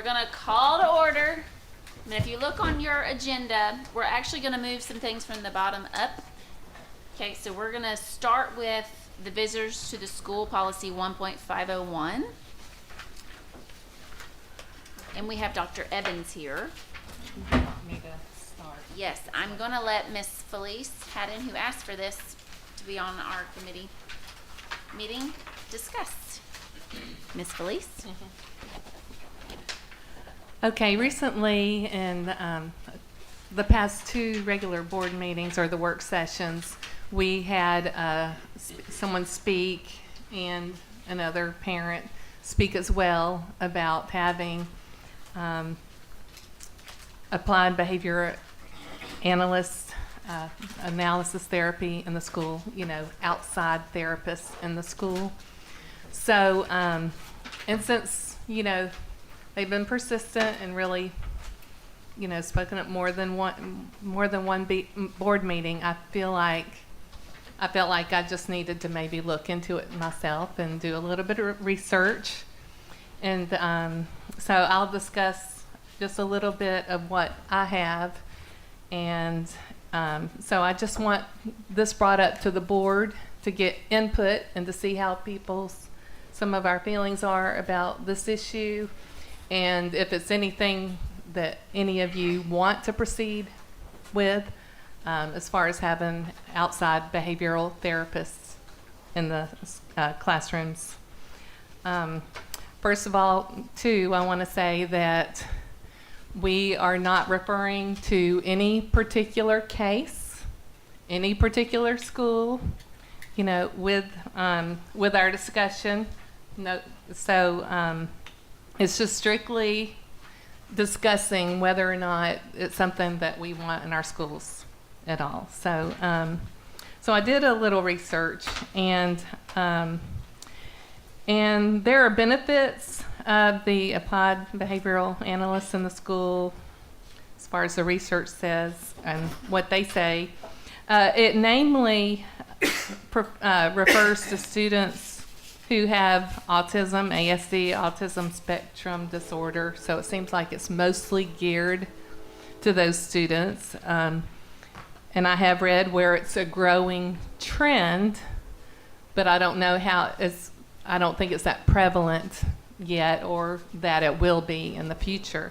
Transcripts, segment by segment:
going to call to order. And if you look on your agenda, we're actually going to move some things from the bottom up. Okay, so we're going to start with the visitors to the school policy 1.501. And we have Dr. Evans here. You want me to start? Yes, I'm going to let Miss Felice Haddon, who asked for this to be on our committee meeting, discuss. Miss Felice? Okay, recently in the past 2 regular board meetings or the work sessions, we had someone speak and another parent speak as well about having applied behavior analysis therapy in the school, outside therapists in the school. So, and since, they've been persistent and really, spoken at more than one board meeting, I felt like I just needed to maybe look into it myself and do a little bit of research. And so I'll discuss just a little bit of what I have. And so I just want this brought up to the board to get input and to see how some of our feelings are about this issue. And if it's anything that any of you want to proceed with, as far as having outside behavioral therapists in the classrooms. First of all, too, I want to say that we are not referring to any particular case, any particular school, with our discussion. No, so it's just strictly discussing whether or not it's something that we want in our schools at all. So, so I did a little research, and there are benefits of the applied behavioral analysts in the school, as far as the research says and what they say. It namely refers to students who have autism, ASD, autism spectrum disorder. So it seems like it's mostly geared to those students. And I have read where it's a growing trend, but I don't know I don't think it's that prevalent yet, or that it will be in the future.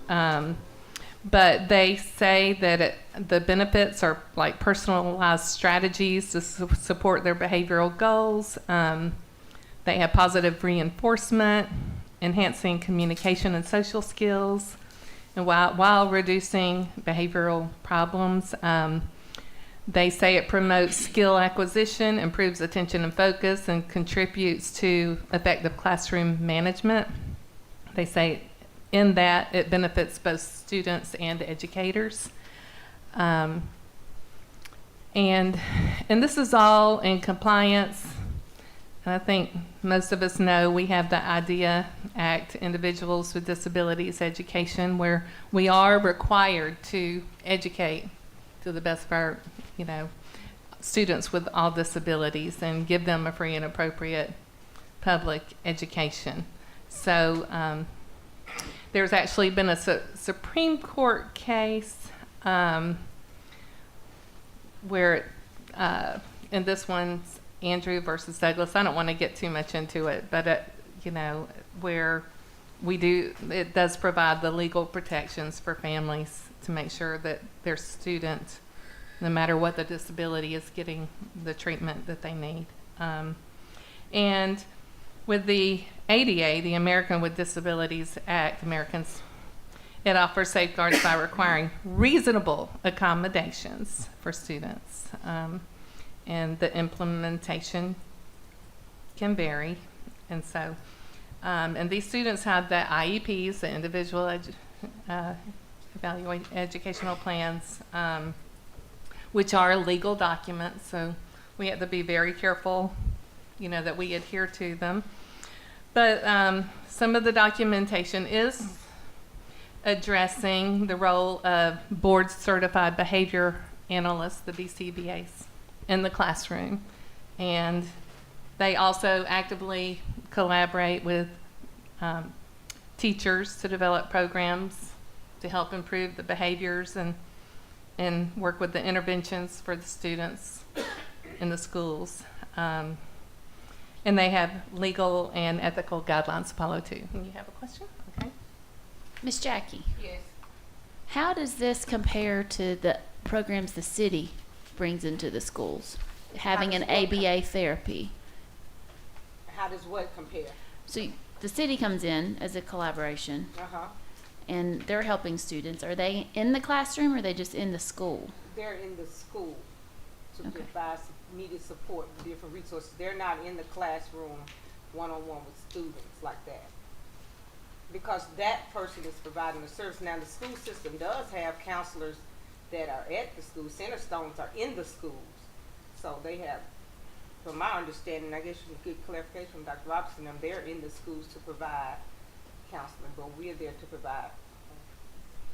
But they say that the benefits are like personalized strategies to support their behavioral goals. They have positive reinforcement, enhancing communication and social skills, and while reducing behavioral problems. They say it promotes skill acquisition, improves attention and focus, and contributes to effective classroom management. They say in that it benefits both students and educators. And this is all in compliance. And I think most of us know we have the IDEA Act, Individuals with Disabilities Education, where we are required to educate to the best of our, students with all disabilities and give them a free and appropriate public education. So there's actually been a Supreme Court case where, and this one's Andrew versus Douglas. I don't want to get too much into it, but where it does provide the legal protections for families to make sure that their student, no matter what the disability, is getting the treatment that they need. And with the ADA, the American with Disabilities Act, it offers safeguards by requiring reasonable accommodations for students. And the implementation can vary. And so, and these students have the IEPs, the individual evaluate educational plans, which are legal documents. So we have to be very careful, that we adhere to them. But some of the documentation is addressing the role of board certified behavior analysts, the BCBAs, in the classroom. And they also actively collaborate with teachers to develop programs to help improve the behaviors and work with the interventions for the students in the schools. And they have legal and ethical guidelines to follow too. And you have a question? Okay. Miss Jackie, Yes. how does this compare to the programs the city brings into the schools? Having an ABA therapy. How does what compare? So the city comes in as a collaboration Uh-huh. and they're helping students. Are they in the classroom or are they just in the school? They're in the school to Okay. provide needed support, different resources. They're not in the classroom one-on-one with students like that. Because that person is providing the service. Now, the school system does have counselors that are at the school. Centerstones are in the schools. So they have, from my understanding, I guess you can get clarification from Dr. Robinson, they're in the schools to provide counseling, but we're there to provide,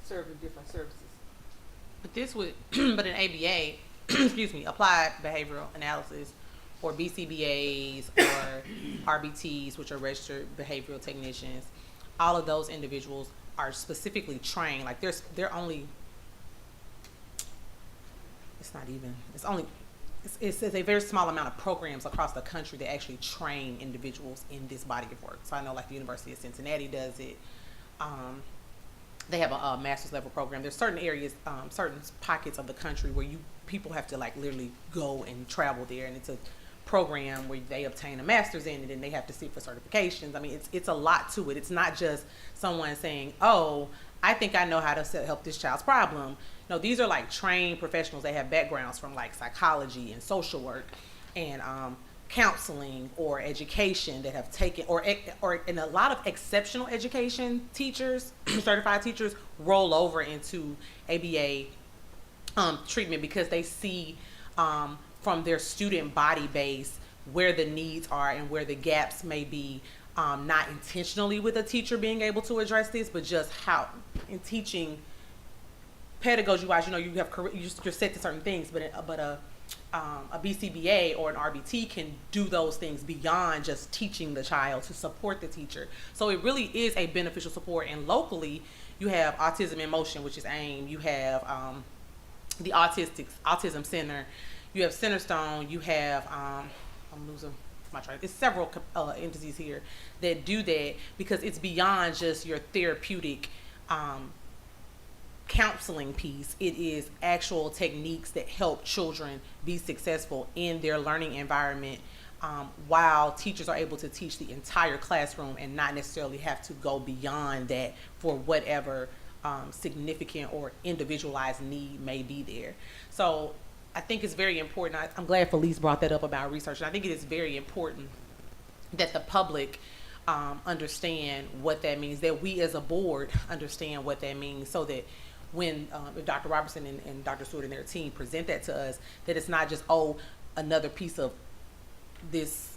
serve the different services. But this would, but an ABA, excuse me, applied behavioral analysis, or BCBAs or RBTs, which are registered behavioral technicians, all of those individuals are specifically trained. Like they're only, it's a very small amount of programs across the country that actually train individuals in this body of work. So I know like the University of Cincinnati does it. They have a master's level program. There's certain areas, certain pockets of the country where people have to like literally go and travel there, and it's a program where they obtain a master's in it and they have to seek for certifications. I mean, it's a lot to it. It's not just someone saying, oh, I think I know how to help this child's problem. No, these are like trained professionals. They have backgrounds from like psychology and social work and counseling or education that have taken, or in a lot of exceptional education teachers, certified teachers roll over into ABA treatment because they see from their student body base where the needs are and where the gaps may be, not intentionally with a teacher being able to address this, but just how in teaching pedagogy wise, you're set to certain things, but a BCBA or an RBT can do those things beyond just teaching the child to support the teacher. So it really is a beneficial support. And locally, you have Autism in Motion, which is AIM. You have the Autism Center. You have Centerstone. You have I'm losing my train. It's several entities here that do that because it's beyond just your therapeutic counseling piece. It is actual techniques that help children be successful in their learning environment, while teachers are able to teach the entire classroom and not necessarily have to go beyond that for whatever significant or individualized need may be there. So I think it's very important. I'm glad Felice brought that up about research. And I think it is very important that the public understand what that means, that we as a board understand what that means, so that when Dr. Robertson and Dr. Stewart and their team present that to us, that it's not just, another piece of this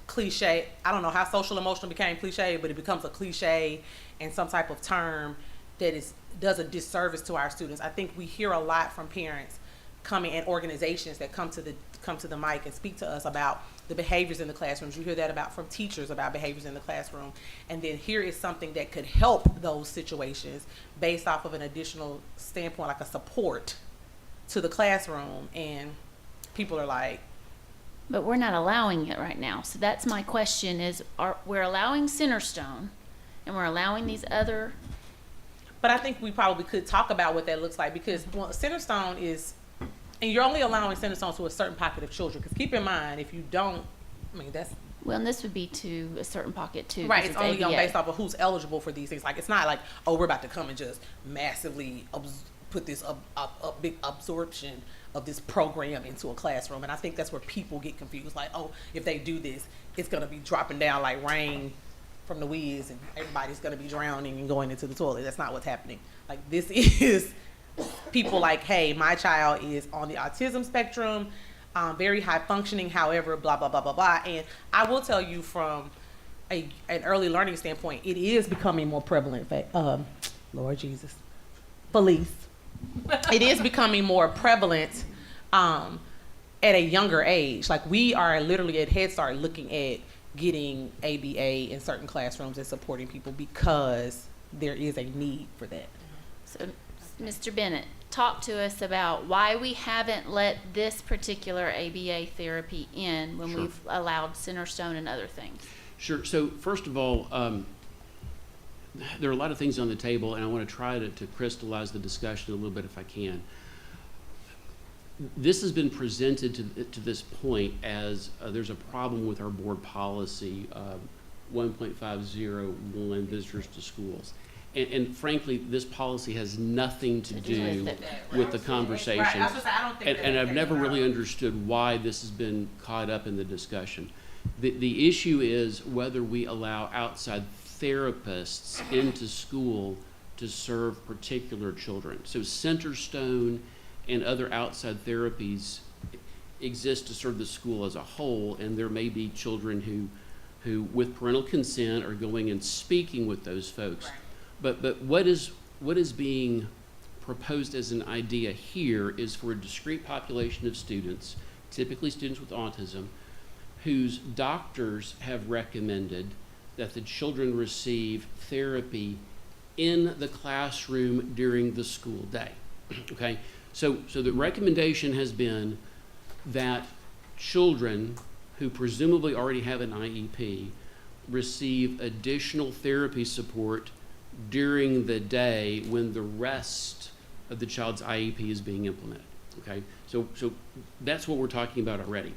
cliche. I don't know how social emotional became cliche, but it becomes a cliche and some type of term that does a disservice to our students. I think we hear a lot from parents coming, and organizations that come to the mic and speak to us about the behaviors in the classrooms. You hear that from teachers about behaviors in the classroom. And then here is something that could help those situations based off of an additional standpoint, like a support to the classroom. And people are like, But we're not allowing it right now. So that's my question is, we're allowing Centerstone and we're allowing these other. but I think we probably could talk about what that looks like, because Centerstone is, and you're only allowing Centerstone to a certain pocket of children. Because keep in mind, if you don't, that's Well, and this would be to a certain pocket too. right. 'cause It's only ABA. based off of who's eligible for these things. Like, it's not like, we're about to come and just massively put this big absorption of this program into a classroom. And I think that's where people get confused. Like, if they do this, it's gonna be dropping down like rain from the whiz, and everybody's gonna be drowning and going into the toilet. That's not what's happening. Like, this is people like, hey, my child is on the autism spectrum, very high functioning, however, blah, blah, blah, blah, blah. And I will tell you from an early learning standpoint, it is becoming more prevalent. Lord Jesus. Felice. It is becoming more prevalent at a younger age. Like, we are literally at Head Start looking at getting ABA in certain classrooms and supporting people because there is a need for that. So, Mr. Bennett, talk to us about why we haven't let this particular ABA therapy in when Sure. we've allowed Centerstone and other things. Sure. So first of all, there are a lot of things on the table, and I want to try to crystallize the discussion a little bit if I can. This has been presented to this point as there's a problem with our board policy 1.501, visitors to schools. And frankly, this policy has nothing to do with the conversation. And I've never really understood why this has been caught up in the discussion. The issue is whether we allow outside therapists into school to serve particular children. So Centerstone and other outside therapies exist to serve the school as a whole, and there may be children who with parental consent are going and speaking with those folks. But what is being proposed as an idea here is for a discrete population of students, typically students with autism, whose doctors have recommended that the children receive therapy in the classroom during the school day. Okay? So the recommendation has been that children who presumably already have an IEP receive additional therapy support during the day when the rest of the child's IEP is being implemented. Okay? So that's what we're talking about already.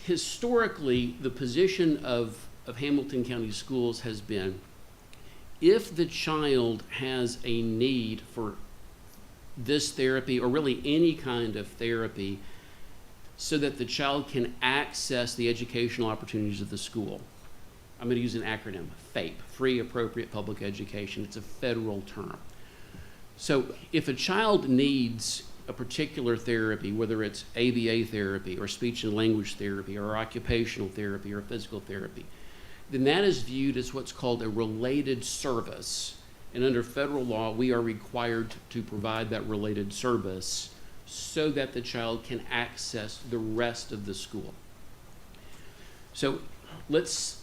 Historically, the position of Hamilton County Schools has been, if the child has a need for this therapy, or really any kind of therapy, so that the child can access the educational opportunities of the school. I'm going to use an acronym, FAPE, Free Appropriate Public Education. It's a federal term. So if a child needs a particular therapy, whether it's ABA therapy or speech and language therapy or occupational therapy or physical therapy, then that is viewed as what's called a related service. And under federal law, we are required to provide that related service so that the child can access the rest of the school. So let's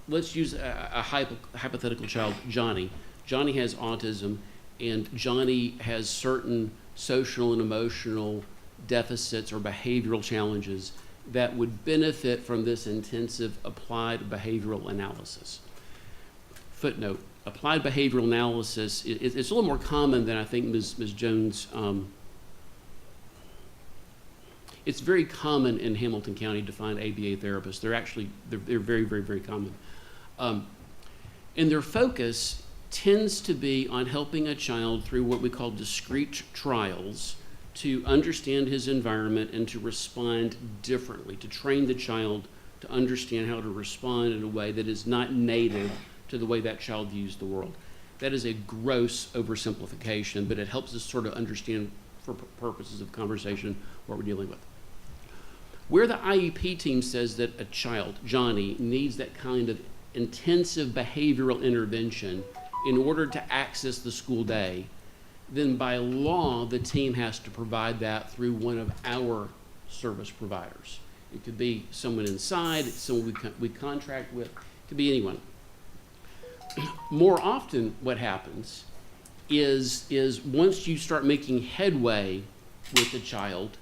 use a hypothetical child, Johnny. Johnny has autism, and Johnny has certain social and emotional deficits or behavioral challenges that would benefit from this intensive applied behavioral analysis. Footnote, applied behavioral analysis, it's a little more common than I think Ms. Jones, it's very common in Hamilton County to find ABA therapists. They're very, very, very common. And their focus tends to be on helping a child through what we call discrete trials to understand his environment and to respond differently, to train the child to understand how to respond in a way that is not native to the way that child views the world. That is a gross oversimplification, but it helps us sort of understand, for purposes of conversation, what we're dealing with. Where the IEP team says that a child, Johnny, needs that kind of intensive behavioral intervention in order to access the school day, then by law, the team has to provide that through one of our service providers. It could be someone inside, it's someone we contract with, it could be anyone. More often what happens is once you start making headway with the child,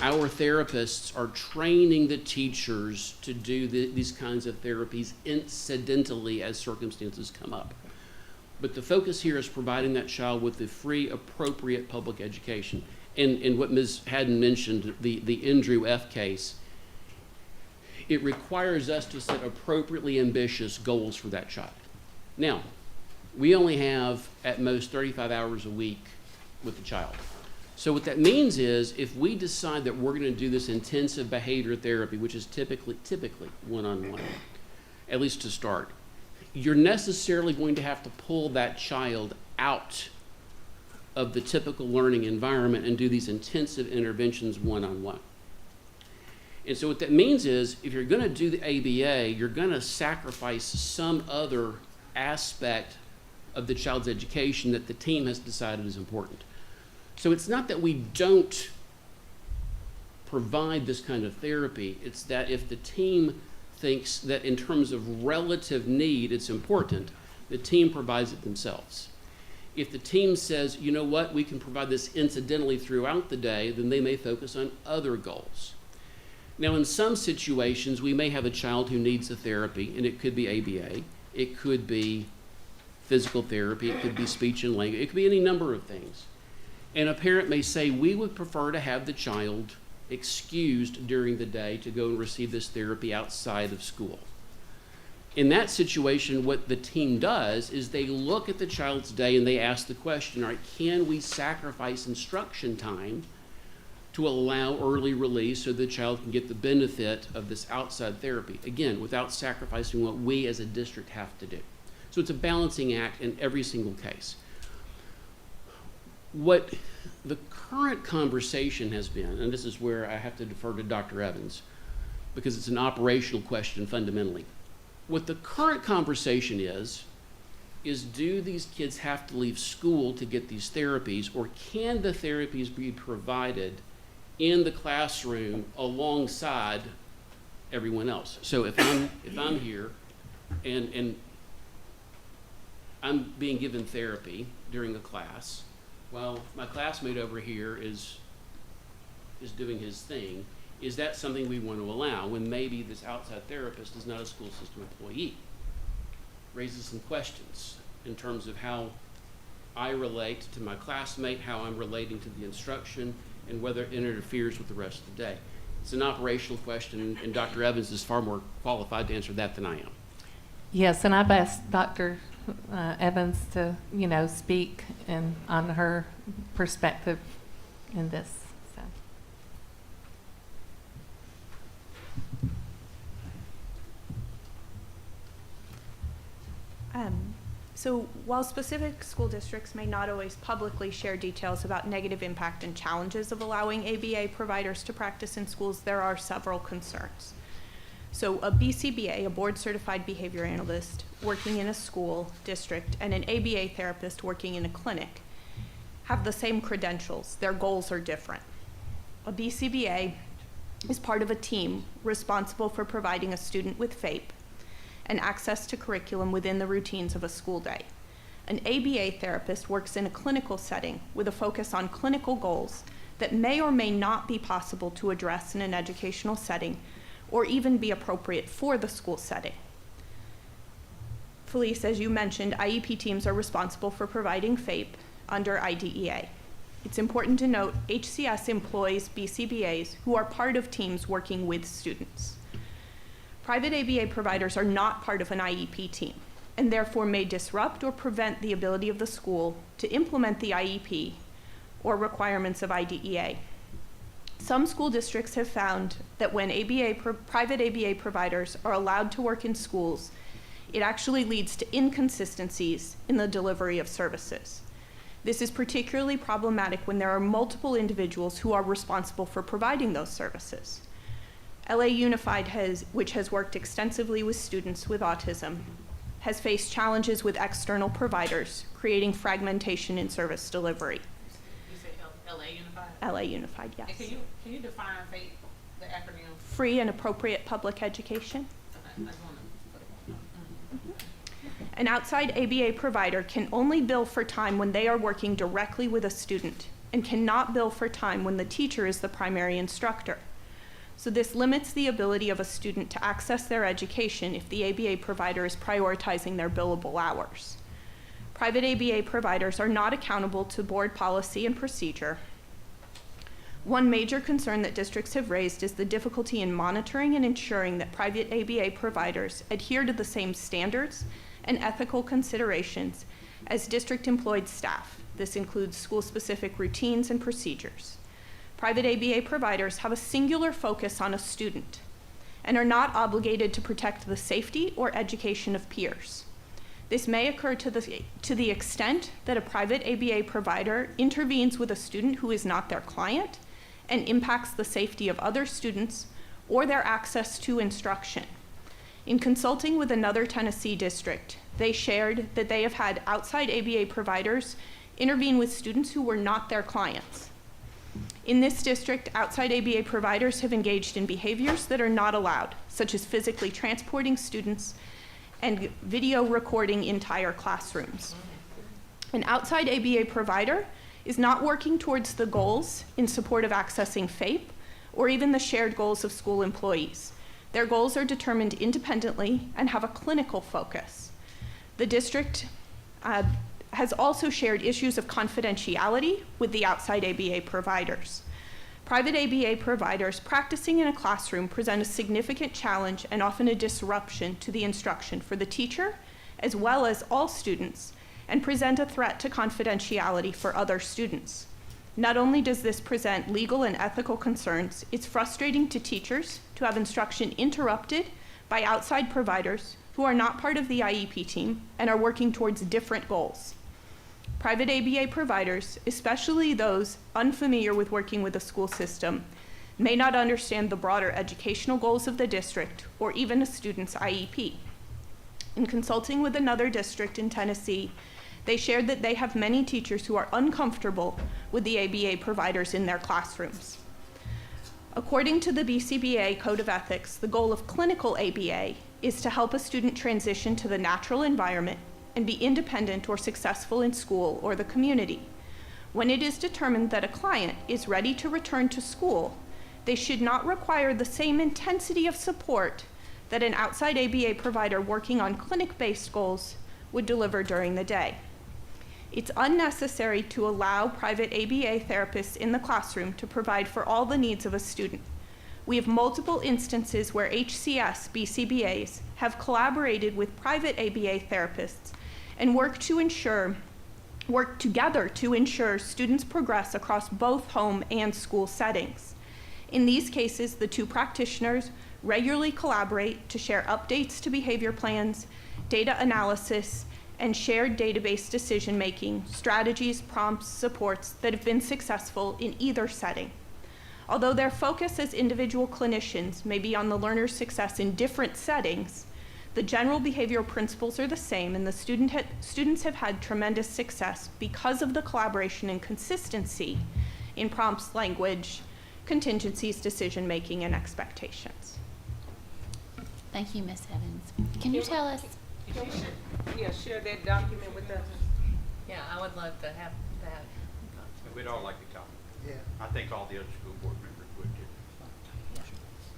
our therapists are training the teachers to do these kinds of therapies incidentally as circumstances come up. But the focus here is providing that child with the free, appropriate public education. And what Ms. Haddon mentioned, the Andrew F. case, it requires us to set appropriately ambitious goals for that child. Now, we only have at most 35 hours a week with the child. So what that means is if we decide that we're going to do this intensive behavior therapy, which is typically one-on-one, at least to start, you're necessarily going to have to pull that child out of the typical learning environment and do these intensive interventions one-on-one. And so what that means is if you're going to do the ABA, you're going to sacrifice some other aspect of the child's education that the team has decided is important. So it's not that we don't provide this kind of therapy. It's that if the team thinks that in terms of relative need it's important, the team provides it themselves. If the team says, you know what, we can provide this incidentally throughout the day, then they may focus on other goals. Now, in some situations, we may have a child who needs a therapy, and it could be ABA, it could be physical therapy, it could be speech and language, it could be any number of things. And a parent may say, we would prefer to have the child excused during the day to go and receive this therapy outside of school. In that situation, what the team does is they look at the child's day and they ask the question, all right, can we sacrifice instruction time to allow early release so the child can get the benefit of this outside therapy? Again, without sacrificing what we as a district have to do. So it's a balancing act in every single case. What the current conversation has been, and this is where I have to defer to Dr. Evans, because it's an operational question fundamentally. What the current conversation is do these kids have to leave school to get these therapies, or can the therapies be provided in the classroom alongside everyone else? So if I'm here and I'm being given therapy during a class, while my classmate over here is doing his thing, is that something we want to allow when maybe this outside therapist is not a school system employee? Raises some questions in terms of how I relate to my classmate, how I'm relating to the instruction, and whether it interferes with the rest of the day. It's an operational question, and Dr. Evans is far more qualified to answer that than I am. Yes, and I've asked Dr. Evans to, speak on her perspective in this. So. So while specific school districts may not always publicly share details about negative impact and challenges of allowing ABA providers to practice in schools, there are several concerns. So a BCBA, a board certified behavior analyst working in a school district, and an ABA therapist working in a clinic have the same credentials. Their goals are different. A BCBA is part of a team responsible for providing a student with FAPE and access to curriculum within the routines of a school day. An ABA therapist works in a clinical setting with a focus on clinical goals that may or may not be possible to address in an educational setting or even be appropriate for the school setting. Felice, as you mentioned, IEP teams are responsible for providing FAPE under IDEA. It's important to note HCS employs BCBAs who are part of teams working with students. Private ABA providers are not part of an IEP team and therefore may disrupt or prevent the ability of the school to implement the IEP or requirements of IDEA. Some school districts have found that when private ABA providers are allowed to work in schools, it actually leads to inconsistencies in the delivery of services. This is particularly problematic when there are multiple individuals who are responsible for providing those services. LA Unified, which has worked extensively with students with autism, has faced challenges with external providers, creating fragmentation in service delivery. You say LA Unified? LA Unified, yes. And can you define FAPE, the acronym? Free and appropriate public education. Okay, I just want to put it on. An outside ABA provider can only bill for time when they are working directly with a student and cannot bill for time when the teacher is the primary instructor. So this limits the ability of a student to access their education if the ABA provider is prioritizing their billable hours. Private ABA providers are not accountable to board policy and procedure. One major concern that districts have raised is the difficulty in monitoring and ensuring that private ABA providers adhere to the same standards and ethical considerations as district-employed staff. This includes school-specific routines and procedures. Private ABA providers have a singular focus on a student and are not obligated to protect the safety or education of peers. This may occur to the extent that a private ABA provider intervenes with a student who is not their client and impacts the safety of other students or their access to instruction. In consulting with another Tennessee district, they shared that they have had outside ABA providers intervene with students who were not their clients. In this district, outside ABA providers have engaged in behaviors that are not allowed, such as physically transporting students and video recording entire classrooms. An outside ABA provider is not working towards the goals in support of accessing FAPE or even the shared goals of school employees. Their goals are determined independently and have a clinical focus. The district has also shared issues of confidentiality with the outside ABA providers. Private ABA providers practicing in a classroom present a significant challenge and often a disruption to the instruction for the teacher as well as all students, and present a threat to confidentiality for other students. Not only does this present legal and ethical concerns, it's frustrating to teachers to have instruction interrupted by outside providers who are not part of the IEP team and are working towards different goals. Private ABA providers, especially those unfamiliar with working with the school system, may not understand the broader educational goals of the district or even a student's IEP. In consulting with another district in Tennessee, they shared that they have many teachers who are uncomfortable with the ABA providers in their classrooms. According to the BCBA Code of Ethics, the goal of clinical ABA is to help a student transition to the natural environment and be independent or successful in school or the community. When it is determined that a client is ready to return to school, they should not require the same intensity of support that an outside ABA provider working on clinic-based goals would deliver during the day. It's unnecessary to allow private ABA therapists in the classroom to provide for all the needs of a student. We have multiple instances where HCS BCBAs have collaborated with private ABA therapists and work together to ensure students progress across both home and school settings. In these cases, the two practitioners regularly collaborate to share updates to behavior plans, data analysis, and shared database decision-making, strategies, prompts, supports that have been successful in either setting. Although their focus as individual clinicians may be on the learner's success in different settings, the general behavioral principles are the same, and the students have had tremendous success because of the collaboration and consistency in prompts, language, contingencies, decision-making, and expectations. Thank you, Ms. Evans. Can you tell us? Share that document with us. Yeah, I would love to have that. We'd all like to talk. Yeah. I think all the other school board members would too.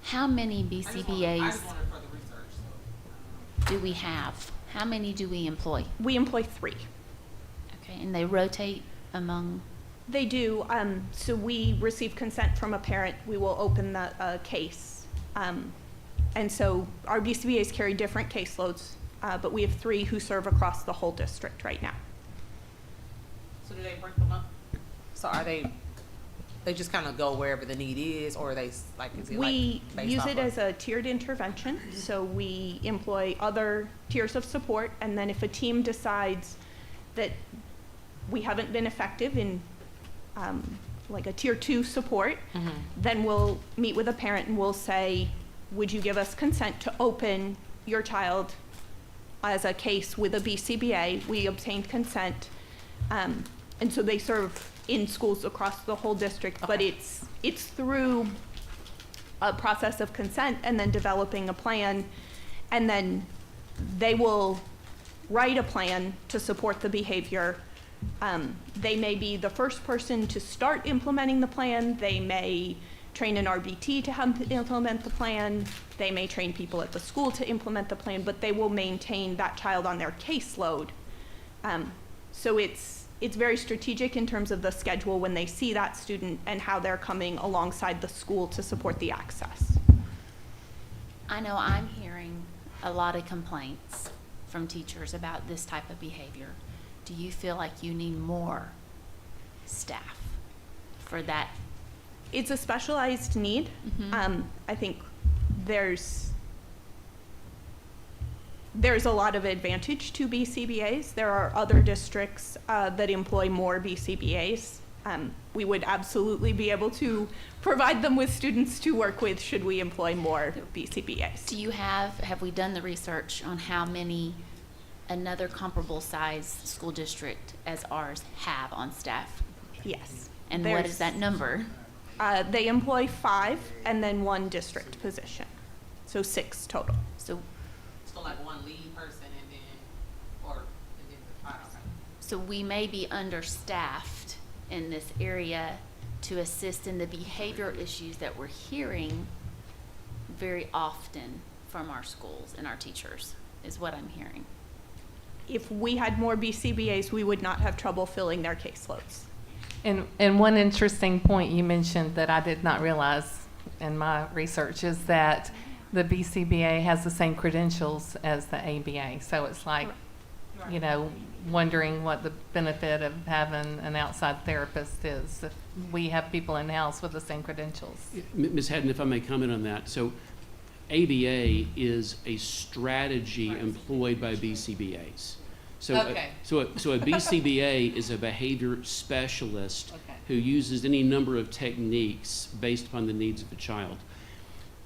How many I just wanted BCBAs further research, so. do we have? How many do we employ? We employ 3. Okay, and they rotate among, They do. So we receive consent from a parent. We will open the case. And so our BCBAs carry different caseloads, but we have 3 who serve across the whole district right now. So do they break them up? So are they just kind of go wherever the need is, or are they like, is it We like based use off it of- as a tiered intervention, so we employ other tiers of support, and then if a team decides that we haven't been effective in like a tier 2 support, then we'll meet with a parent and we'll say, would you give us consent to open your child as a case with a BCBA? We obtained consent, and so they serve in schools across the whole district, but it's through a process of consent and then developing a plan, and then they will write a plan to support the behavior. They may be the first person to start implementing the plan. They may train an RBT to implement the plan. They may train people at the school to implement the plan, but they will maintain that child on their caseload. So it's very strategic in terms of the schedule when they see that student and how they're coming alongside the school to support the access. I know I'm hearing a lot of complaints from teachers about this type of behavior. Do you feel like you need more staff for that? It's a specialized need. I think there's a lot of advantage to BCBAs. There are other districts that employ more BCBAs. We would absolutely be able to provide them with students to work with should we employ more BCBAs. Do you have we done the research on how many another comparable size school district as ours have on staff? Yes. And what is that number? They employ 5 and then 1 district position, so 6 total. So, So like one lead person and then, or, and then the final. so we may be understaffed in this area to assist in the behavior issues that we're hearing very often from our schools and our teachers, is what I'm hearing. If we had more BCBAs, we would not have trouble filling their caseloads. And one interesting point you mentioned that I did not realize in my research is that the BCBA has the same credentials as the ABA. So it's like, you know, wondering what the benefit of having an outside therapist is if we have people in-house with the same credentials. Ms. Haddon, if I may comment on that. So ABA is a strategy employed by BCBAs. So, Okay. so a BCBA is a behavior specialist Okay. who uses any number of techniques based upon the needs of a child.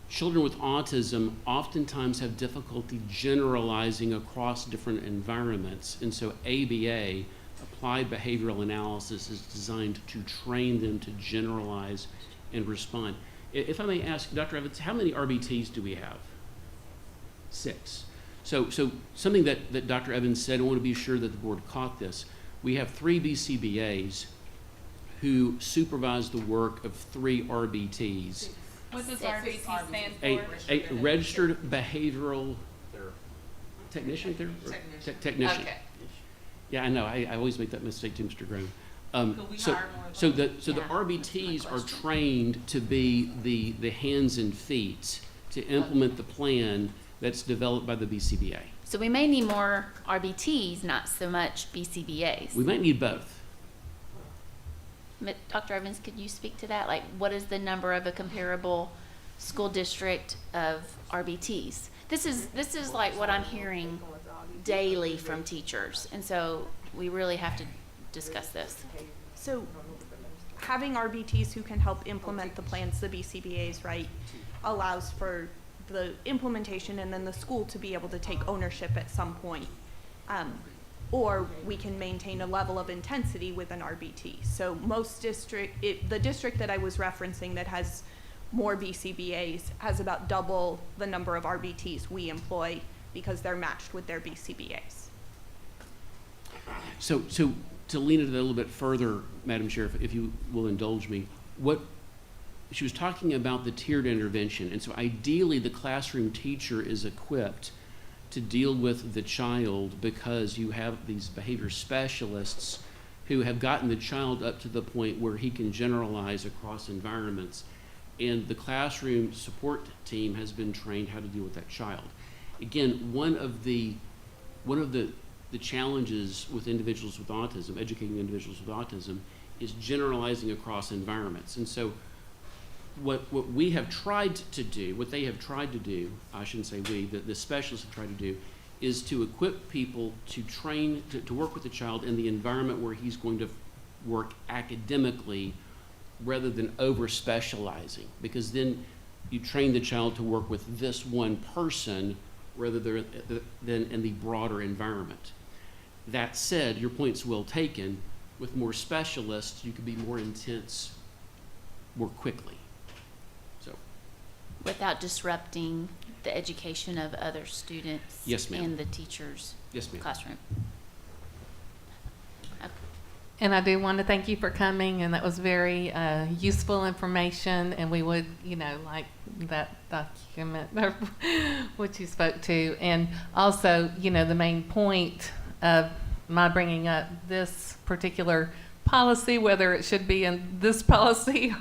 Children with autism oftentimes have difficulty generalizing across different environments, and so ABA, Applied Behavioral Analysis, is designed to train them to generalize and respond. If I may ask, Dr. Evans, how many RBTs do we have? 6. So something that Dr. Evans said, I want to be sure that the board caught this. We have 3 BCBAs who supervise the work of 3 RBTs. What does RBT stand A registered behavioral technician? Technician. Okay. Yeah, I know. I always make that mistake too, Mr. Graham. Could we So hire more of the Yeah, RBTs that's my are question. trained to be the hands and feet to implement the plan that's developed by the BCBA. So we may need more RBTs, not so much BCBAs. We might need both. Dr. Evans, could you speak to that? Like, what is the number of a comparable school district of RBTs? This is like what I'm hearing daily from teachers, and so we really have to discuss this. So having RBTs who can help implement the plans, the BCBAs, right, allows for the implementation and then the school to be able to take ownership at some point. Or we can maintain a level of intensity with an RBT. So most the district that I was referencing that has more BCBAs has about double the number of RBTs we employ because they're matched with their BCBAs. So to lean it a little bit further, Madam Sheriff, if you will indulge me, what she was talking about the tiered intervention, and so ideally the classroom teacher is equipped to deal with the child because you have these behavior specialists who have gotten the child up to the point where he can generalize across environments, and the classroom support team has been trained how to deal with that child. Again, one of the challenges with individuals with autism, educating individuals with autism, is generalizing across environments. And so what we have tried to do, what they have tried to do, I shouldn't say we, the specialists have tried to do, is to equip people to train, to work with the child in the environment where he's going to work academically rather than over-specializing. Because then you train the child to work with this one person rather than in the broader environment. That said, your point's well taken. With more specialists, you can be more intense more quickly. So, Without disrupting the education of other students. Yes, ma'am. In the teacher's yes, ma'am. classroom. And I do want to thank you for coming, and that was very useful information, and we would, like that document, or what you spoke to. And also, the main point of my bringing up this particular policy, whether it should be in this policy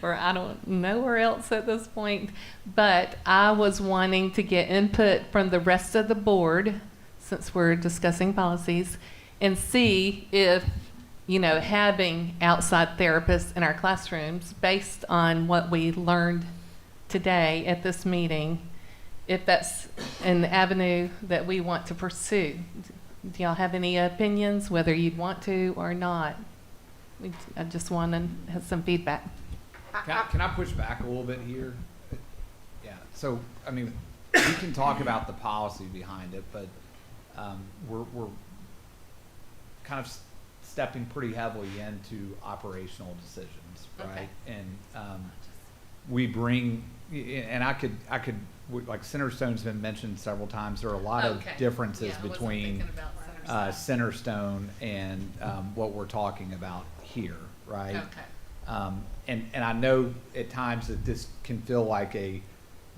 or I don't know where else at this point, but I was wanting to get input from the rest of the board, since we're discussing policies, and see if having outside therapists in our classrooms based on what we learned today at this meeting, if that's an avenue that we want to pursue. Do y'all have any opinions, whether you'd want to or not? I just want to have some feedback. Can I push back a little bit here? Yeah, so, we can talk about the policy behind it, but we're kind of stepping pretty heavily into operational decisions. Centerstones, Okay. right? And we bring, and I could, like Centerstone's been mentioned several times. There are a lot of Okay. differences Yeah, I wasn't between thinking about Centerstone and what we're talking about here, right? Okay. And I know at times that this can feel like a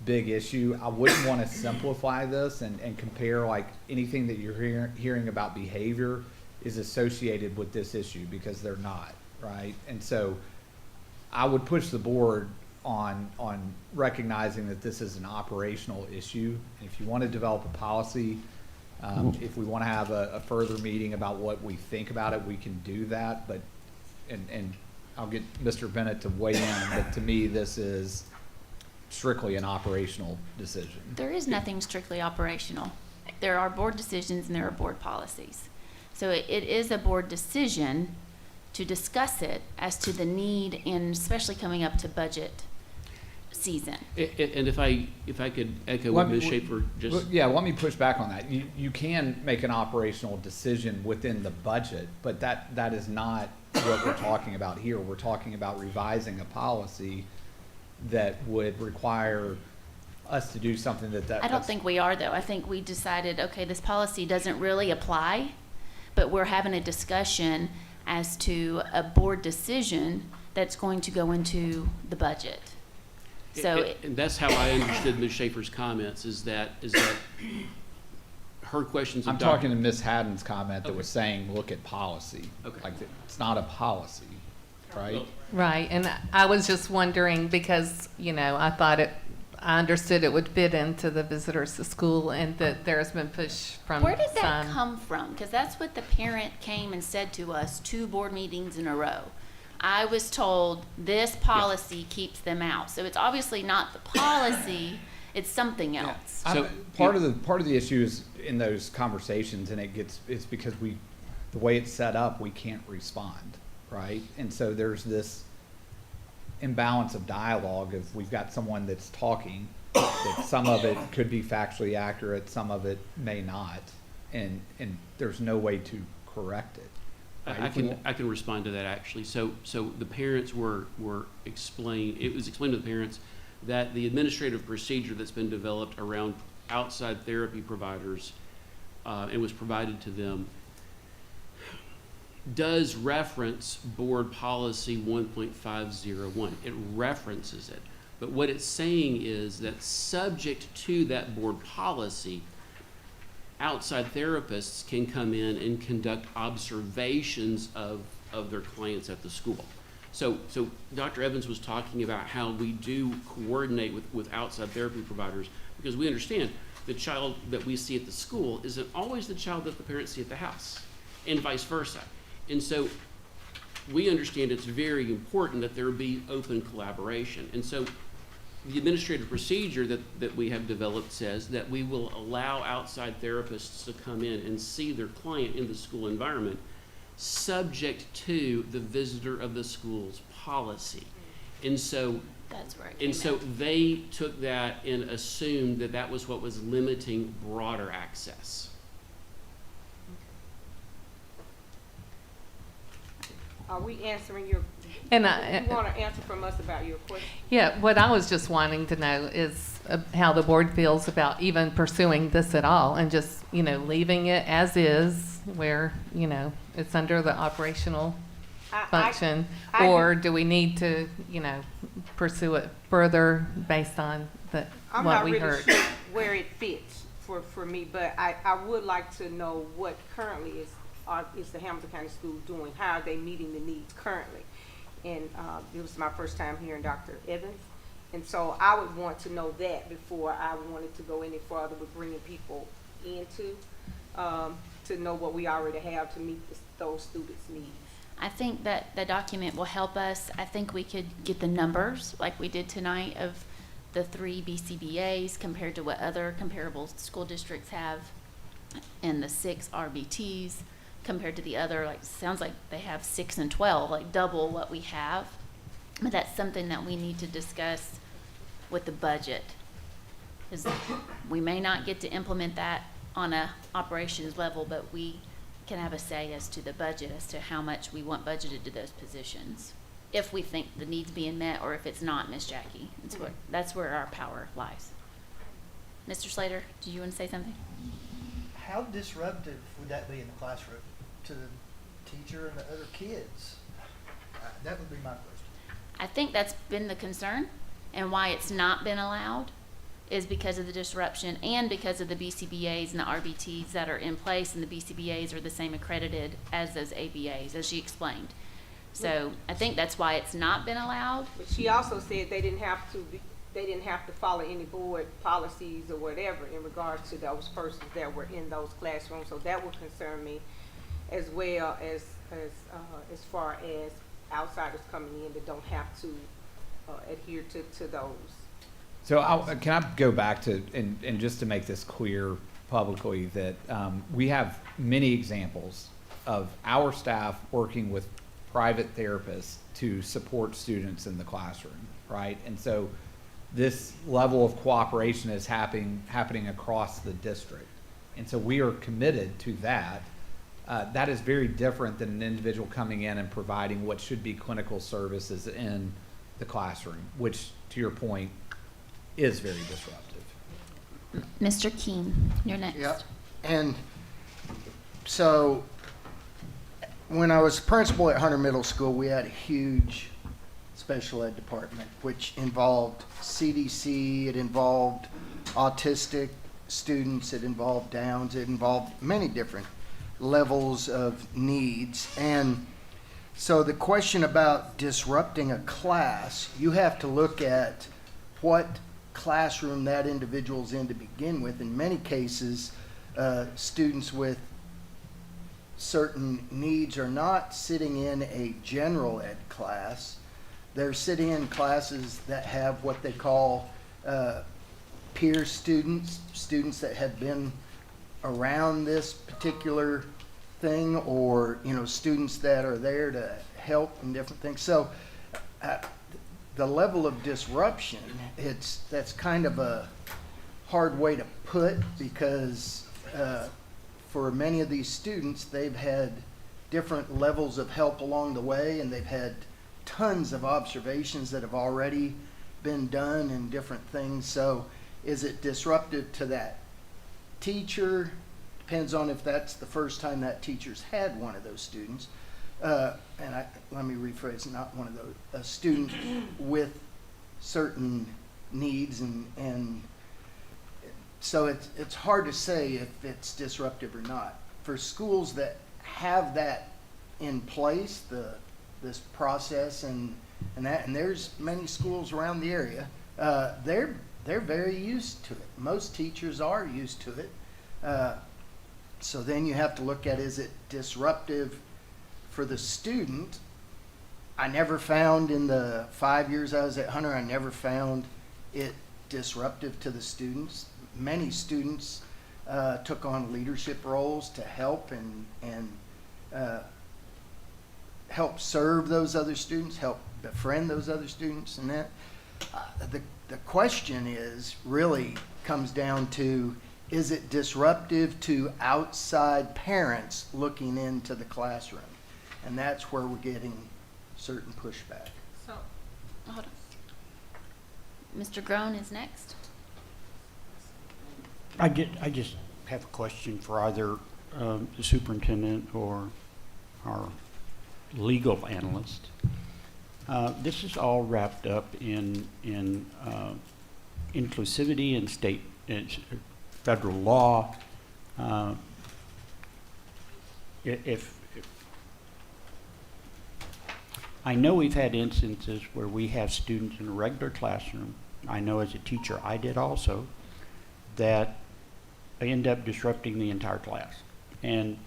big issue. I wouldn't want to simplify this and compare like anything that you're hearing about behavior is associated with this issue, because they're not, right? And so I would push the board on recognizing that this is an operational issue. And if you want to develop a policy, if we want to have a further meeting about what we think about it, we can do that. But, and I'll get Mr. Bennett to weigh in, but to me, this is strictly an operational decision. There is nothing strictly operational. There are board decisions and there are board policies. So it is a board decision to discuss it as to the need, and especially coming up to budget season. And if I could echo Let what me- Ms. Schaefer just. Yeah, let me push back on that. You can make an operational decision within the budget, but that is not what we're talking about here. We're talking about revising a policy that would require us to do something I don't that's- think we are, though. I think we decided, okay, this policy doesn't really apply, but we're having a discussion as to a board decision that's going to go into the budget. So, And that's how I understood Ms. Schaefer's comments, is that her questions of I'm Dr. talking to Ms. Haddon's comment that Okay. was saying, look at policy. Okay. Like, it's not a policy, right? Well, Right, and I was just wondering because, I understood it would fit into the visitors to school, and that there's been push from where did that some. come from? Because that's what the parent came and said to us 2 board meetings in a row. I was told this policy keeps them out. So it's obviously not the policy, it's something else. So- Part of the issue is in those conversations, and it's because the way it's set up, we can't respond, right? And so there's this imbalance of dialogue if we've got someone that's talking, that some of it could be factually accurate, some of it may not, and there's no way to correct it. right? I can respond to that actually. So the parents were explained, it was explained to the parents that the administrative procedure that's been developed around outside therapy providers, and was provided to them, does reference board policy 1.501. It references it. But what it's saying is that subject to that board policy, outside therapists can come in and conduct observations of their clients at the school. So Dr. Evans was talking about how we do coordinate with outside therapy providers, because we understand the child that we see at the school isn't always the child that the parents see at the house, and vice versa. And so we understand it's very important that there be open collaboration. And so the administrative procedure that we have developed says that we will allow outside therapists to come in and see their client in the school environment, subject to the visitor of the school's policy. And so That's where it came and so in. they took that and assumed that that was what was limiting broader access. Are we answering your, And you want to answer from us about your question? Yeah, what I was just wanting to know is how the board feels about even pursuing this at all, and just, leaving it as is, where, it's under the operational function, I or do we need to, pursue it further based on I'm what not we really heard? sure where it fits for me, but I would like to know what currently is the Hamilton County School doing? How are they meeting the needs currently? And it was my first time hearing Dr. Evans, and so I would want to know that before I wanted to go any further with bringing people into to know what we already have to meet those students' needs. I think that the document will help us. I think we could get the numbers like we did tonight of the 3 BCBAs compared to what other comparable school districts have, and the 6 RBTs compared to the other, sounds like they have 6 and 12, like double what we have. But that's something that we need to discuss with the budget, because we may not get to implement that on a operations level, but we can have a say as to the budget, as to how much we want budgeted to those positions. if we think the need's being met or if it's not, Miss Jackie. That's where our power lies. Mr. Slater, do you want to say something? How disruptive would that be in the classroom to the teacher and the other kids? That would be my question. I think that's been the concern, and why it's not been allowed is because of the disruption and because of the BCBAs and the RBTs that are in place, and the BCBAs are the same accredited as those ABAs, as she explained. So I think that's why it's not been allowed. But she also said they didn't have to follow any board policies or whatever in regards to those persons that were in those classrooms. So that would concern me, as well as far as outsiders coming in that don't have to adhere to those. So can I go back to, and just to make this clear publicly, that we have many examples of our staff working with private therapists to support students in the classroom, right? And so this level of cooperation is happening across the district. And so we are committed to that. That is very different than an individual coming in and providing what should be clinical services in the classroom, which, to your point, is very disruptive. Mr. Keene, you're next. Yep. And so when I was principal at Hunter Middle School, we had a huge special ed department, which involved CDC, it involved autistic students, it involved Downs, it involved many different levels of needs. And so the question about disrupting a class, you have to look at what classroom that individual's in to begin with. In many cases, students with certain needs are not sitting in a general ed class. They're sitting in classes that have what they call peer students, students that have been around this particular thing, or students that are there to help in different things. So the level of disruption, that's kind of a hard way to put, because for many of these students, they've had different levels of help along the way, and they've had tons of observations that have already been done and different things. So is it disruptive to that teacher? Depends on if that's the first time that teacher's had one of those students. Let me rephrase, not one of those, a student with certain needs, and so it's hard to say if it's disruptive or not. For schools that have that in place, this process and there's many schools around the area, they're very used to it. Most teachers are used to it. So then you have to look at, is it disruptive for the student? I never found, in the 5 years I was at Hunter, I never found it disruptive to the students. Many students took on leadership roles to help and help serve those other students, help befriend those other students, and that. The question really comes down to, is it disruptive to outside parents looking into the classroom? And that's where we're getting certain pushback. So, Hold on. Mr. Groen is next. I just have a question for either the superintendent or our legal analyst. This is all wrapped up in inclusivity and state and federal law. If I know we've had instances where we have students in a regular classroom, I know as a teacher I did also, that they end up disrupting the entire class. And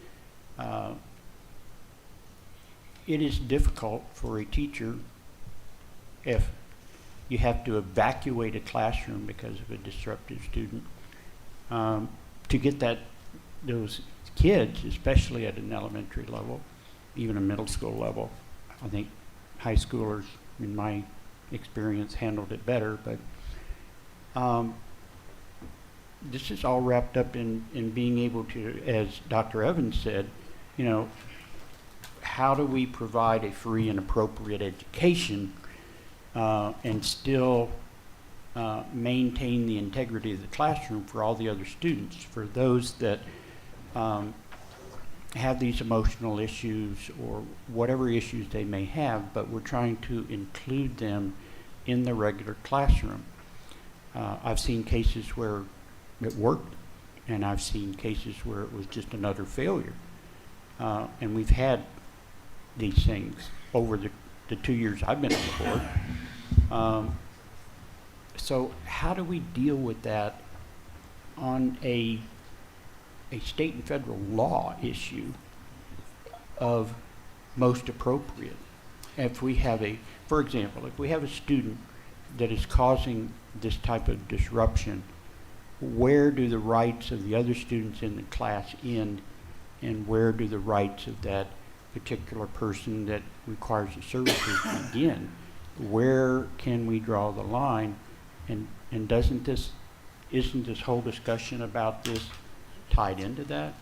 it is difficult for a teacher if you have to evacuate a classroom because of a disruptive student, to get those kids, especially at an elementary level, even a middle school level. I think high schoolers, in my experience, handled it better, but this is all wrapped up in being able to, as Dr. Evans said, how do we provide a free and appropriate education and still maintain the integrity of the classroom for all the other students, for those that have these emotional issues or whatever issues they may have, but we're trying to include them in the regular classroom. I've seen cases where it worked, and I've seen cases where it was just another failure. And we've had these things over the 2 years I've been on the board. So how do we deal with that on a state and federal law issue of most appropriate? If we have for example, if we have a student that is causing this type of disruption, where do the rights of the other students in the class end, and where do the rights of that particular person that requires the services begin? Where can we draw the line? And isn't this whole discussion about this tied into that?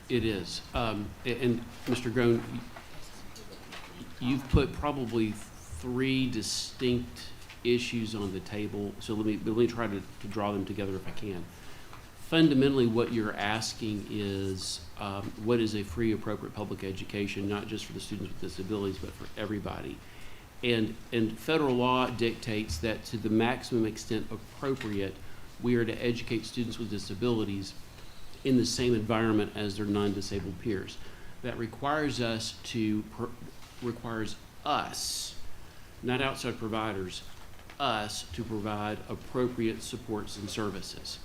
It is. And Mr. Groen, you've put probably 3 distinct issues on the table. So let me try to draw them together if I can. Fundamentally, what you're asking is what is a free, appropriate public education, not just for the students with disabilities, but for everybody. And federal law dictates that to the maximum extent appropriate, we are to educate students with disabilities in the same environment as their non-disabled peers. That requires us, not outside providers, us to provide appropriate supports and services.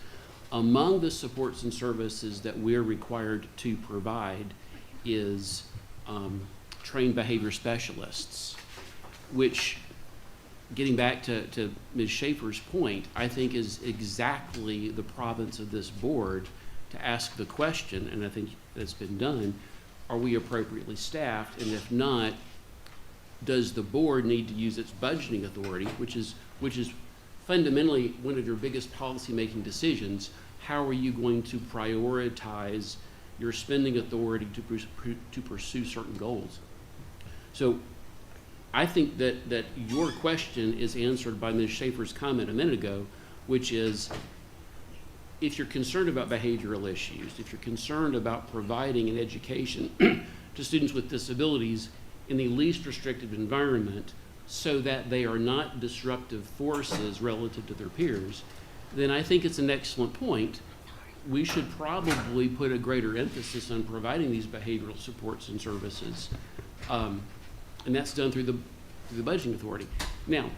Among the supports and services that we're required to provide is trained behavior specialists, which, getting back to Ms. Schaefer's point, I think is exactly the province of this board to ask the question, and I think that's been done, are we appropriately staffed? And if not, does the board need to use its budgeting authority, which is fundamentally one of your biggest policy-making decisions? How are you going to prioritize your spending authority to pursue certain goals? So I think that your question is answered by Ms. Schaefer's comment a minute ago, which is, if you're concerned about behavioral issues, if you're concerned about providing an education to students with disabilities in the least restrictive environment so that they are not disruptive forces relative to their peers, then I think it's an excellent point. We should probably put a greater emphasis on providing these behavioral supports and services. And that's done through the budgeting authority. Now,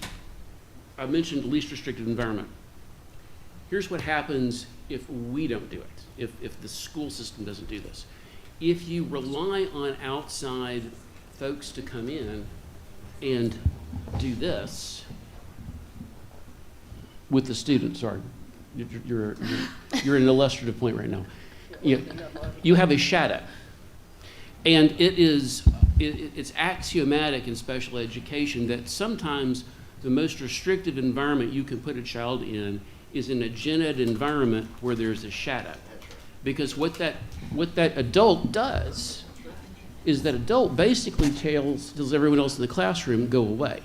I mentioned least restricted environment. Here's what happens if we don't do it, if the school system doesn't do this. If you rely on outside folks to come in and do this with the students, sorry, you're in an illustrative point right now. You have a shadow, and it's axiomatic in special education that sometimes the most restrictive environment you can put a child in is in a gen ed environment where there's a shadow. Because what that adult does is that adult basically tells everyone else in the classroom, go away.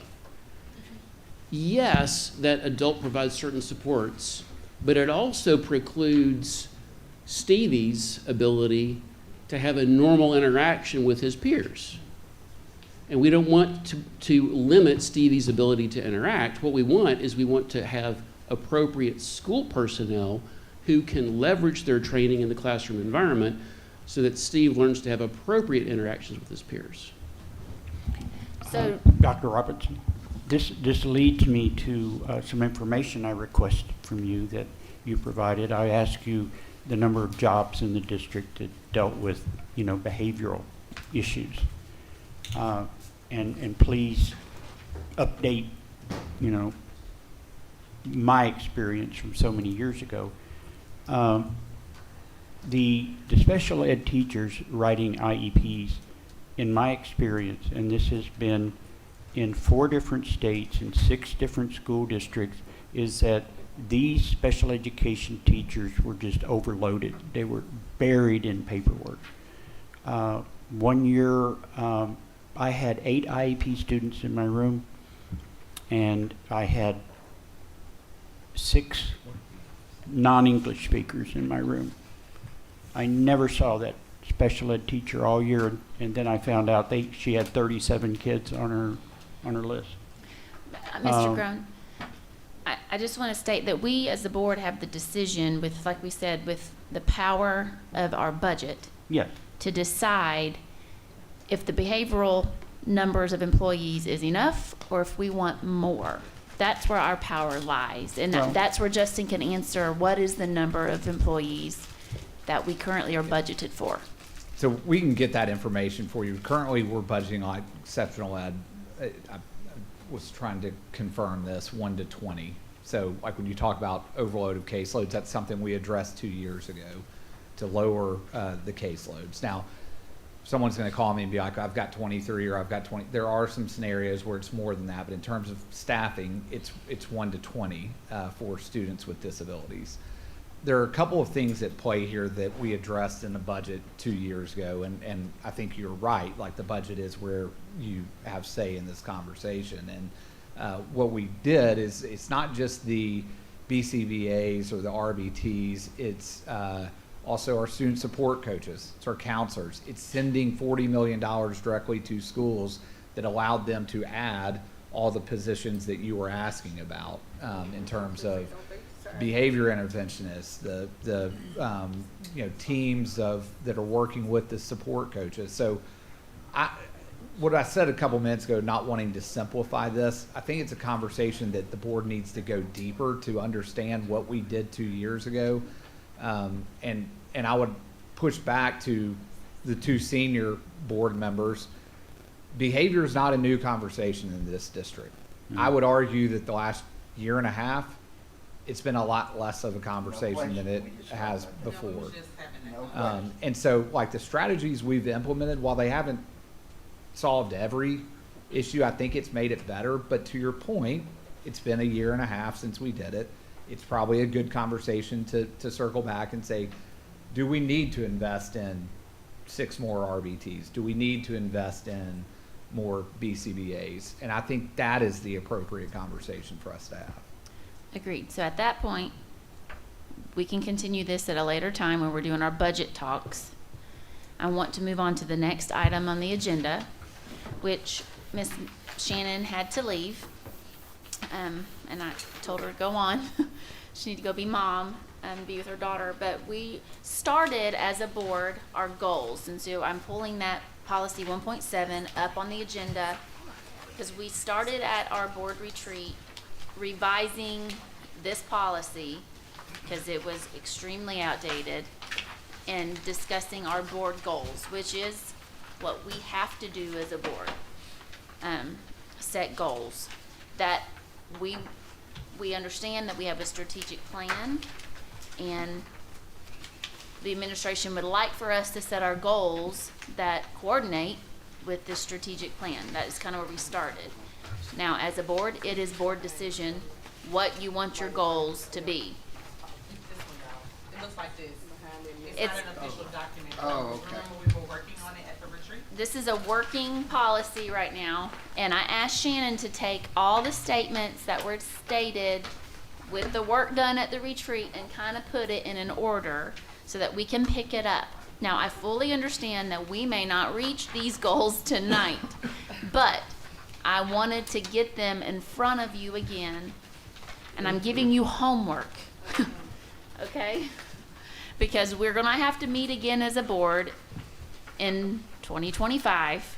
Yes, that adult provides certain supports, but it also precludes Stevie's ability to have a normal interaction with his peers. And we don't want to limit Stevie's ability to interact. What we want to have appropriate school personnel who can leverage their training in the classroom environment so that Steve learns to have appropriate interactions with his peers. So, Dr. Robertson, this leads me to some information I requested from you that you provided. I asked you the number of jobs in the district that dealt with, behavioral issues. And please update, my experience from so many years ago. The special ed teachers writing IEPs, in my experience, and this has been in 4 different states and 6 different school districts, is that these special education teachers were just overloaded. They were buried in paperwork. One year, I had 8 IEP students in my room, and I had 6 non-English speakers in my room. I never saw that special ed teacher all year, and then I found out she had 37 kids on her list. Mr. Groen, I just want to state that we as the board have the decision with, like we said, with the power of our budget Yes. to decide if the behavioral numbers of employees is enough or if we want more. That's where our power lies. And Well- that's where Justin can answer what is the number of employees that we currently are budgeted for. So we can get that information for you. Currently, we're budgeting on exceptional ed. I was trying to confirm this, 1 to 20. So like when you talk about overload of caseloads, that's something we addressed 2 years ago to lower the caseloads. Now, someone's going to call me and be like, I've got 23 or I've got 20. There are some scenarios where it's more than that, but in terms of staffing, it's 1 to 20 for students with disabilities. There are a couple of things at play here that we addressed in the budget 2 years ago, and I think you're right. Like, the budget is where you have say in this conversation. And what we did is it's not just the BCBAs or the RBTs, it's also our student support coaches, it's our counselors. It's sending $40 million directly to schools that allowed them to add all the positions that you were asking about in terms of behavior interventionists, the teams that are working with the support coaches. So what I said a couple minutes ago, not wanting to simplify this, I think it's a conversation that the board needs to go deeper to understand what we did 2 years ago. And I would push back to the 2 senior board members. Behavior is not a new conversation in this district. I would argue that the last year and a half, it's been a lot less of a conversation than it has before. And so, like, the strategies we've implemented, while they haven't solved every issue, I think it's made it better. But to your point, it's been a year and a half since we did it. It's probably a good conversation to circle back and say, do we need to invest in 6 more RBTs? Do we need to invest in more BCBAs? And I think that is the appropriate conversation for us to have. Agreed. So at that point, we can continue this at a later time when we're doing our budget talks. I want to move on to the next item on the agenda, which Miss Shannon had to leave. And I told her to go on. She needed to go be mom and be with her daughter. But we started as a board our goals. And so I'm pulling that policy 1.7 up on the agenda because we started at our board retreat revising this policy because it was extremely outdated and discussing our board goals, which is what we have to do as a board. Set goals that we understand that we have a strategic plan, and the administration would like for us to set our goals that coordinate with this strategic plan. That is kind of where we started. Now, as a board, it is board decision what you want your goals to be. It looks like this. It's It's not an official document. Oh, okay. Remember we were working on it at the retreat? This is a working policy right now, and I asked Shannon to take all the statements that were stated with the work done at the retreat and kind of put it in an order so that we can pick it up. Now, I fully understand that we may not reach these goals tonight, but I wanted to get them in front of you again, and I'm giving you homework, okay? Because we're gonna have to meet again as a board in 2025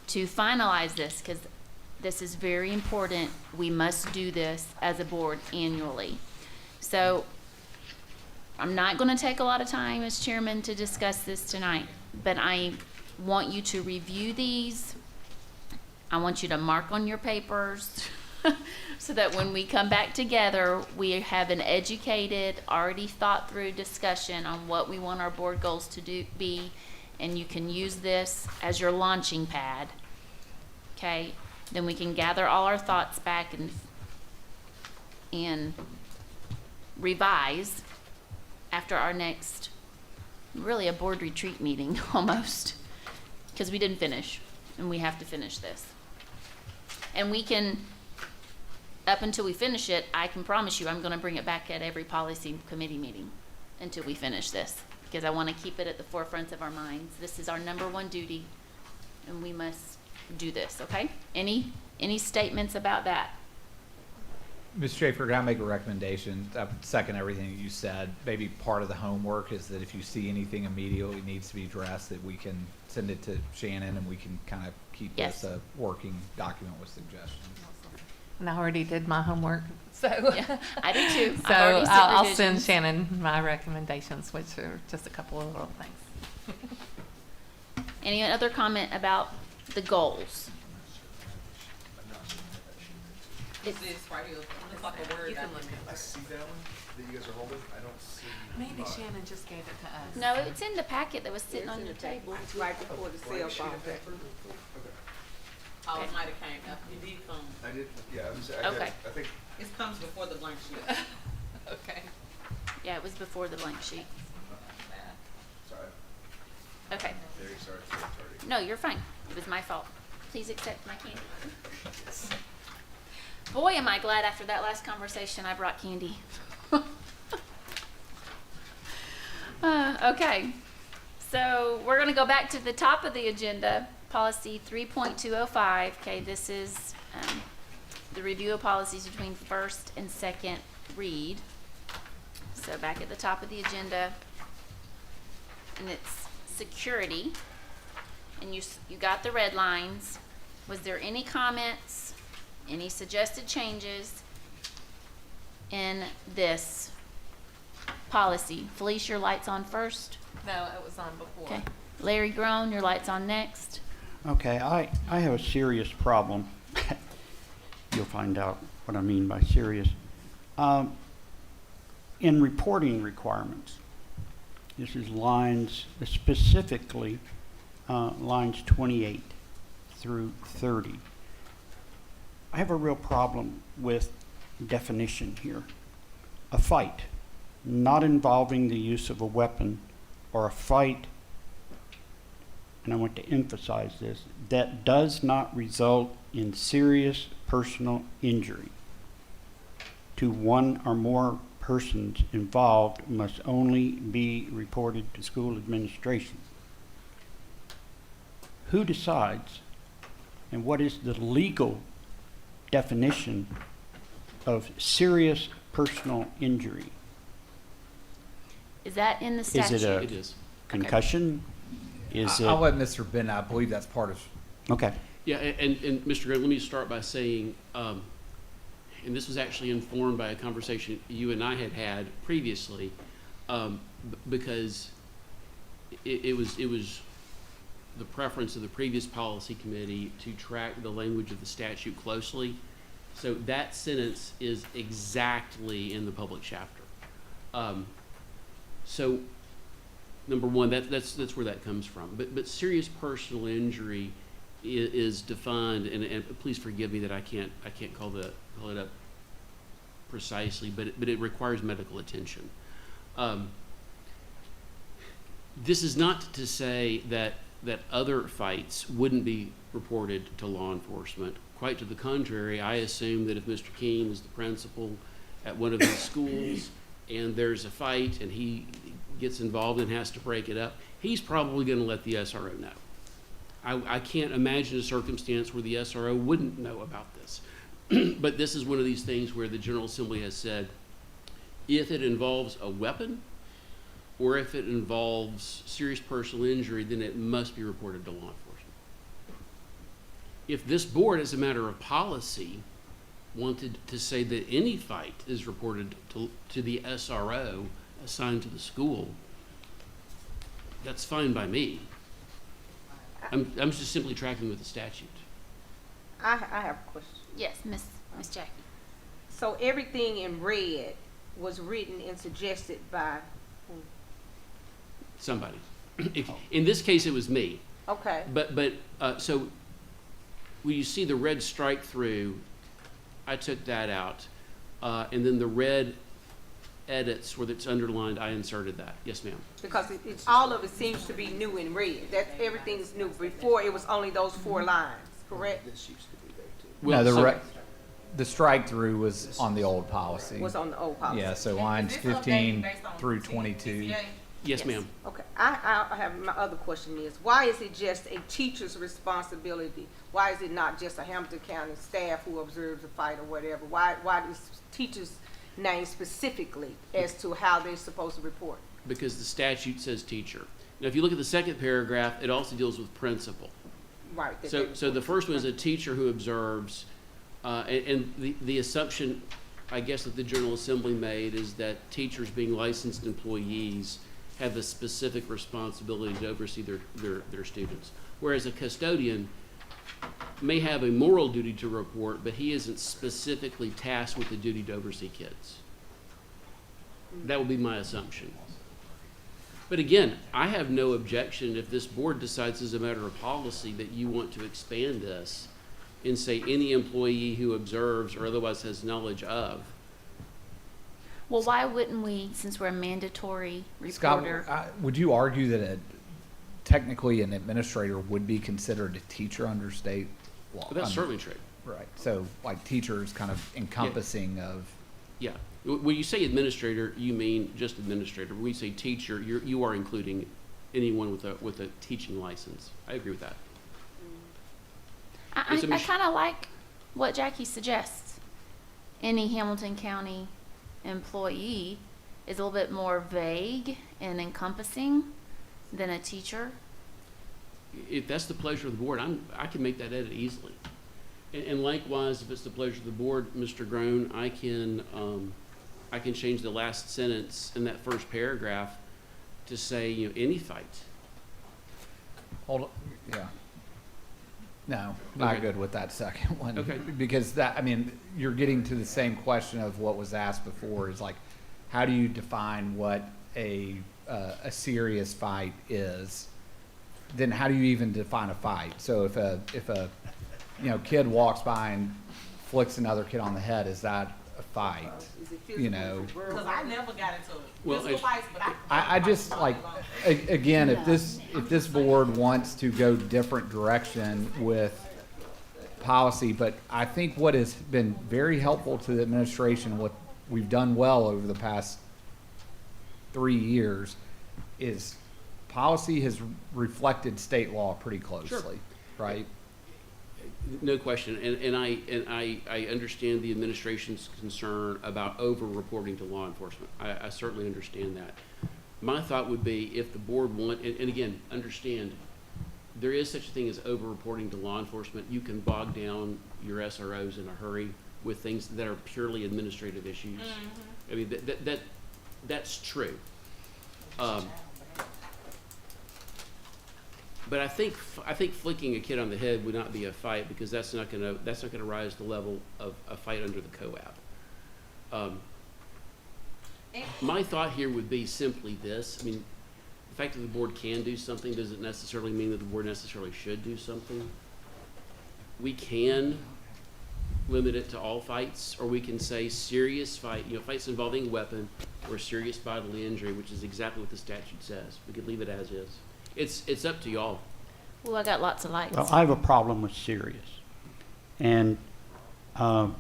to finalize this, because this is very important. We must do this as a board annually. So I'm not gonna take a lot of time as chairman to discuss this tonight, but I want you to review these. I want you to mark on your papers so that when we come back together, we have an educated, already thought through discussion on what we want our board goals to be, and you can use this as your launching pad. Okay? Then we can gather all our thoughts back and revise after our next, really a board retreat meeting almost, because we didn't finish. and we have to finish this. And we can, up until we finish it, I can promise you I'm gonna bring it back at every policy committee meeting until we finish this, because I wanna keep it at the forefront of our minds. This is our number one duty, and we must do this, okay? Any statements about that? Ms. Schaefer, can I make a recommendation? I second everything that you said. Maybe part of the homework is that if you see anything immediately needs to be addressed, that we can send it to Shannon and we can kind of keep Yes. this a working document with suggestions. And I already did my homework, so. Yeah, I do too. So I've already sent I'll send revisions. Shannon my recommendations, which are just a couple of little things. Any other comment about the goals? This right here, looks like a word document. I see that one that you guys are holding. I don't see. Maybe Shannon just gave it to us. No, it's in the packet that was sitting It's on in your the table. It's right before the cell phone. Okay. Oh, it might have came up. It did come. I did. Yeah. Okay. I think. It comes before the blank sheet. Okay. Yeah, it was before the blank sheet. Sorry. Okay. Very sorry. Sorry. No, you're fine. It was my fault. Please accept my candy. Boy, am I glad after that last conversation I brought candy. Okay, so we're gonna go back to the top of the agenda, policy 3.205. Okay, this is the review of policies between first and second read. So back at the top of the agenda, and it's security. And you got the red lines. Was there any comments, any suggested changes in this policy? Felice, your light's on first. No, it was on before. Okay. Larry Groen, your light's on next. Okay, I have a serious problem. You'll find out what I mean by serious. In reporting requirements, this is lines, specifically lines 28 through 30. I have a real problem with definition here. A fight not involving the use of a weapon, or a fight, and I want to emphasize this, that does not result in serious personal injury to one or more persons involved must only be reported to school administration. Who decides, and what is the legal definition of serious personal injury? Is that in the statute? Is it a It is. concussion? Is I'll it, let Mr. Bennett, I believe that's part of, okay, Yeah, and Mr. Grant, let me start by saying, and this was actually informed by a conversation you and I had previously, because it was the preference of the previous policy committee to track the language of the statute closely. So that sentence is exactly in the public chapter. So number one, that's where that comes from. But serious personal injury is defined, and please forgive me that I can't call it up precisely, but it requires medical attention. This is not to say that other fights wouldn't be reported to law enforcement. Quite to the contrary, I assume that if Mr. King is the principal at one of these schools and there's a fight and he gets involved and has to break it up, he's probably going to let the SRO know. I can't imagine a circumstance where the SRO wouldn't know about this. But this is one of these things where the General Assembly has said, if it involves a weapon or if it involves serious personal injury, then it must be reported to law enforcement. If this board, as a matter of policy, wanted to say that any fight is reported to the SRO assigned to the school, that's fine by me. I'm just simply tracking with the statute. I have a question. Yes, Miss Jackie. So everything in red was written and suggested by who? Somebody. In this case, it was me. Okay. But so when you see the red strike through, I took that out, and then the red edits where it's underlined, I inserted that. Yes, ma'am. Because it's, all of it seems to be new in red. That, everything's new. Before, it was only those 4 lines, correct? This used to be there too. Well, No, so- the strike through was on the old policy. Was on the old policy. Yeah, so lines 15 through 22. Yes, ma'am. Okay, I have, my other question is, why is it just a teacher's responsibility? Why is it not just a Hamilton County staff who observes a fight or whatever? Why is teachers named specifically as to how they're supposed to report? Because the statute says teacher. Now, if you look at the second paragraph, it also deals with principal. Right. that So, they so the report. first one is a teacher who observes, and the assumption, I guess, that the General Assembly made is that teachers being licensed employees have a specific responsibility to oversee their students. Whereas a custodian may have a moral duty to report, but he isn't specifically tasked with the duty to oversee kids. That would be my assumption. But again, I have no objection if this board decides as a matter of policy that you want to expand this and say any employee who observes or otherwise has knowledge of. Well, why wouldn't we, since we're a mandatory Scott, reporter? would you argue that technically an administrator would be considered a teacher under state law? But that's certainly true. Right. So like teacher is kind of encompassing of. Yeah. When you say administrator, you mean just administrator. When you say teacher, you are including anyone with a teaching license. I agree with that. I It's a mach- kind of like what Jackie suggests. Any Hamilton County employee is a little bit more vague and encompassing than a teacher. If that's the pleasure of the board, I can make that edit easily. And likewise, if it's the pleasure of the board, Mr. Groan, I can change the last sentence in that first paragraph to say, any fight. Hold on. Yeah. No, not Okay. good with that second one. Okay. Because that, I mean, you're getting to the same question of what was asked before is like, how do you define what a serious fight is? Then how do you even define a fight? So if a kid walks by and flicks another kid on the head, is that a fight? Is it physical, You know. is it verbal? Because I never got into Well, physical if- fights, but I just like, again, if this board wants to go different direction with policy, but I think what has been very helpful to the administration, what we've done well over the past 3 years, is policy has reflected state law pretty closely, right? No question, and I understand the administration's concern about over-reporting to law enforcement. I certainly understand that. My thought would be if the board and again, understand, there is such a thing as over-reporting to law enforcement. You can bog down your SROs in a hurry with things that are purely administrative issues. I mean, that's true. But I think flicking a kid on the head would not be a fight because that's not gonna rise to the level of a fight under the COAB. My thought here would be simply this. I mean, the fact that the board can do something doesn't necessarily mean that the board necessarily should do something. We can limit it to all fights, or we can say serious fight, fights involving a weapon or serious bodily injury, which is exactly what the statute says. We could leave it as is. It's up to y'all. Well, I got lots of lights. Well, I have a problem with serious. And, I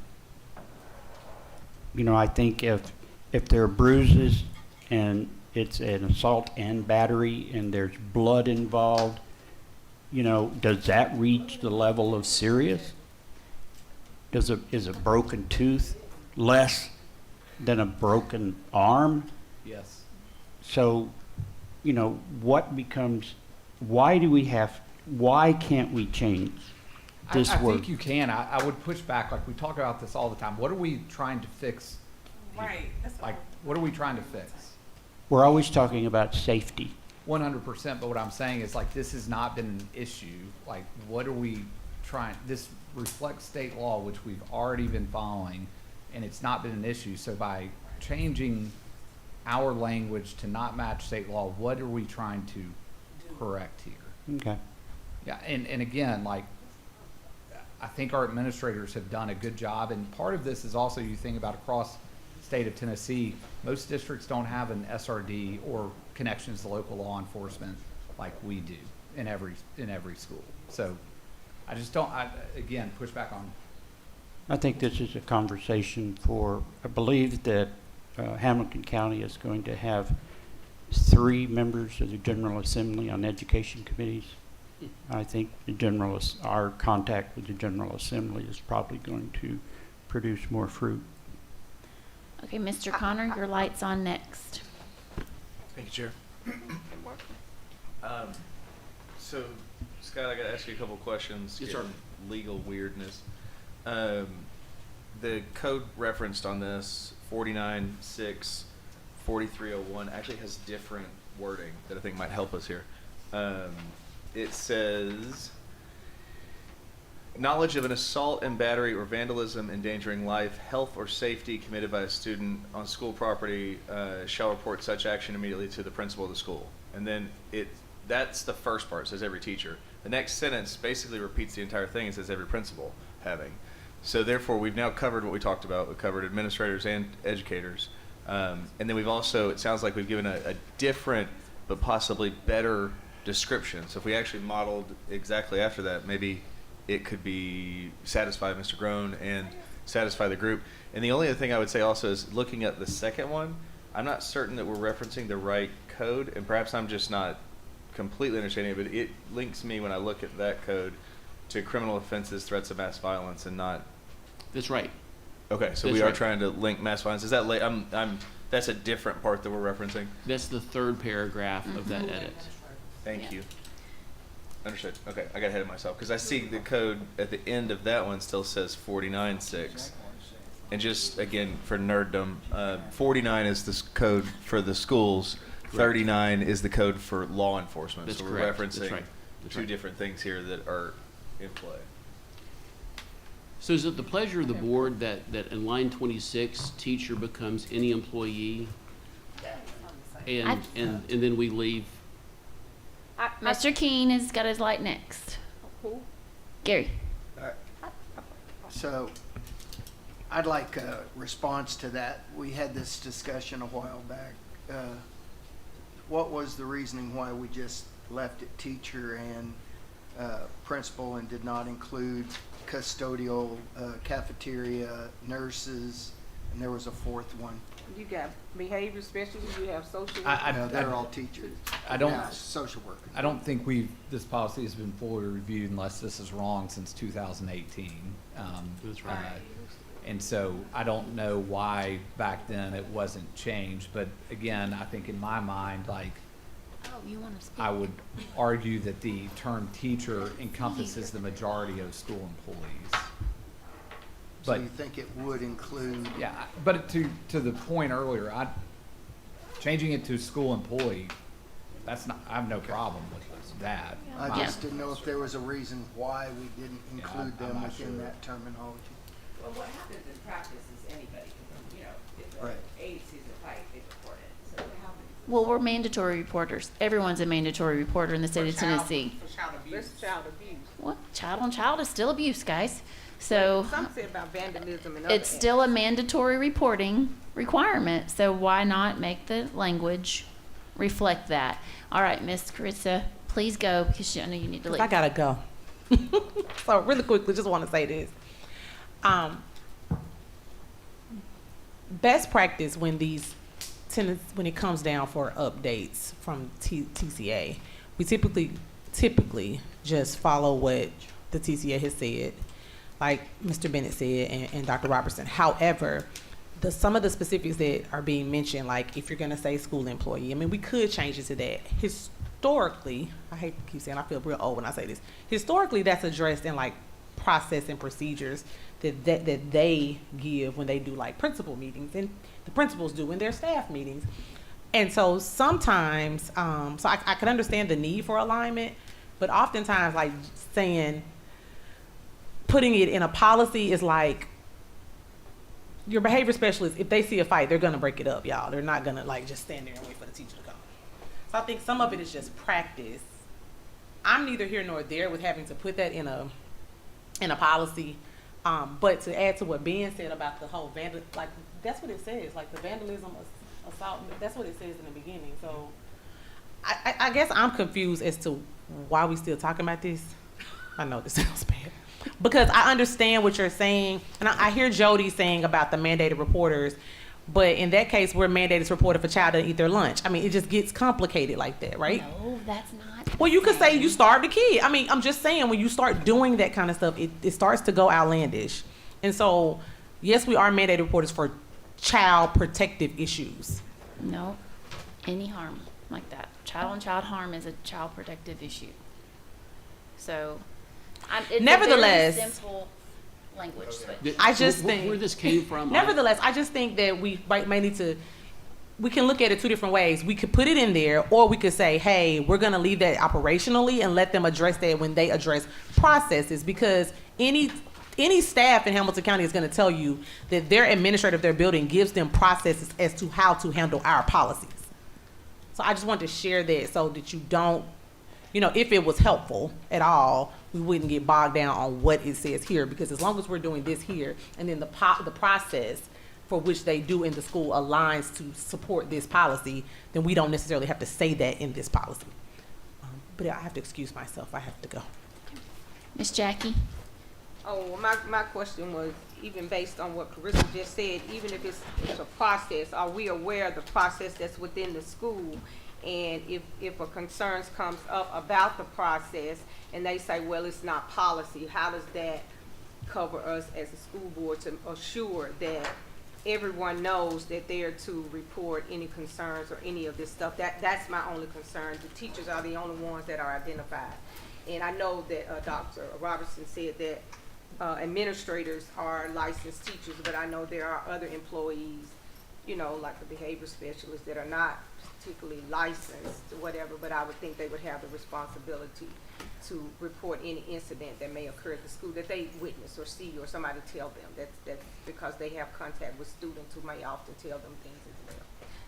think if there are bruises and it's an assault and battery and there's blood involved, does that reach the level of serious? Is a broken tooth less than a broken arm? Yes. So, why can't we change this I word? think you can. I would push back. Like we talk about this all the time. What are we trying to fix? right. That's Like, what are we trying to fix? We're always talking about safety. 100%. But what I'm saying is like this has not been an issue. Like, what are we trying? This reflects state law, which we've already been following, and it's not been an issue. So by changing our language to not match state law, what are we trying to correct here? Okay. Yeah, and again, like, I think our administrators have done a good job, and part of this is also you think about across state of Tennessee, most districts don't have an SRD or connections to local law enforcement like we do in every school. So I just don't, again, push back on. I think this is a conversation for, I believe that Hamilton County is going to have 3 members of the General Assembly on education committees. I think our contact with the General Assembly is probably going to produce more fruit. Okay, Mr. Connor, your light's on next. Thank you, Chair. So, Scott, I gotta ask you a couple questions. Yes, sir. Getting legal weirdness. The code referenced on this, 49.6, 4301, actually has different wording that I think might help us here. It says, knowledge of an assault and battery or vandalism endangering life, health, or safety committed by a student on school property shall report such action immediately to the principal of the school. And then that's the first part, it says every teacher. The next sentence basically repeats the entire thing and says every principal having. So therefore, we've now covered what we talked about. We covered administrators and educators. And then we've also, it sounds like we've given a different but possibly better description. So if we actually modeled exactly after that, maybe it could be satisfy Mr. Groen and satisfy the group. And the only other thing I would say also is looking at the second one, I'm not certain that we're referencing the right code, and perhaps I'm just not completely understanding it, but it links me when I look at that code to criminal offenses, threats of mass violence, and not. That's right. Okay, so That's we are right. trying to link mass violence. Is that late? That's a different part that we're referencing. That's the third paragraph of that edit. Thank Yeah. you. Understood. Okay, I got ahead of myself because I see the code at the end of that one still says 49.6. And just again for nerddom, 49 is the code for the schools. 39 is the code for law enforcement. That's so correct. we're That's referencing right. That's two right. different things here that are in play. So is it the pleasure of the board that in line 26, teacher becomes any employee? And then we leave? Mr. Keene has got his light next. Who? Gary. So I'd like a response to that. We had this discussion a while back. What was the reasoning why we just left it teacher and principal and did not include custodial, cafeteria, nurses, and there was a fourth one? You got behavior specialists, you have social No, they're all teachers. I don't. Yeah, social workers. I don't think this policy has been fully reviewed unless this is wrong since 2018. That's right. And so I don't know why back then it wasn't changed, but again, I think in my mind, like, Oh, you want to speak? I would argue that the term teacher encompasses the majority of school employees. So But you think it would include? yeah, but to the point earlier, changing it to school employee, I have no problem with that. I Yeah. just didn't know if there was a reason why we didn't Yeah, include I'm them not within sure. that terminology. Well, what happens in practice is anybody can, if the Right. aide sees a fight, they report it. So what happens? Well, we're mandatory reporters. Everyone's a mandatory reporter in the state of Tennessee. For child abuse. That's child abuse. What? Child on child is still abuse, guys. So Some said about vandalism and other it's still a mandatory reporting requirement. So why not make the language reflect that? All right, Miss Carissa, please go because I know you need to leave. I gotta go. So really quickly, just want to say this. Best practice when when it comes down for updates from TCA, we typically just follow what the TCA has said, like Mr. Bennett said and Dr. Robertson. However, some of the specifics that are being mentioned, like if you're going to say school employee, I mean, we could change it to that. Historically, I hate to keep saying, I feel real old when I say this. Historically, that's addressed in like process and procedures that they give when they do like principal meetings, and the principals do in their staff meetings. And so sometimes, so I can understand the need for alignment, but oftentimes like putting it in a policy is like, your behavior specialist, if they see a fight, they're gonna break it up, y'all. They're not gonna like just stand there and wait for the teacher to come. So I think some of it is just practice. I'm neither here nor there with having to put that in a policy. But to add to what Ben said about the whole like, that's what it says, like the vandalism, assault, that's what it says in the beginning. So I guess I'm confused as to why we still talking about this. I know this sounds bad. Because I understand what you're saying, and I hear Jody saying about the mandated reporters, but in that case, we're mandated to report if a child doesn't eat their lunch. I mean, it just gets complicated like that, right? No, that's not. Well, you could say you starved a kid. I mean, I'm just saying, when you start doing that kind of stuff, it starts to go outlandish. And so, yes, we are mandated reporters for child protective issues. No, any harm like that. Child on child harm is a child protective issue. So, it's Nevertheless, a very simple language switch. I just think where this came from. Nevertheless, I just think that we may need to. We can look at it two different ways. We could put it in there, or we could say, hey, we're going to leave that operationally and let them address that when they address processes, because any staff in Hamilton County is going to tell you that their administrator of their building gives them processes as to how to handle our policies. So I just wanted to share that so that you don't, if it was helpful at all, we wouldn't get bogged down on what it says here, because as long as we're doing this here, and then the process for which they do in the school aligns to support this policy, then we don't necessarily have to say that in this policy. But I have to excuse myself. I have to go. Miss Jackie? Oh, well, my question was, even based on what Carissa just said, even if it's a process, are we aware of the process that's within the school? And if a concerns comes up about the process and they say, well, it's not policy, how does that cover us as a school board to assure that everyone knows that they're to report any concerns or any of this stuff? That's my only concern. The teachers are the only ones that are identified. And I know that Dr. Robertson said that administrators are licensed teachers, but I know there are other employees, like the behavior specialists, that are not particularly licensed or whatever, but I would think they would have the responsibility to report any incident that may occur at the school that they witness or see, or somebody tell them. That's because they have contact with students who may often tell them things as well.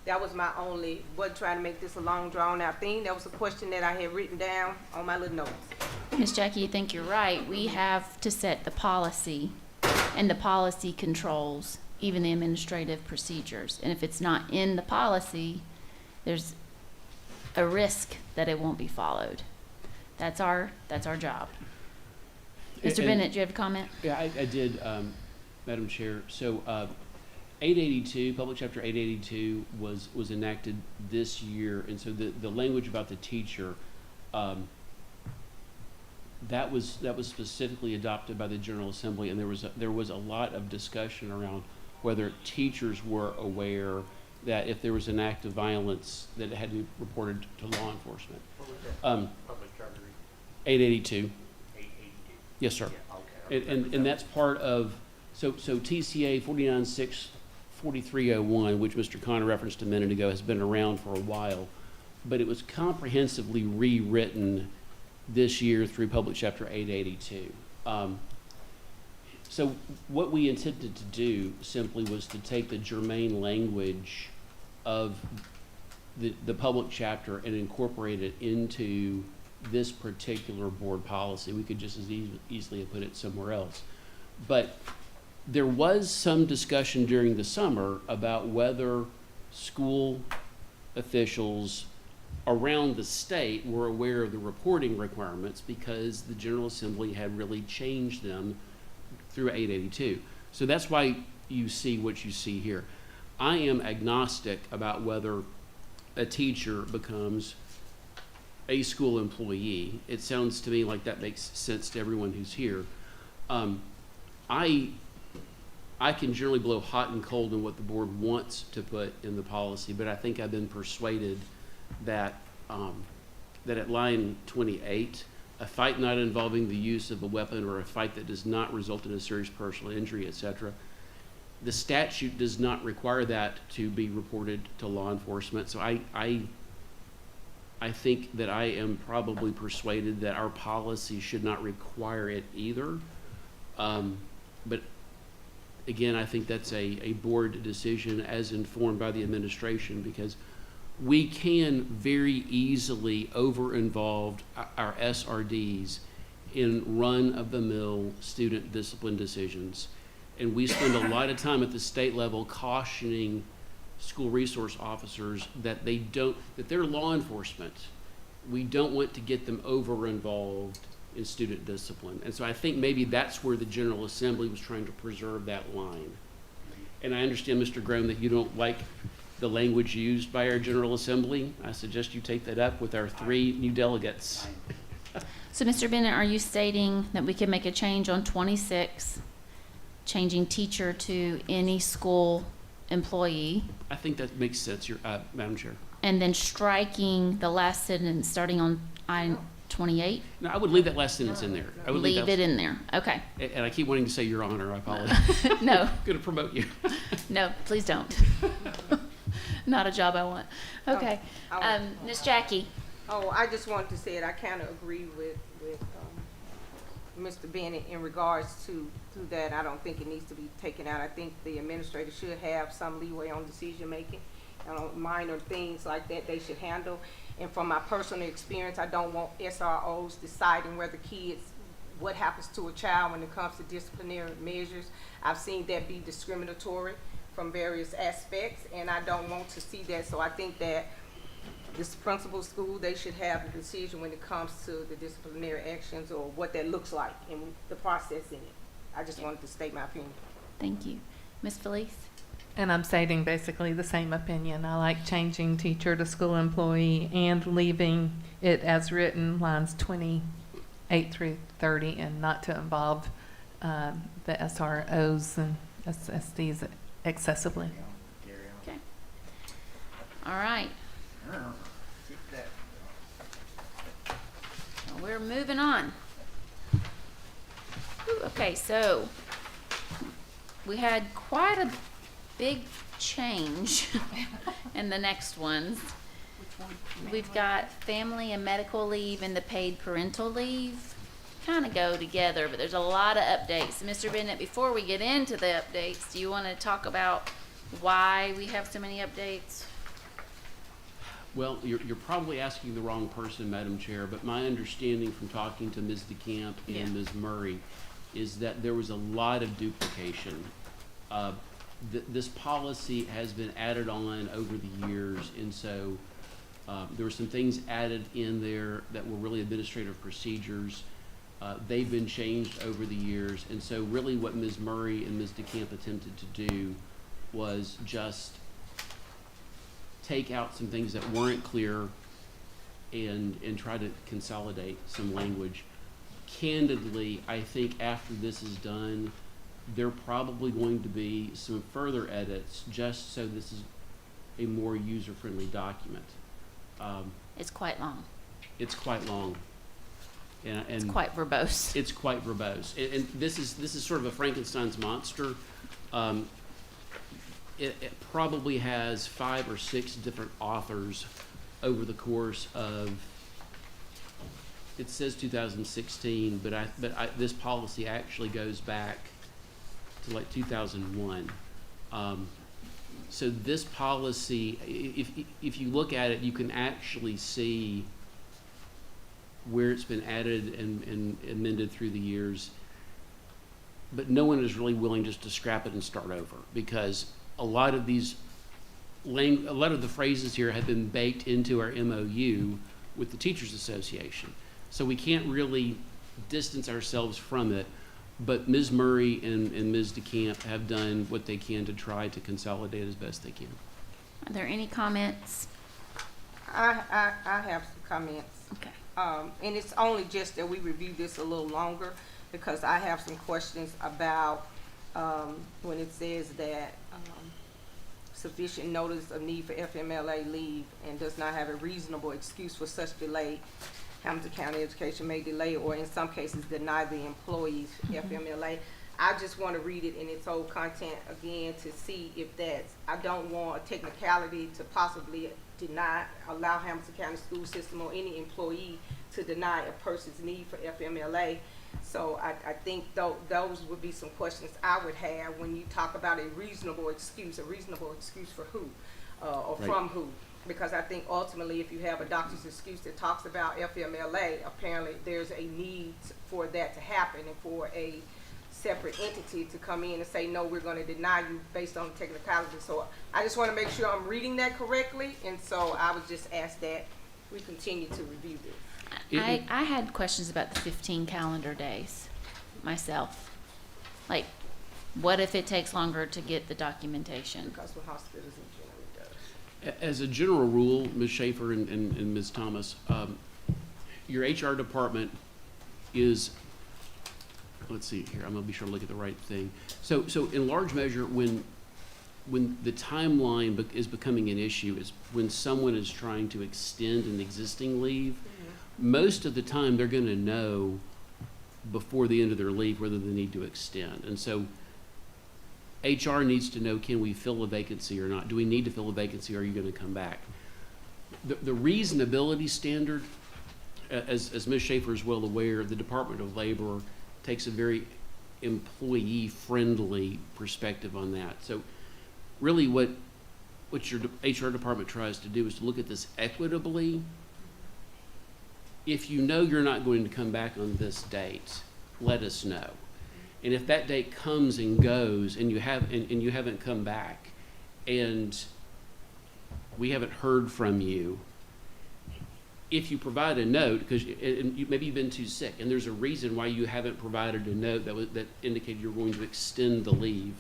That was my only, wasn't trying to make this a long drawn out thing. That was a question that I had written down on my little notes. Miss Jackie, I think you're right. We have to set the policy, and the policy controls even the administrative procedures. And if it's not in the policy, there's a risk that it won't be followed. That's our job. Mr. Bennett, do you have a comment? Yeah, I did, Madam Chair. So 882, Public Chapter 882 was enacted this year, and so the language about the teacher, that was specifically adopted by the General Assembly, and there was a lot of discussion around whether teachers were aware that if there was an act of violence, that it had to be reported to law enforcement. What was that? Public Charter 882. 882. Yes, sir. Yeah, okay. And that's part of, so TCA 49-6-4301, which Mr. Connor referenced a minute ago, has been around for a while, but it was comprehensively rewritten this year through Public Chapter 882. So what we intended to do simply was to take the germane language of the public chapter and incorporate it into this particular board policy. We could just as easily have put it somewhere else. But there was some discussion during the summer about whether school officials around the state were aware of the reporting requirements, because the General Assembly had really changed them through 882. So that's why you see what you see here. I am agnostic about whether a teacher becomes a school employee. It sounds to me like that makes sense to everyone who's here. I can generally blow hot and cold on what the board wants to put in the policy, but I think I've been persuaded that that at line 28, a fight not involving the use of a weapon or a fight that does not result in a serious personal injury, etc., the statute does not require that to be reported to law enforcement. So I think that I am probably persuaded that our policy should not require it either. But again, I think that's a board decision as informed by the administration, because we can very easily over-involve our SRDs in run-of-the-mill student discipline decisions. And we spend a lot of time at the state level cautioning school resource officers that that they're law enforcement. We don't want to get them over-involved in student discipline. And so I think maybe that's where the General Assembly was trying to preserve that line. And I understand, Mr. Graham, that you don't like the language used by our General Assembly. I suggest you take that up with our 3 new delegates. So, Mr. Bennett, are you stating that we can make a change on 26, changing teacher to any school employee, I think that makes sense, Madam Chair. and then striking the last sentence starting on I-28? No, I would leave that last sentence in there. I would Leave it in there. Okay. And I keep wanting to say Your Honor, I apologize. No, Going to promote you. no, please don't. Not a job I want. Okay. Miss Jackie? Oh, I just wanted to say it, I kind of agree with Mr. Bennett in regards to that. I don't think it needs to be taken out. I think the administrator should have some leeway on decision making. Minor things like that they should handle. And from my personal experience, I don't want SROs deciding whether what happens to a child when it comes to disciplinary measures. I've seen that be discriminatory from various aspects, and I don't want to see that. So I think that this principal school, they should have the decision when it comes to the disciplinary actions or what that looks like and the process in it. I just wanted to state my opinion. Thank you. Ms. Felice? And I'm stating basically the same opinion. I like changing teacher to school employee and leaving it as written, lines 28 through 30, and not to involve the SROs and SSDs excessively. Okay. All right. Well, we're moving on. Ooh, okay, so we had quite a big change in the next ones. We've got family and medical leave and the paid parental leave. Kind of go together, but there's a lot of updates. Mr. Bennett, before we get into the updates, do you want to talk about why we have so many updates? Well, you're probably asking the wrong person, Madam Chair, but my understanding from talking to Ms. DeCamp and Yeah. Ms. Murray is that there was a lot of duplication. This policy has been added on over the years, and so there were some things added in there that were really administrative procedures. They've been changed over the years, and so really what Ms. Murray and Ms. DeCamp attempted to do was just take out some things that weren't clear and try to consolidate some language. Candidly, I think after this is done, there are probably going to be some further edits just so this is a more user-friendly document. It's quite long. It's quite long. And It's quite verbose. It's quite verbose. And this is sort of a Frankenstein's monster. It probably has 5 or 6 different authors over the course of, it says 2016, but this policy actually goes back to like 2001. So this policy, if you look at it, you can actually see where it's been added and amended through the years. But no one is really willing just to scrap it and start over, because a lot of the phrases here have been baked into our MOU with the Teachers Association. So we can't really distance ourselves from it, but Ms. Murray and Ms. DeCamp have done what they can to try to consolidate as best they can. Are there any comments? I have some comments. Okay. And it's only just that we review this a little longer, because I have some questions about when it says that sufficient notice of need for FMLA leave and does not have a reasonable excuse for such delay. Hamilton County Education may delay or in some cases deny the employees FMLA. I just want to read it in its whole content again to see if that's, I don't want a technicality to possibly allow Hamilton County School System or any employee to deny a person's need for FMLA. So I think those would be some questions I would have when you talk about a reasonable excuse for who or Right. from who. Because I think ultimately, if you have a doctor's excuse that talks about FMLA, apparently there's a need for that to happen and for a separate entity to come in and say, no, we're going to deny you based on technicality. So I just want to make sure I'm reading that correctly, and so I would just ask that we continue to review this. I had questions about the 15 calendar days myself. Like, what if it takes longer to get the documentation? Because what hospitals in general does. As a general rule, Ms. Schaefer and Ms. Thomas, your HR department is, let's see here, I'm gonna be sure to look at the right thing. So in large measure, when the timeline is becoming an issue is when someone is trying to extend an existing leave. Most of the time, they're gonna know before the end of their leave whether they need to extend. And so HR needs to know, can we fill a vacancy or not? Do we need to fill a vacancy, or are you gonna come back? The reasonability standard, as Ms. Schaefer is well aware, the Department of Labor takes a very employee-friendly perspective on that. So really what your HR department tries to do is to look at this equitably. If you know you're not going to come back on this date, let us know. And if that date comes and goes and you haven't come back and we haven't heard from you, if you provide a note, because maybe you've been too sick and there's a reason why you haven't provided a note that indicated you're going to extend the leave,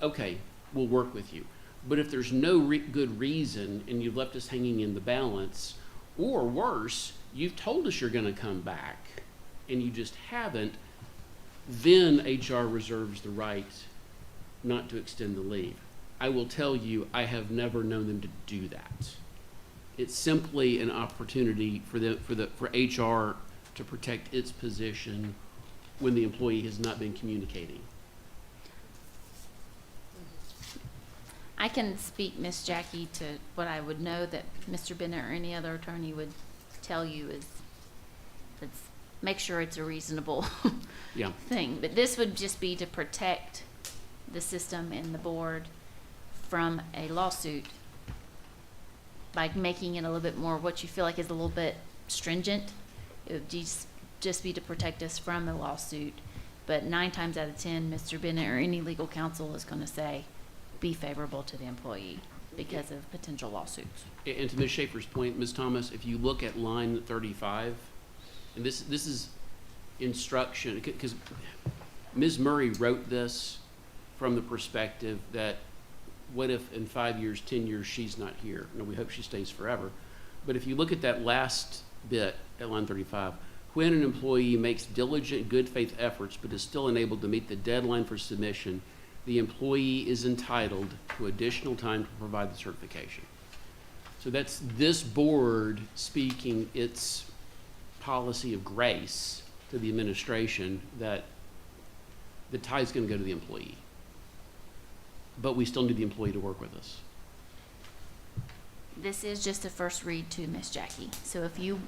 okay, we'll work with you. But if there's no good reason and you've left us hanging in the balance, or worse, you've told us you're going to come back and you just haven't, then HR reserves the right not to extend the leave. I will tell you, I have never known them to do that. It's simply an opportunity for HR to protect its position when the employee has not been communicating. I can speak, Miss Jackie, to what I would know that Mr. Bennett or any other attorney would tell you is, let's make sure it's a reasonable Yeah. thing. But this would just be to protect the system and the board from a lawsuit by making it a little bit more what you feel like is a little bit stringent. It would just be to protect us from a lawsuit. But 9 times out of 10, Mr. Bennett or any legal counsel is going to say, be favorable to the employee because of potential lawsuits. And to Ms. Schaefer's point, Ms. Thomas, if you look at line 35, and this is instruction, because Ms. Murray wrote this from the perspective that what if in 5 years, 10 years, she's not here? No, we hope she stays forever. But if you look at that last bit at line 35, when an employee makes diligent, good faith efforts but is still unable to meet the deadline for submission, the employee is entitled to additional time to provide the certification. So that's this board speaking its policy of grace to the administration that the tie's going to go to the employee. But we still need the employee to work with us. This is just a first read to Miss Jackie. So if you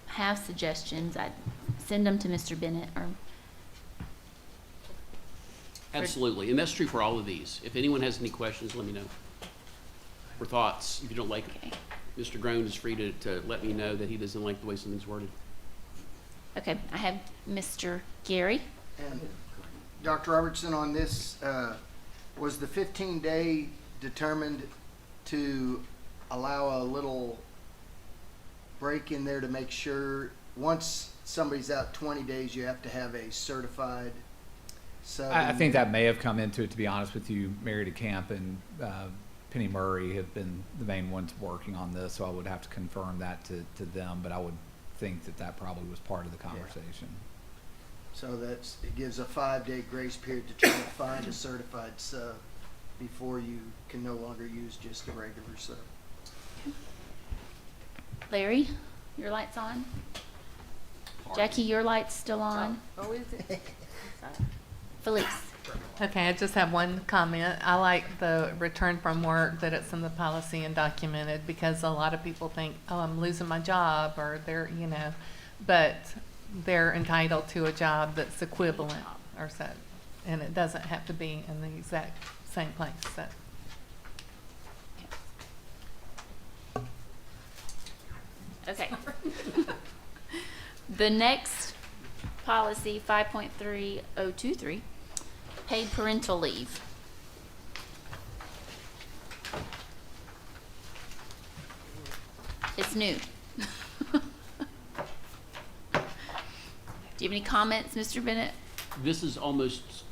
have suggestions, I'd send them to Mr. Bennett or Absolutely, and that's true for all of these. If anyone has any questions, let me know. Or thoughts, if you don't like it. okay. Mr. Groan is free to let me know that he doesn't like the way something's worded. Okay, I have Mr. Gary. And Dr. Robertson, on this, was the 15-day determined to allow a little break in there to make sure once somebody's out 20 days, you have to have a certified sub? I think that may have come into it, to be honest with you. Mary DeCamp and Penny Murray have been the main ones working on this, so I would have to confirm that to them, but I would think that probably was part of the conversation. So it gives a 5-day grace period to try to find a certified sub before you can no longer use just a regular sub. Larry, your light's on. Jackie, your light's still on. Oh, is it? Felice. Okay, I just have one comment. I like the return from work, that it's in the policy and documented, because a lot of people think, oh, I'm losing my job, or they're, but they're entitled to a job that's equivalent or so. And it doesn't have to be in the exact same place, so. Okay. The next policy, 5.3023, paid parental leave. It's new. Do you have any comments, Mr. Bennett? This is almost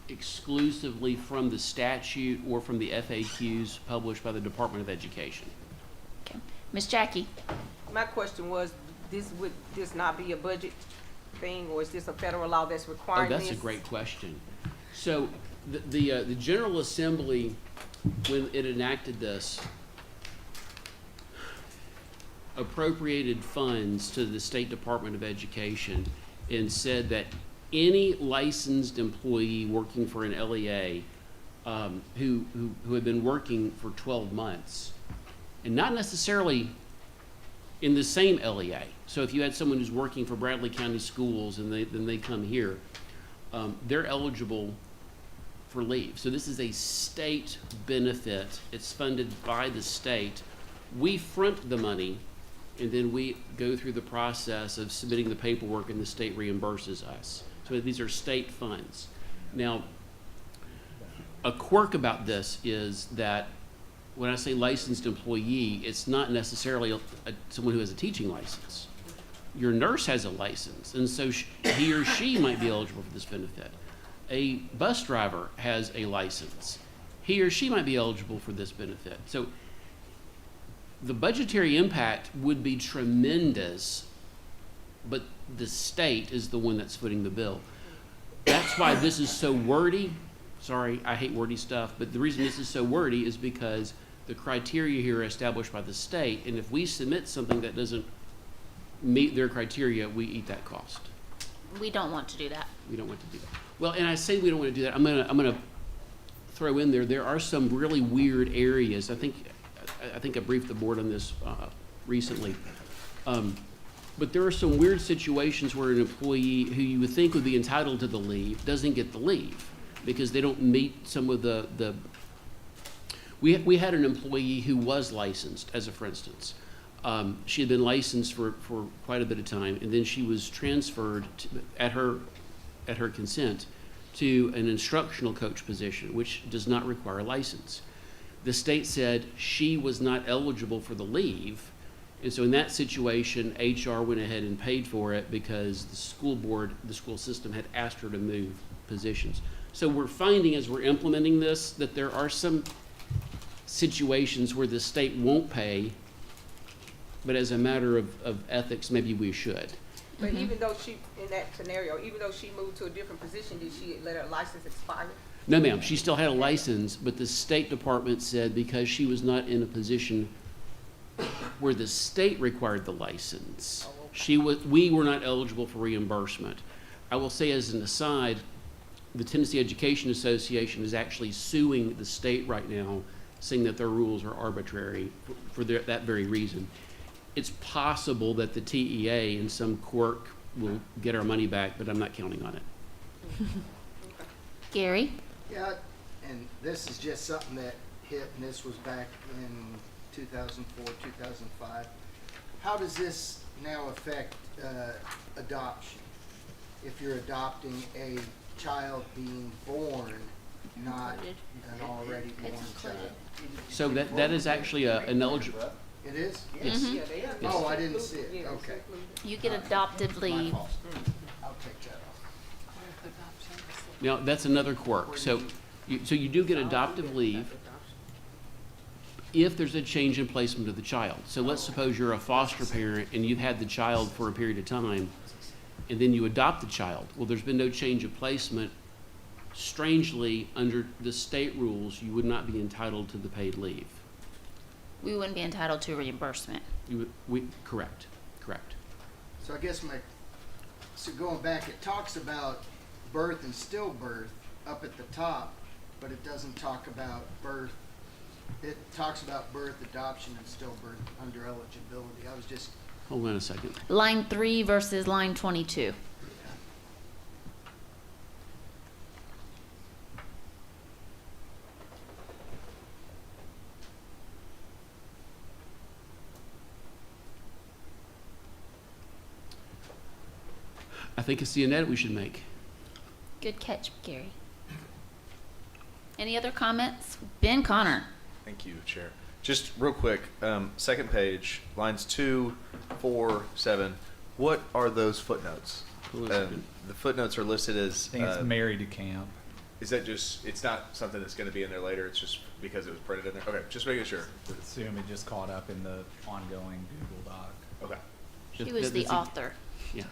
exclusively from the statute or from the FAQs published by the Department of Education. Okay. Ms. Jackie? My question was, would this not be a budget thing, or is this a federal law that's Oh, requiring this? that's a great question. So the General Assembly, when it enacted this, appropriated funds to the State Department of Education and said that any licensed employee working for an LEA who had been working for 12 months, and not necessarily in the same LEA. So if you had someone who's working for Bradley County Schools and then they come here, they're eligible for leave. So this is a state benefit. It's funded by the state. We front the money, and then we go through the process of submitting the paperwork, and the state reimburses us. So these are state funds. Now, a quirk about this is that when I say licensed employee, it's not necessarily someone who has a teaching license. Your nurse has a license, and so he or she might be eligible for this benefit. A bus driver has a license. He or she might be eligible for this benefit. So the budgetary impact would be tremendous, but the state is the one that's footing the bill. That's why this is so wordy. Sorry, I hate wordy stuff, but the reason this is so wordy is because the criteria here are established by the state, and if we submit something that doesn't meet their criteria, we eat that cost. We don't want to do that. We don't want to do that. Well, and I say we don't want to do that. I'm gonna throw in there are some really weird areas. I think I briefed the board on this recently. But there are some weird situations where an employee who you would think would be entitled to the leave doesn't get the leave because they don't meet some of the we had an employee who was licensed, as a for instance. She had been licensed for quite a bit of time, and then she was transferred at her consent to an instructional coach position, which does not require a license. The state said she was not eligible for the leave, and so in that situation, HR went ahead and paid for it because the school board, the school system had asked her to move positions. So we're finding as we're implementing this that there are some situations where the state won't pay, but as a matter of ethics, maybe we should. But even though she, in that scenario, even though she moved to a different position, did she let her license expire? No, ma'am, she still had a license, but the State Department said because she was not in a position where the state required the license, we were not eligible for reimbursement. I will say as an aside, the Tennessee Education Association is actually suing the state right now, saying that their rules are arbitrary for that very reason. It's possible that the TEA in some quirk will get our money back, but I'm not counting on it. Gary? Yeah, and this is just something that hit, and this was back in 2004, 2005. How does this now affect adoption? If you're adopting a child being born, not an already born child. So that is actually an eligible. It is? Yes. Yeah, they are. Oh, I didn't see it. Yeah, it's Okay. included. You get adopted My leave. fault. I'll take that off. Now, that's another quirk. So you do get adoptive leave if there's a change in placement of the child. So let's suppose you're a foster parent and you've had the child for a period of time, and then you adopt the child. Well, there's been no change of placement. Strangely, under the state rules, you would not be entitled to the paid leave. We wouldn't be entitled to reimbursement. Correct. So I guess so going back, it talks about birth and stillbirth up at the top, but it doesn't talk about birth. It talks about birth, adoption, and stillbirth under eligibility. I was just, Hold on a second. Line 3 versus line 22. I think it's the edit we should make. Good catch, Gary. Any other comments? Ben Connor. Thank you, Chair. Just real quick, second page, lines 2, 4, 7. What are those footnotes? The footnotes are listed as. I think it's Mary DeCamp. Is that just? It's not something that's going to be in there later. It's just because it was printed in there. Okay, just making sure. Assume it just caught up in the ongoing Google Doc. Okay. She was the author. Yeah.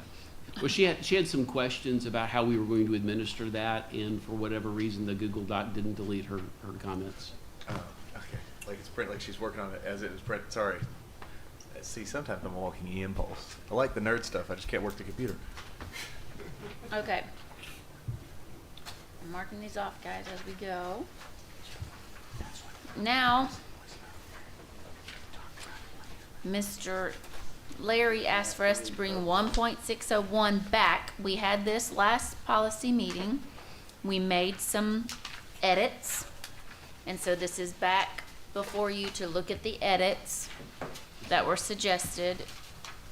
Well, she had some questions about how we were going to administer that, and for whatever reason, the Google Doc didn't delete her comments. Oh, okay. Like it's print. Like she's working on it as it was printed. Sorry. See, sometimes I'm a walking e-impulse. I like the nerd stuff. I just can't work the computer. Okay. I'm marking these off, guys, as we go. Now, Mr. Larry asked for us to bring 1.601 back. We had this last policy meeting. We made some edits. And so this is back before you to look at the edits that were suggested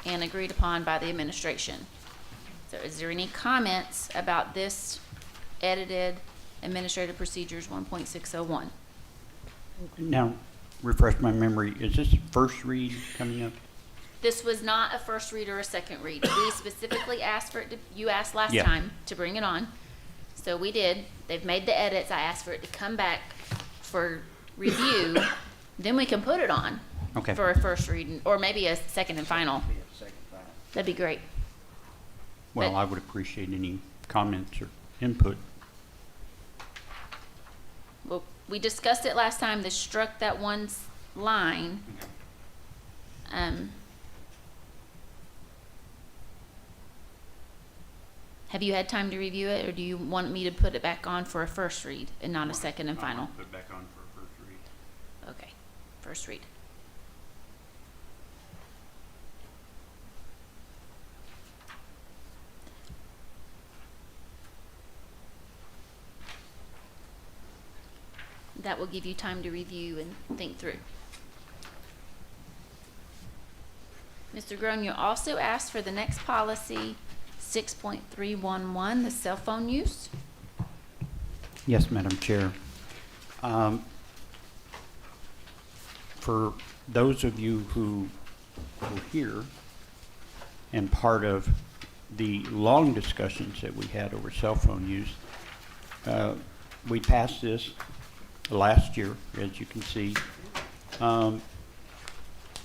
and agreed upon by the administration. So is there any comments about this edited Administrative Procedures 1.601? Now, refresh my memory, is this first read coming up? This was not a first read or a second read. We specifically asked for it to, you asked last Yeah. time to bring it on. So we did. They've made the edits. I asked for it to come back for review. Then we can put it on Okay. for a first read or maybe a second and final. That'd be great. Well, but- I would appreciate any comments or input. Well, we discussed it last time. They struck that one line. Have you had time to review it, or do you want me to put it back on for a first read and not a second and final? Put it back on for a first read. Okay, first read. That will give you time to review and think through. Mr. Groen, you also asked for the next policy, 6.311, the cell phone use. Yes, Madam Chair. For those of you who were here and part of the long discussions that we had over cell phone use, we passed this last year, as you can see.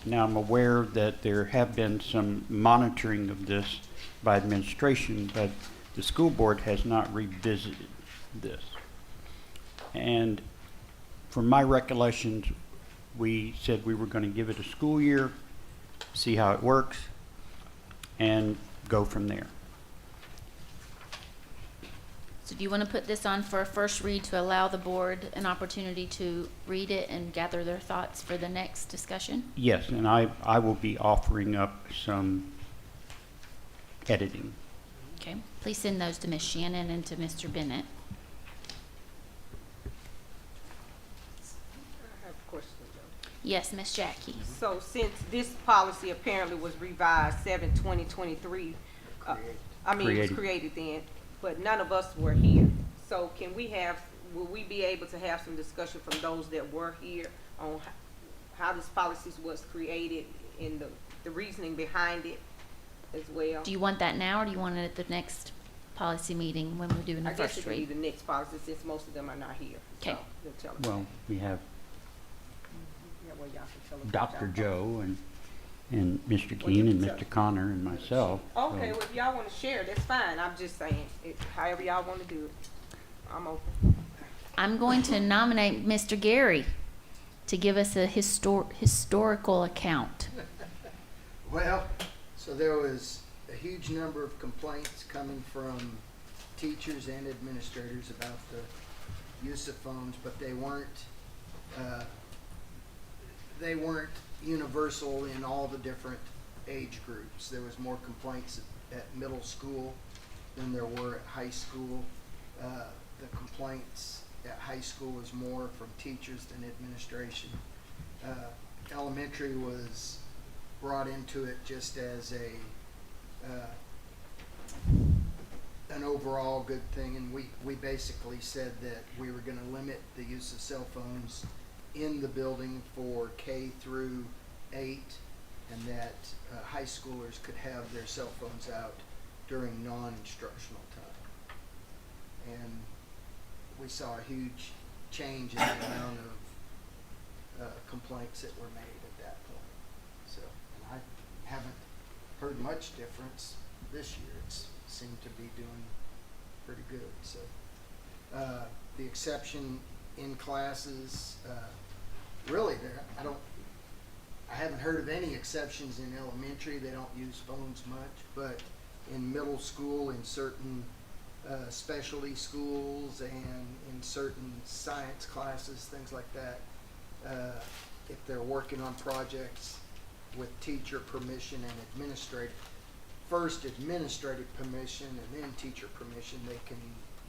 Now, I'm aware that there have been some monitoring of this by administration, but the school board has not revisited this. And from my recollections, we said we were going to give it a school year, see how it works, and go from there. So do you want to put this on for a first read to allow the board an opportunity to read it and gather their thoughts for the next discussion? Yes, and I will be offering up some editing. Okay, please send those to Ms. Shannon and to Mr. Bennett. I have a question, though. Yes, Ms. Jackie. So since this policy apparently was revised 7/20/23, it was Created. created then, but none of us were here. So can we have, will we be able to have some discussion from those that were here on how this policy was created and the reasoning behind it as well? Do you want that now, or do you want it at the next policy meeting when we're doing the I guess first it could be read? the next policy since most of them are not here. Okay. So they'll tell us. Well, we have That way y'all can tell us what Dr. y'all Joe and Mr. Well, you Keene and can Mr. tell. Connor and myself. Okay, so- well, if y'all wanna share, that's fine. I'm just saying, however y'all wanna do it. I'm open. I'm going to nominate Mr. Gary to give us a historical account. Well, so there was a huge number of complaints coming from teachers and administrators about the use of phones, but they weren't universal in all the different age groups. There was more complaints at middle school than there were at high school. The complaints at high school was more from teachers than administration. Elementary was brought into it just as a overall good thing, and we basically said that we were gonna limit the use of cell phones in the building for K through 8, and that high schoolers could have their cell phones out during non-instructional time. And we saw a huge change in the amount of complaints that were made at that point. So, and I haven't heard much difference this year. It's seemed to be doing pretty good. So, the exception in classes, really, I haven't heard of any exceptions in elementary. They don't use phones much, but in middle school, in certain specialty schools, and in certain science classes, things like that, if they're working on projects with teacher permission and administrative permission and then teacher permission, they can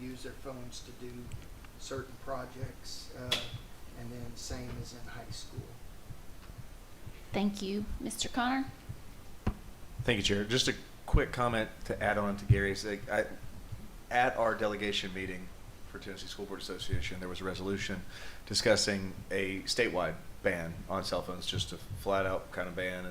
use their phones to do certain projects, and then same as in high school. Thank you. Mr. Connor? Thank you, Chair. Just a quick comment to add on to Gary's. At our delegation meeting for Tennessee School Board Association, there was a resolution discussing a statewide ban on cell phones, just a flat out kind of ban,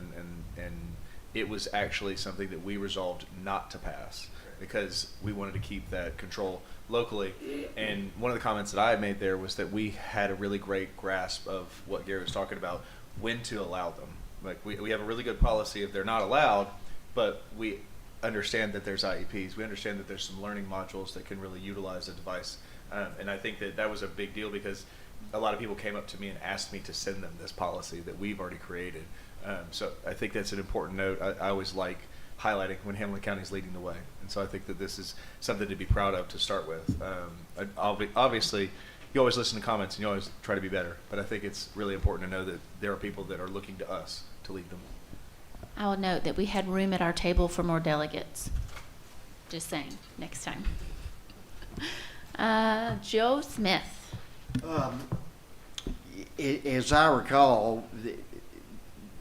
and it was actually something that we resolved not to pass because we wanted to keep that control locally. And one of the comments that I had made there was that we had a really great grasp of what Gary was talking about, when to allow them. Like we have a really good policy if they're not allowed, but we understand that there's IEPs. We understand that there's some learning modules that can really utilize a device. And I think that was a big deal because a lot of people came up to me and asked me to send them this policy that we've already created. So I think that's an important note. I always like highlighting when Hamilton County is leading the way. And so I think that this is something to be proud of to start with. Obviously, you always listen to comments and you always try to be better. But I think it's really important to know that there are people that are looking to us to lead them. I will note that we had room at our table for more delegates. Just saying, next time. Joe Smith. As I recall,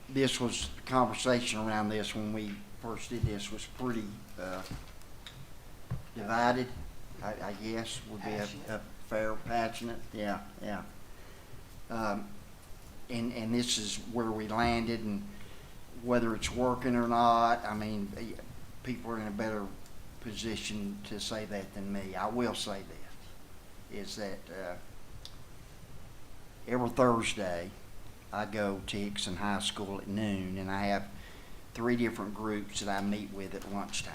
this was conversation around this when we first did this was pretty divided, I guess would be a fair, passionate, yeah. And this is where we landed, and whether it's working or not, I mean, people are in a better position to say that than me. I will say this, is that every Thursday I go to Hickson High School at noon, and I have 3 different groups that I meet with at lunchtime.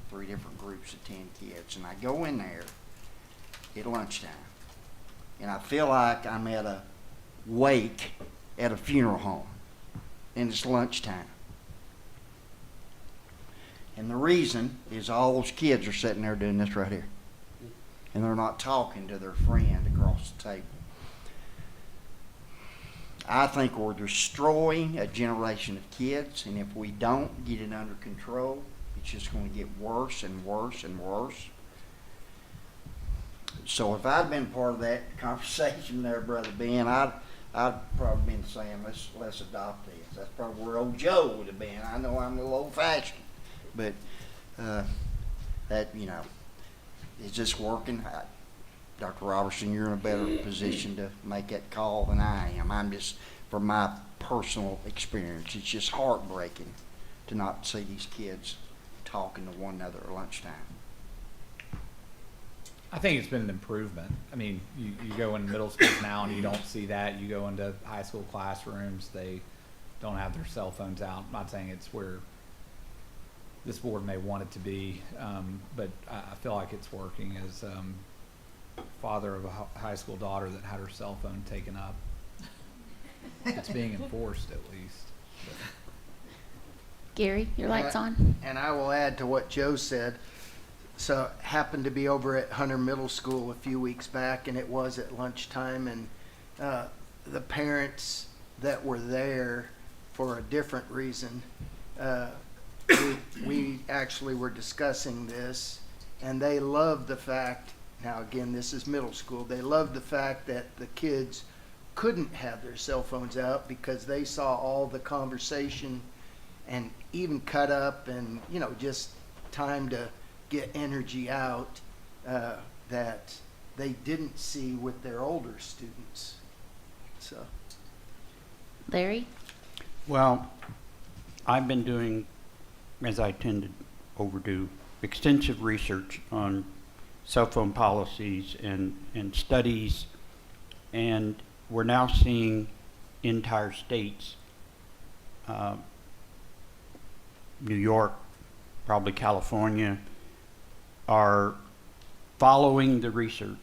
3 different groups of 10 kids, and I go in there at lunchtime, and I feel like I'm at a wake at a funeral home, and it's lunchtime. And the reason is all those kids are sitting there doing this right here, and they're not talking to their friend across the table. I think we're destroying a generation of kids, and if we don't get it under control, it's just going to get worse and worse and worse. So if I'd been part of that conversation there, Brother Ben, I'd probably been saying, let's adopt this. That's probably where old Joe would have been. I know I'm a little old-fashioned, but that, is this working? Dr. Robertson, you're in a better position to make that call than I am. I'm just, from my personal experience, it's just heartbreaking to not see these kids talking to one another at lunchtime. I think it's been an improvement. I mean, you go in middle schools now and you don't see that. You go into high school classrooms, they don't have their cell phones out. I'm not saying it's where this board may want it to be, but I feel like it's working as father of a high school daughter that had her cell phone taken up. It's being enforced at least. Gary, your light's on. And I will add to what Joe said. So happened to be over at Hunter Middle School a few weeks back, and it was at lunchtime, and the parents that were there for a different reason, we actually were discussing this, and they loved the fact, now again, this is middle school, they loved the fact that the kids couldn't have their cell phones out because they saw all the conversation and even cut up and, just time to get energy out that they didn't see with their older students. So. Larry? Well, I've been doing, as I tend to overdo, extensive research on cell phone policies and studies, and we're now seeing entire states, New York, probably California, are following the research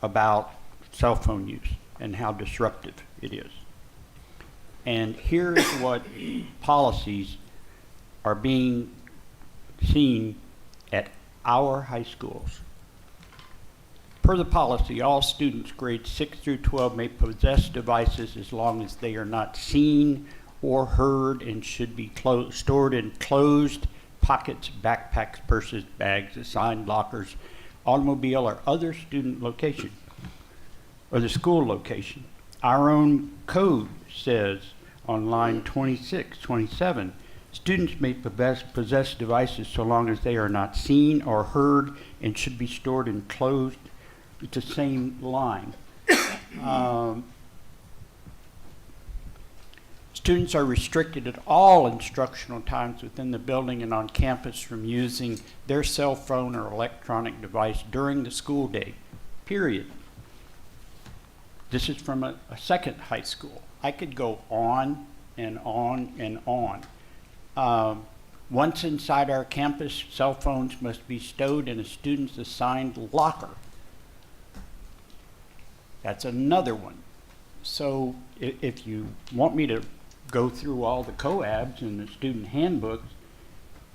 about cell phone use and how disruptive it is. And here is what policies are being seen at our high schools. Per the policy, all students grades 6 through 12 may possess devices as long as they are not seen or heard and should be stored in closed pockets, backpacks, purses, bags, assigned lockers, automobile, or other student location, or the school location. Our own code says on line 26, 27, students may possess devices so long as they are not seen or heard and should be stored in closed. It's the same line. Students are restricted at all instructional times within the building and on campus from using their cell phone or electronic device during the school day, period. This is from a second high school. I could go on and on and on. Once inside our campus, cell phones must be stowed in a student's assigned locker. That's another one. So if you want me to go through all the COABs and the student handbooks,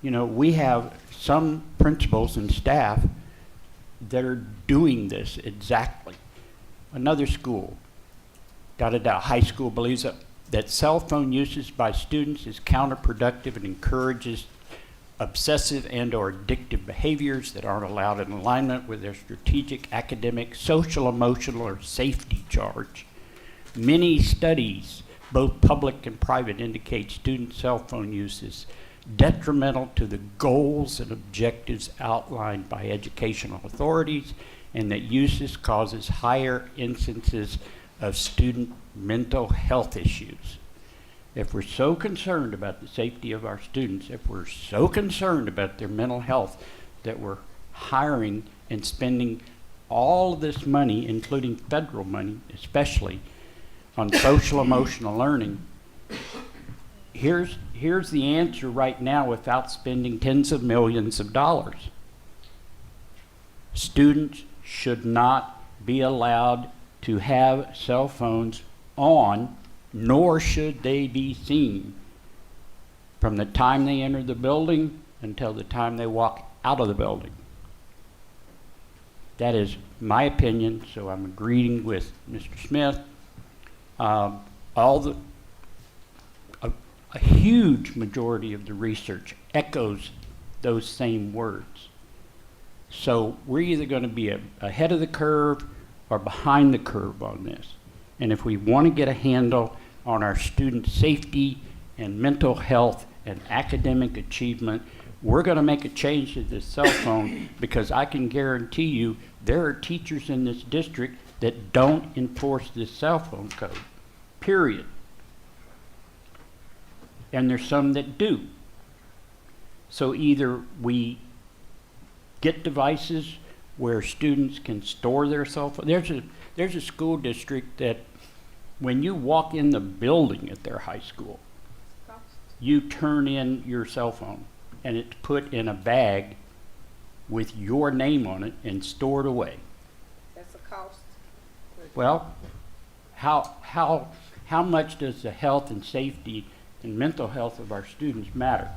you know, we have some principals and staff that are doing this exactly. Another school, high school, believes that cell phone usage by students is counterproductive and encourages obsessive and or addictive behaviors that aren't allowed in alignment with their strategic, academic, social, emotional, or safety charge. Many studies, both public and private, indicate student cell phone use is detrimental to the goals and objectives outlined by educational authorities, and that usage causes higher instances of student mental health issues. If we're so concerned about the safety of our students, if we're so concerned about their mental health, that we're hiring and spending all this money, including federal money especially, on social emotional learning, here's the answer right now without spending tens of millions of dollars. Students should not be allowed to have cell phones on, nor should they be seen from the time they enter the building until the time they walk out of the building. That is my opinion, so I'm agreeing with Mr. Smith. A huge majority of the research echoes those same words. So we're either going to be ahead of the curve or behind the curve on this. And if we want to get a handle on our student safety and mental health and academic achievement, we're going to make a change to this cell phone, because I can guarantee you there are teachers in this district that don't enforce this cell phone code, period. And there's some that do. So either we get devices where students can store their cell phone. There's a school district that when you walk in the building at their high school, you turn in your cell phone and it's put in a bag with your name on it and stored away. That's a cost. Well, how much does the health and safety and mental health of our students matter?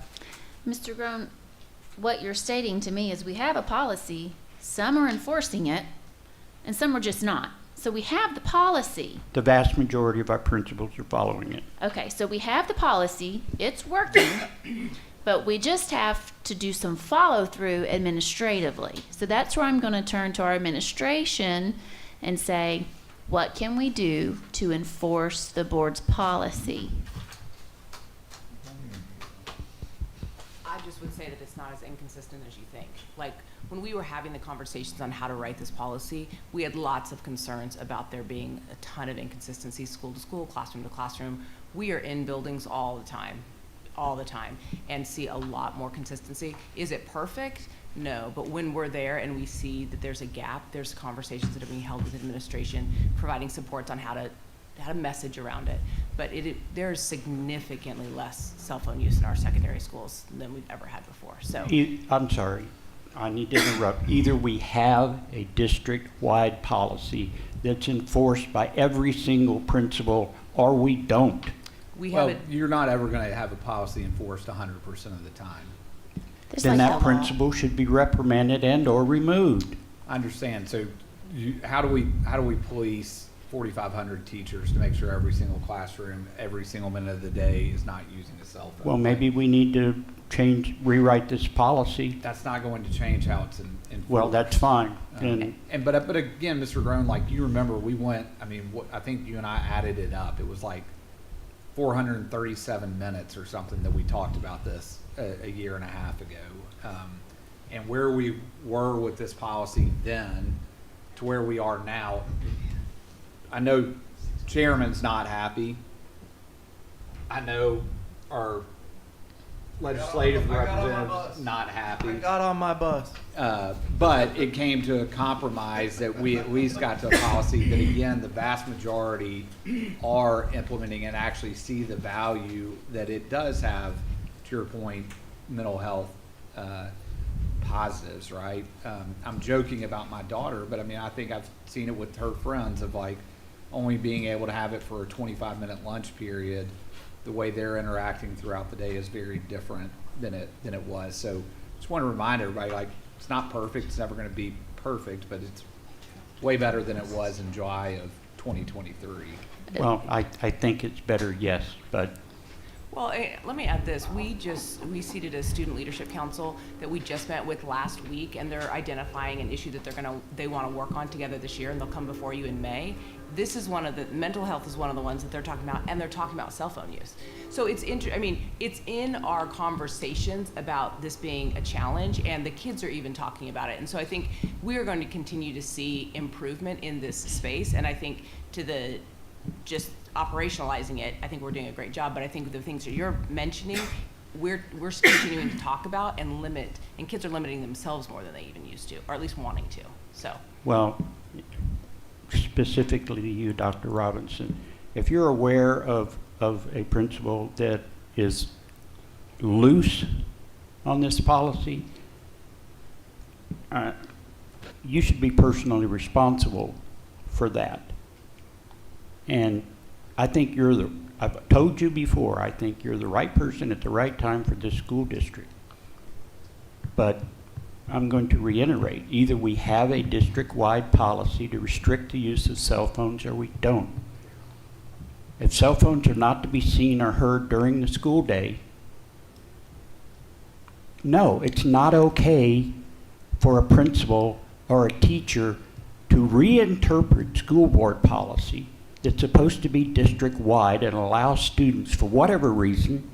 Mr. Groen, what you're stating to me is we have a policy, some are enforcing it, and some are just not. So we have the policy. The vast majority of our principals are following it. Okay, so we have the policy, it's working, but we just have to do some follow-through administratively. So that's where I'm going to turn to our administration and say, what can we do to enforce the board's policy? I just just would say that it's not as inconsistent as you think. Like, when we were having the conversations on how to write this policy, we had lots of concerns about there being a ton of inconsistencies, school to school, classroom to classroom. We are in buildings all the time, and see a lot more consistency. Is it perfect? No, but when we're there and we see that there's a gap, there's conversations that are being held with administration, providing supports on how to message around it. But there's significantly less cell phone use in our secondary schools than we've ever had before. So I'm sorry, I need to interrupt. Either we have a district-wide policy that's enforced by every single principal, or we don't. we have Well, it. you're not ever gonna have a policy enforced 100% of the time. There's Then like that principal should be reprimanded and/or removed. I understand. So how do we police 4,500 teachers to make sure every single classroom, every single minute of the day is not using a cell phone? Well, maybe we need to rewrite this policy. That's not going to change how it's enforced. Well, that's fine. And But again, Mr. Groen, like, you remember we went, I mean, I think you and I added it up. It was like 437 minutes or something that we talked about this a year and a half ago. And where we were with this policy then to where we are now, I know chairman's not happy. I know our legislative representative's not happy. Got on my bus. But it came to a compromise that we at least got to a policy that, again, the vast majority are implementing and actually see the value that it does have, to your point, mental health positives, right? I'm joking about my daughter, but I mean, I think I've seen it with her friends of like only being able to have it for a 25-minute lunch period. The way they're interacting throughout the day is very different than it was. So just want to remind everybody, like, it's not perfect. It's never going to be perfect, but it's way better than it was in July of 2023. well, I think it's better, yes, but Well, let me add this. We seated a student leadership council that we just met with last week, and they're identifying an issue that they want to work on together this year, and they'll come before you in May. This is mental health is one of the ones that they're talking about, and they're talking about cell phone use. So it's in our conversations about this being a challenge, and the kids are even talking about it. And so I think we are going to continue to see improvement in this space, and I think just operationalizing it, I think we're doing a great job. But I think the things that you're mentioning, we're continuing to talk about and limit, and kids are limiting themselves more than they even used to, or at least wanting to. So. well, specifically to you, Dr. Robinson, if you're aware of a principal that is loose on this policy, you should be personally responsible for that. And I think I've told you before, I think you're the right person at the right time for this school district. But I'm going to reiterate, either we have a district-wide policy to restrict the use of cell phones or we don't. If cell phones are not to be seen or heard during the school day, no, it's not okay for a principal or a teacher to reinterpret school board policy that's supposed to be district-wide and allow students, for whatever reason,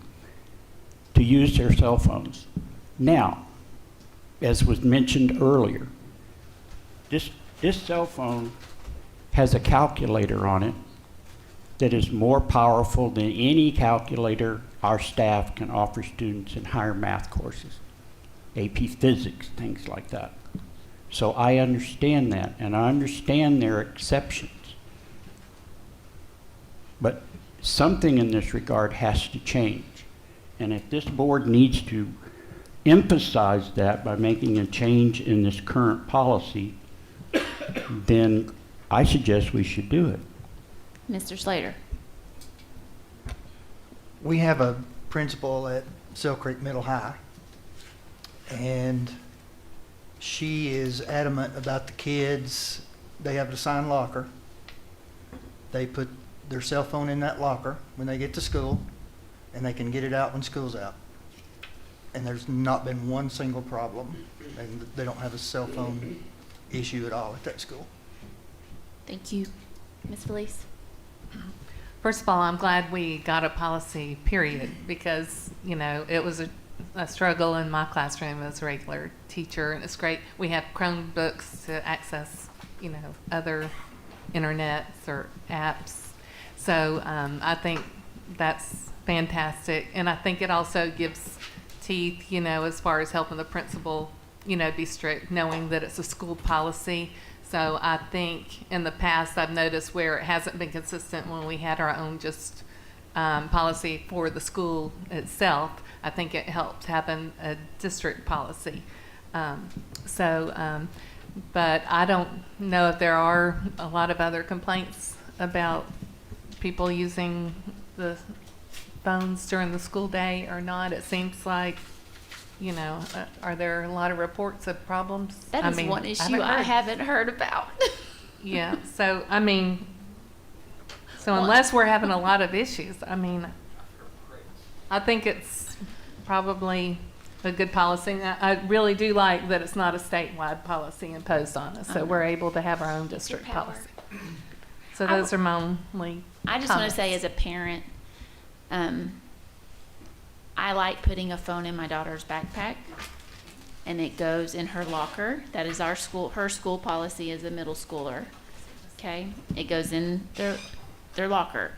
to use their cell phones. Now, as was mentioned earlier, this cell phone has a calculator on it that is more powerful than any calculator our staff can offer students in higher math courses, AP Physics, things like that. So I understand that, and I understand their exceptions. But something in this regard has to change. And if this board needs to emphasize that by making a change in this current policy, then I suggest we should do it. Mr. Slater. We have a principal at Sell Creek Middle High, and she is adamant about the kids. They have an assigned locker. They put their cell phone in that locker when they get to school, and they can get it out when school's out. And there's not been one single problem, and they don't have a cell phone issue at all at that school. Thank you. Ms. Felice? First of all, I'm glad we got a policy, period, because, it was a struggle in my classroom as a regular teacher, and it's great. We have Chromebooks to access, other internets or apps. So I think that's fantastic, and I think it also gives teeth, as far as helping the principal, be strict, knowing that it's a school policy. So I think in the past I've noticed where it hasn't been consistent when we had our own just policy for the school itself. I think it helps having a district policy. But I don't know if there are a lot of other complaints about people using the phones during the school day or not. It seems like, are there a lot of reports of problems? That is one issue I haven't heard about. Yeah, so unless we're having a lot of issues, I think it's probably a good policy. I really do like that it's not a statewide policy imposed on us, so we're able to have our own district Power. policy. So those are my only I just want comments. to say, as a parent, I like putting a phone in my daughter's backpack, and it goes in her locker. That is her school policy as a middle schooler. Okay, it goes in their locker.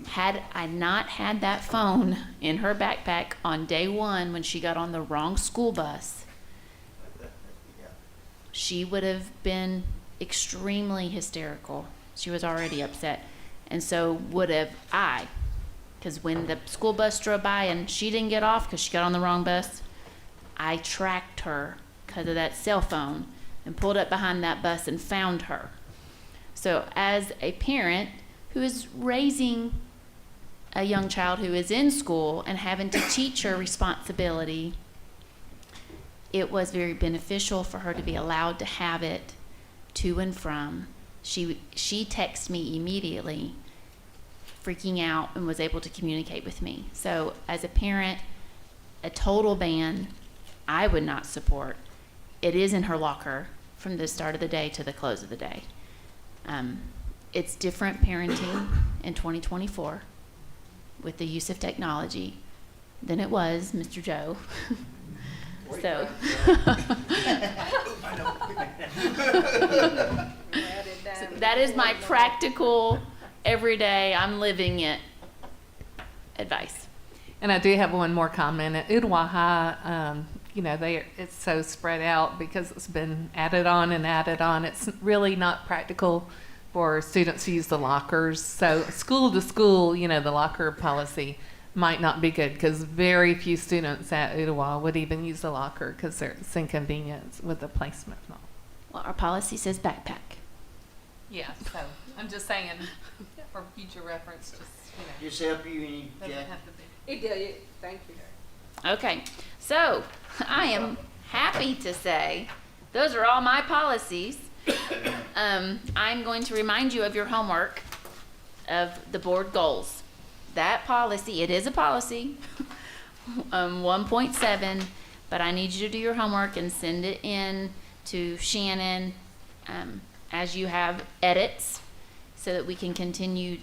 Had I not had that phone in her backpack on day one when she got on the wrong school bus, she would have been extremely hysterical. She was already upset. And so would have I. Because when the school bus drove by and she didn't get off because she got on the wrong bus, I tracked her because of that cell phone and pulled up behind that bus and found her. So as a parent who is raising a young child who is in school and having to teach her responsibility, it was very beneficial for her to be allowed to have it to and from. She texted me immediately, freaking out, and was able to communicate with me. So as a parent, a total ban, I would not support. It is in her locker from the start of the day to the close of the day. It's different parenting in 2024 with the use of technology than it was, Mr. Joe. So. So that is my practical, everyday, I'm living it advice. And I do have one more comment. At Udowa High, it's so spread out because it's been added on and added on. It's really not practical for students to use the lockers. So school to school, the locker policy might not be good because very few students at Udowa would even use the locker because it's inconvenience with the placement and all. Well, our policy says backpack. Yeah, so I'm just saying for future reference, Just help you any, doesn't Jack? have to be. It did, thank you. Okay, so I am happy to say those are all my policies. I'm going to remind you of your homework of the board goals. That policy, it is a policy, 1.7, but I need you to do your homework and send it in to Shannon as you have edits so that we can continue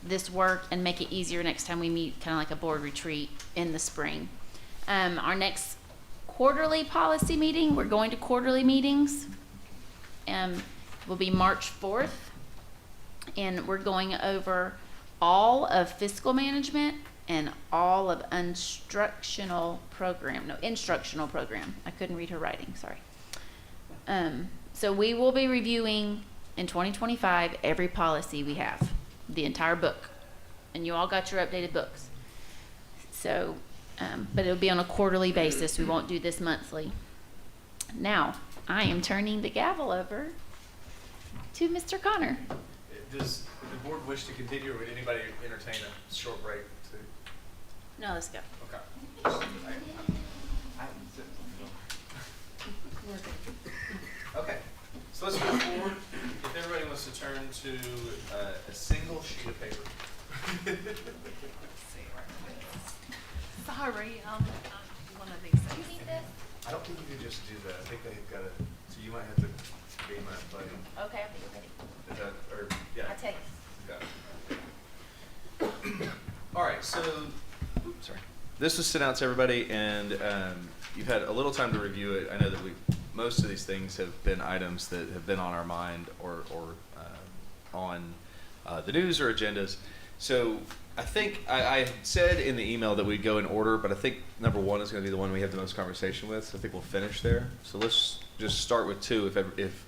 this work and make it easier next time we meet, kind of like a board retreat in the spring. Our next quarterly policy meeting, we're going to quarterly meetings, will be March 4th, and we're going over all of fiscal management and all of instructional program. I couldn't read her writing, sorry. So we will be reviewing in 2025 every policy we have, the entire book. And you all got your updated books. So, but it'll be on a quarterly basis. We won't do this monthly. Now, I am turning the gavel over to Mr. Connor. Does the board wish to continue, or would anybody entertain a short break? No, let's go. Okay. Okay, so let's move forward. If everybody wants to turn to a single sheet of paper. Sorry, one of these things. I don't think you can just do that. I think they've got to, so you might have to be my buddy. Okay, I think you're ready. Is that, or, yeah. I take. Okay. All right, so, oops, sorry. this was sent out to everybody, and you've had a little time to review it. I know that most of these things have been items that have been on our mind or on the news or agendas. So I think I said in the email that we'd go in order, but I think number 1 is going to be the one we have the most conversation with. So I think we'll finish there. So let's just start with 2,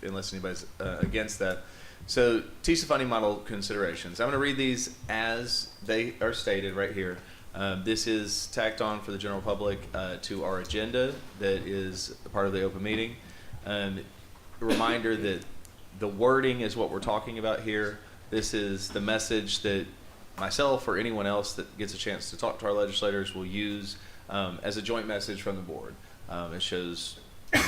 unless anybody's against that. So TISA funding model considerations. I'm going to read these as they are stated right here. This is tacked on for the general public to our agenda that is a part of the open meeting. A reminder that the wording is what we're talking about here. This is the message that myself or anyone else that gets a chance to talk to our legislators will use as a joint message from the board. It shows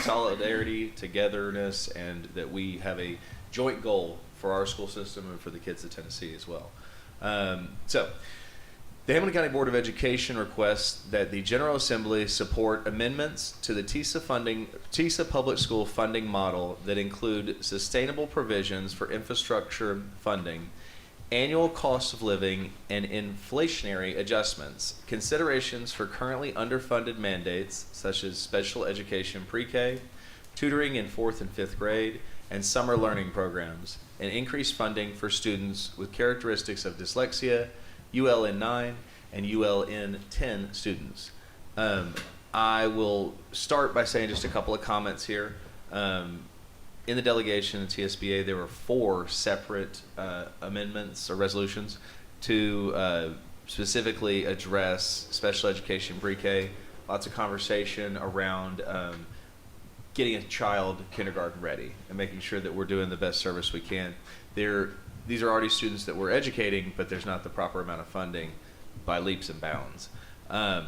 solidarity, togetherness, and that we have a joint goal for our school system and for the kids of Tennessee as well. So the Hamilton County Board of Education requests that the General Assembly support amendments to the TISA public school funding model that include sustainable provisions for infrastructure funding, annual cost of living, and inflationary adjustments, considerations for currently underfunded mandates such as special education pre-K, tutoring in 4th and 5th grade, and summer learning programs, and increased funding for students with characteristics of dyslexia, ULN 9, and ULN 10 students. I will start by saying just a couple of comments here. In the delegation in TSBA, there were 4 separate amendments or resolutions to specifically address special education pre-K. Lots of conversation around getting a child kindergarten ready and making sure that we're doing the best service we can. These are already students that we're educating, but there's not the proper amount of funding by leaps and bounds. I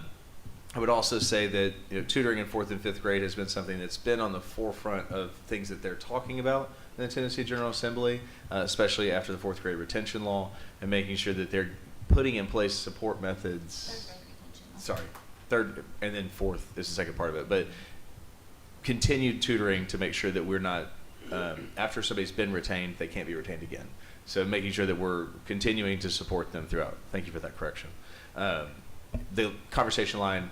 would also say that tutoring in 4th and 5th grade has been something that's been on the forefront of things that they're talking about in the Tennessee General Assembly, especially after the 4th grade retention law, and making sure that they're putting in place support methods. Sorry, 3rd and then 4th is the second part of it, but continued tutoring to make sure that we're not, after somebody's been retained, they can't be retained again. So making sure that we're continuing to support them throughout. Thank you for that correction. The conversation line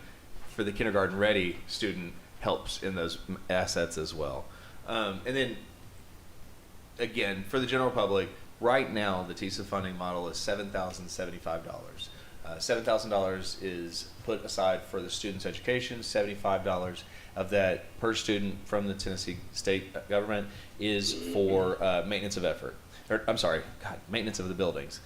for the kindergarten ready student helps in those assets as well. And then again, for the general public, right now the TISA funding model is $7,075. $7,000 is put aside for the student's education. $75 of that per student from the Tennessee state government is for maintenance of effort. Maintenance of the buildings.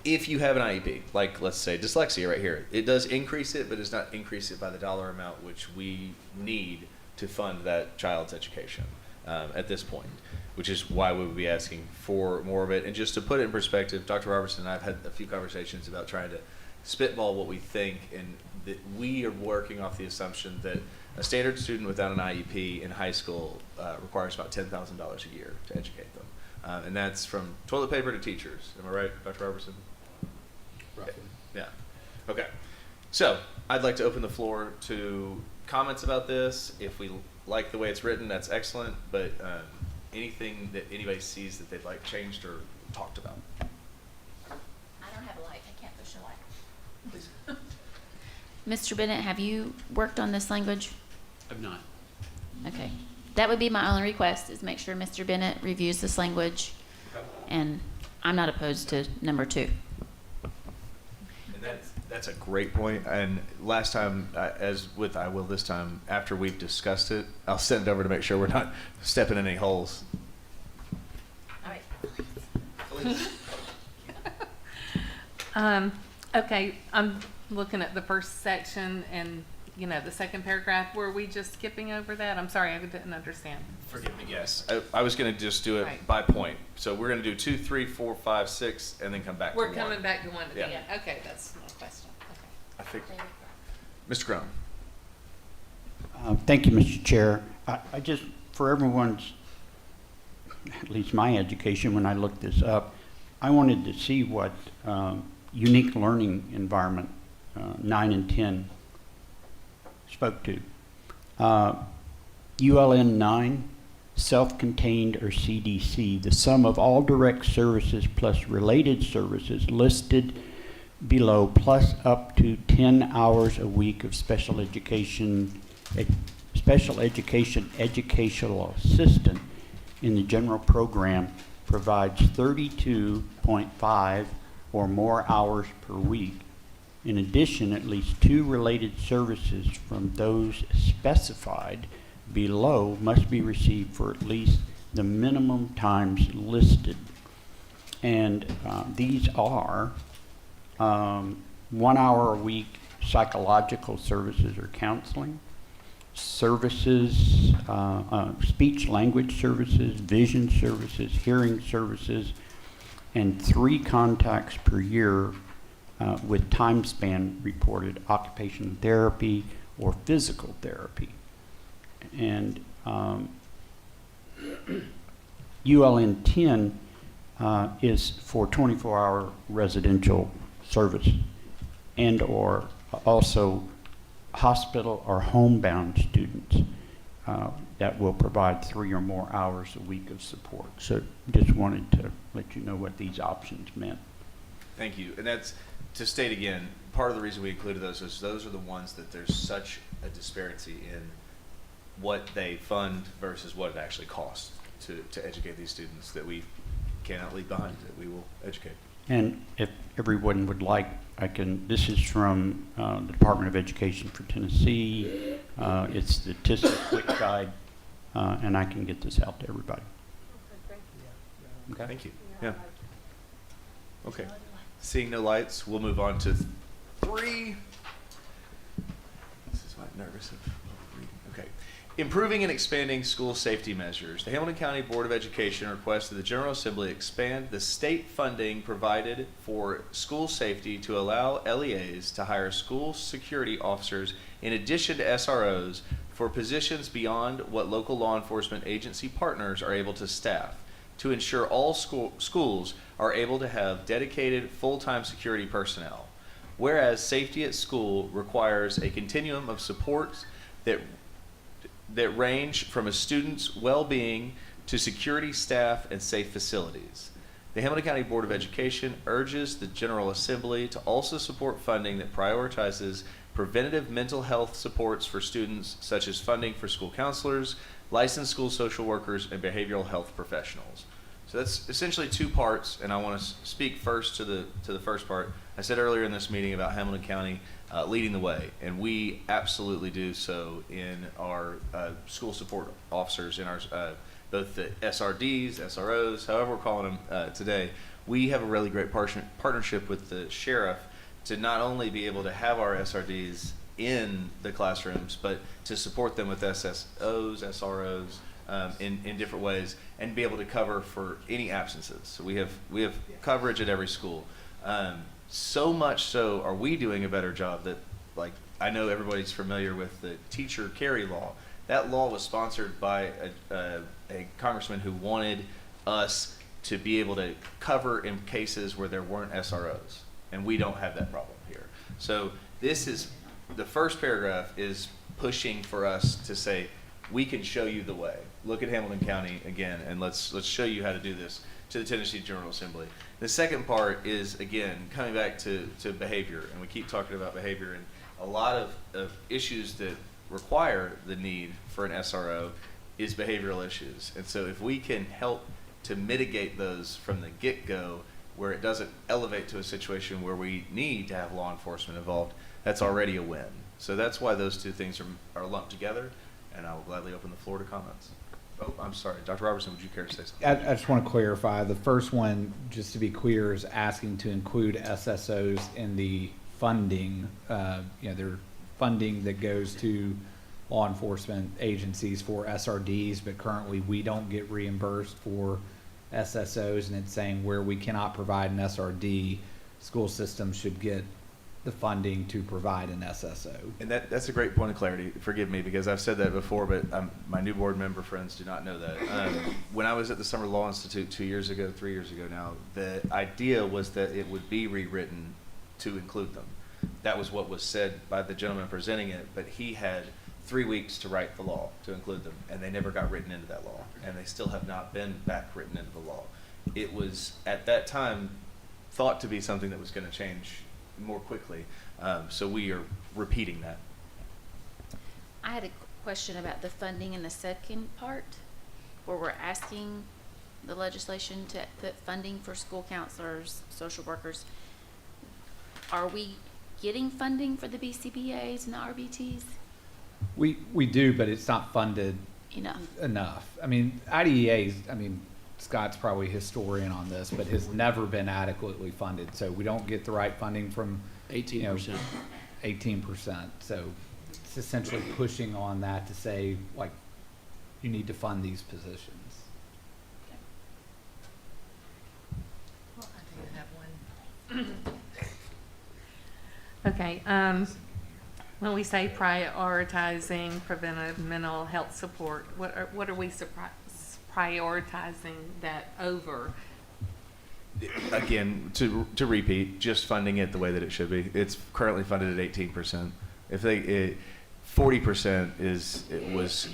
If you have an IEP, like let's say dyslexia right here, it does increase it, but it does not increase it by the dollar amount which we need to fund that child's education at this point, which is why we would be asking for more of it. And just to put it in perspective, Dr. Robertson and I have had a few conversations about trying to spitball what we think, and that we are working off the assumption that a standard student without an IEP in high school requires about $10,000 a year to educate them. And that's from toilet paper to teachers. Am I right, Dr. Robertson? Roughly. Yeah. Okay. So I'd like to open the floor to comments about this. If we like the way it's written, that's excellent. But anything that anybody sees that they'd like changed or talked about. I don't have a light. I can't push a light. Mr. Bennett, have you worked on this language? I've not. Okay. That would be my only request, is make sure Mr. Bennett reviews this language. Okay. And I'm not opposed to number 2. And that's a great point. And last time, as with I will this time, after we've discussed it, I'll send it over to make sure we're not stepping in any holes. All right. Okay, I'm looking at the first section and, the second paragraph. Were we just skipping over that? I'm sorry, I didn't understand. Forgive me, yes. I was going to just do it Right. by point. So we're going to do 2, 3, 4, 5, 6, and then come back We're to coming 1. back to 1 at the Yeah. end. Okay, that's my question. Okay. I think. Mr. Crone. Thank you, Mr. Chair. I just, for everyone's, at least my education, when I looked this up, I wanted to see what unique learning environment 9 and 10 spoke to. ULN 9, self-contained or CDC, the sum of all direct services plus related services listed below, plus up to 10 hours a week of special education educational assistant in the general program provides 32.5 or more hours per week. In addition, at least 2 related services from those specified below must be received for at least the minimum times listed. And these are 1 hour a week psychological services or counseling, services, speech language services, vision services, hearing services, and 3 contacts per year with time span reported, occupational therapy or physical therapy. And ULN 10 is for 24-hour residential service and or also hospital or homebound students that will provide 3 or more hours a week of support. So just wanted to let you know what these options meant. Thank you. And that's, to state again, part of the reason we included those is those are the ones that there's such a disparity in what they fund versus what it actually costs to educate these students that we cannot leave behind, that we will educate. And if everyone would like, I can, this is from the Department of Education for Tennessee. It's the TISA Quick Guide, and I can get this out to everybody. Okay. Thank you. Yeah. Okay. Seeing no lights, we'll move on to 3. This is why I'm nervous of reading. Okay. Improving and expanding school safety measures. The Hamilton County Board of Education requests that the General Assembly expand the state funding provided for school safety to allow LEAs to hire school security officers in addition to SROs for positions beyond what local law enforcement agency partners are able to staff, to ensure all schools are able to have dedicated full-time security personnel. Whereas safety at school requires a continuum of supports that range from a student's well-being to security staff and safe facilities. The Hamilton County Board of Education urges the General Assembly to also support funding that prioritizes preventative mental health supports for students, such as funding for school counselors, licensed school social workers, and behavioral health professionals. So that's essentially 2 parts, and I want to speak first to the first part. I said earlier in this meeting about Hamilton County leading the way, and we absolutely do so in our school support officers, in our both the SRDs, SROs, however we're calling them today. We have a really great partnership with the sheriff to not only be able to have our SRDs in the classrooms, but to support them with SSOs, SROs, in different ways, and be able to cover for any absences. So we have coverage at every school. So much so are we doing a better job that, like, I know everybody's familiar with the teacher carry law. That law was sponsored by a congressman who wanted us to be able to cover in cases where there weren't SROs, and we don't have that problem here. So this is, the first paragraph is pushing for us to say, we can show you the way. Look at Hamilton County again, and let's show you how to do this to the Tennessee General Assembly. The second part is, again, coming back to behavior, and we keep talking about behavior, and a lot of issues that require the need for an SRO is behavioral issues. And so if we can help to mitigate those from the get-go, where it doesn't elevate to a situation where we need to have law enforcement involved, that's already a win. So that's why those 2 things are lumped together, and I will gladly open the floor to comments. Oh, I'm sorry. Dr. Robertson, would you care to say something? I just want to clarify. The first one, just to be clear, is asking to include SSOs in the funding. Their funding that goes to law enforcement agencies for SRDs, but currently we don't get reimbursed for SSOs, and it's saying where we cannot provide an SRD, school systems should get the funding to provide an SSO. And that's a great point of clarity. Forgive me, because I've said that before, but my new board member friends do not know that. When I was at the Summer Law Institute 3 years ago now, the idea was that it would be rewritten to include them. That was what was said by the gentleman presenting it, but he had 3 weeks to write the law to include them, and they never got written into that law, and they still have not been back written into the law. It was, at that time, thought to be something that was going to change more quickly. So we are repeating that. I had a question about the funding in the second part, where we're asking the legislation to put funding for school counselors, social workers. Are we getting funding for the BCBAs and the RBTs? We do, but it's not funded Enough. I mean, IDEA's, I mean, Scott's probably a historian on this, but has never been adequately funded. So we don't get the right funding from 18%. 18%. So it's essentially pushing on that to say, like, you need to fund these positions. Well, I do have one. Okay, when we say prioritizing preventive mental health support, what are we prioritizing that over? Again, to repeat, just funding it the way that it should be. It's currently funded at 18%. If 40%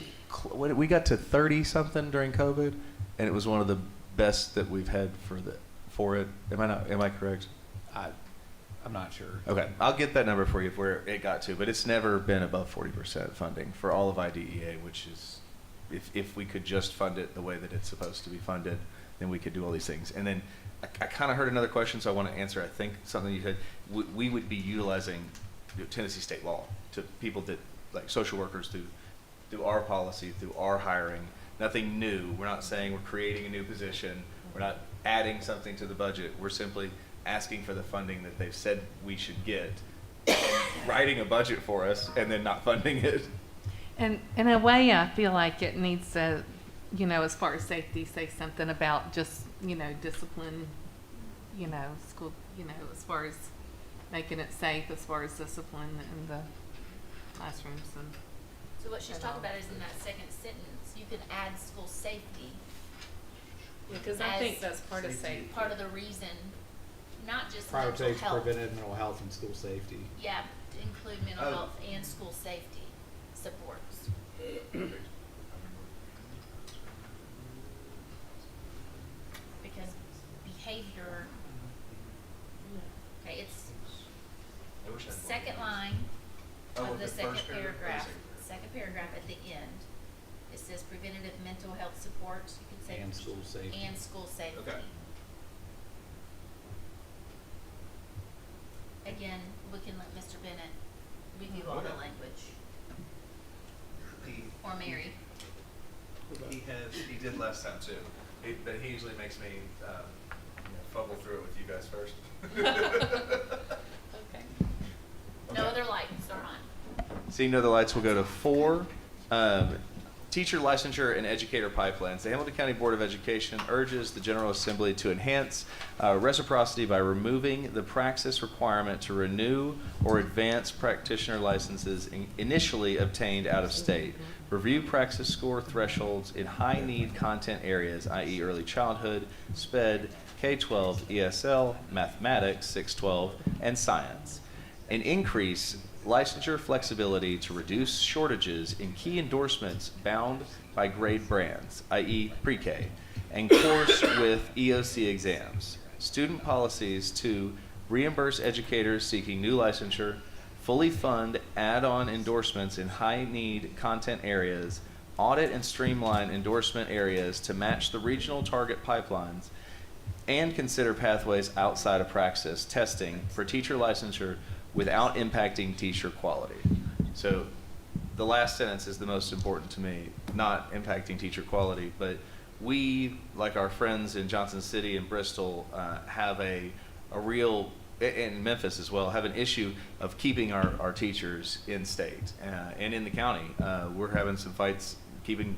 we got to 30 something during COVID, and it was one of the best that we've had for it. Am I correct? I'm not sure. Okay, I'll get that number for you of where it got to, but it's never been above 40% funding for all of IDEA, which is, if we could just fund it the way that it's supposed to be funded, then we could do all these things. And then I kind of heard another question, so I want to answer, I think, something you said. We would be utilizing Tennessee state law to people that, like social workers, through our policy, through our hiring. Nothing new. We're not saying we're creating a new position. We're not adding something to the budget. We're simply asking for the funding that they've said we should get, and writing a budget for us, and then not funding it. And in a way, I feel like it needs to, as far as safety, say something about just, discipline, school, as far as making it safe, as far as discipline in the classrooms. And So what she's talking about is in that second sentence, you can add school safety. because I think that's part of safety. Part of the reason, not just mental Prioritize health. preventive mental health and school safety. Yeah, to include mental health and school safety supports. Because behavior, okay, it's second line of the second paragraph, at the end. It says preventative mental health supports, you can say. And school safety. And school safety. Okay. Again, we can let Mr. Bennett review all the language. Or Mary. He did last time too. But he usually makes me fumble through it with you guys first. Okay. No other lights are on. Seeing no other lights, we'll go to 4. Teacher licensure and educator pipelines. The Hamilton County Board of Education urges the General Assembly to enhance reciprocity by removing the praxis requirement to renew or advance practitioner licenses initially obtained out of state. Review praxis score thresholds in high-need content areas, i.e. early childhood, SPED, K-12, ESL, mathematics, 612, and science. And increase licensure flexibility to reduce shortages in key endorsements bound by grade brands, i.e. pre-K, and course with EOC exams. Student policies to reimburse educators seeking new licensure, fully fund add-on endorsements in high-need content areas, audit and streamline endorsement areas to match the regional target pipelines, and consider pathways outside of praxis testing for teacher licensure without impacting teacher quality. So the last sentence is the most important to me, not impacting teacher quality, but we, like our friends in Johnson City and Bristol, have a real, and Memphis as well, have an issue of keeping our teachers in state and in the county. We're having some fights keeping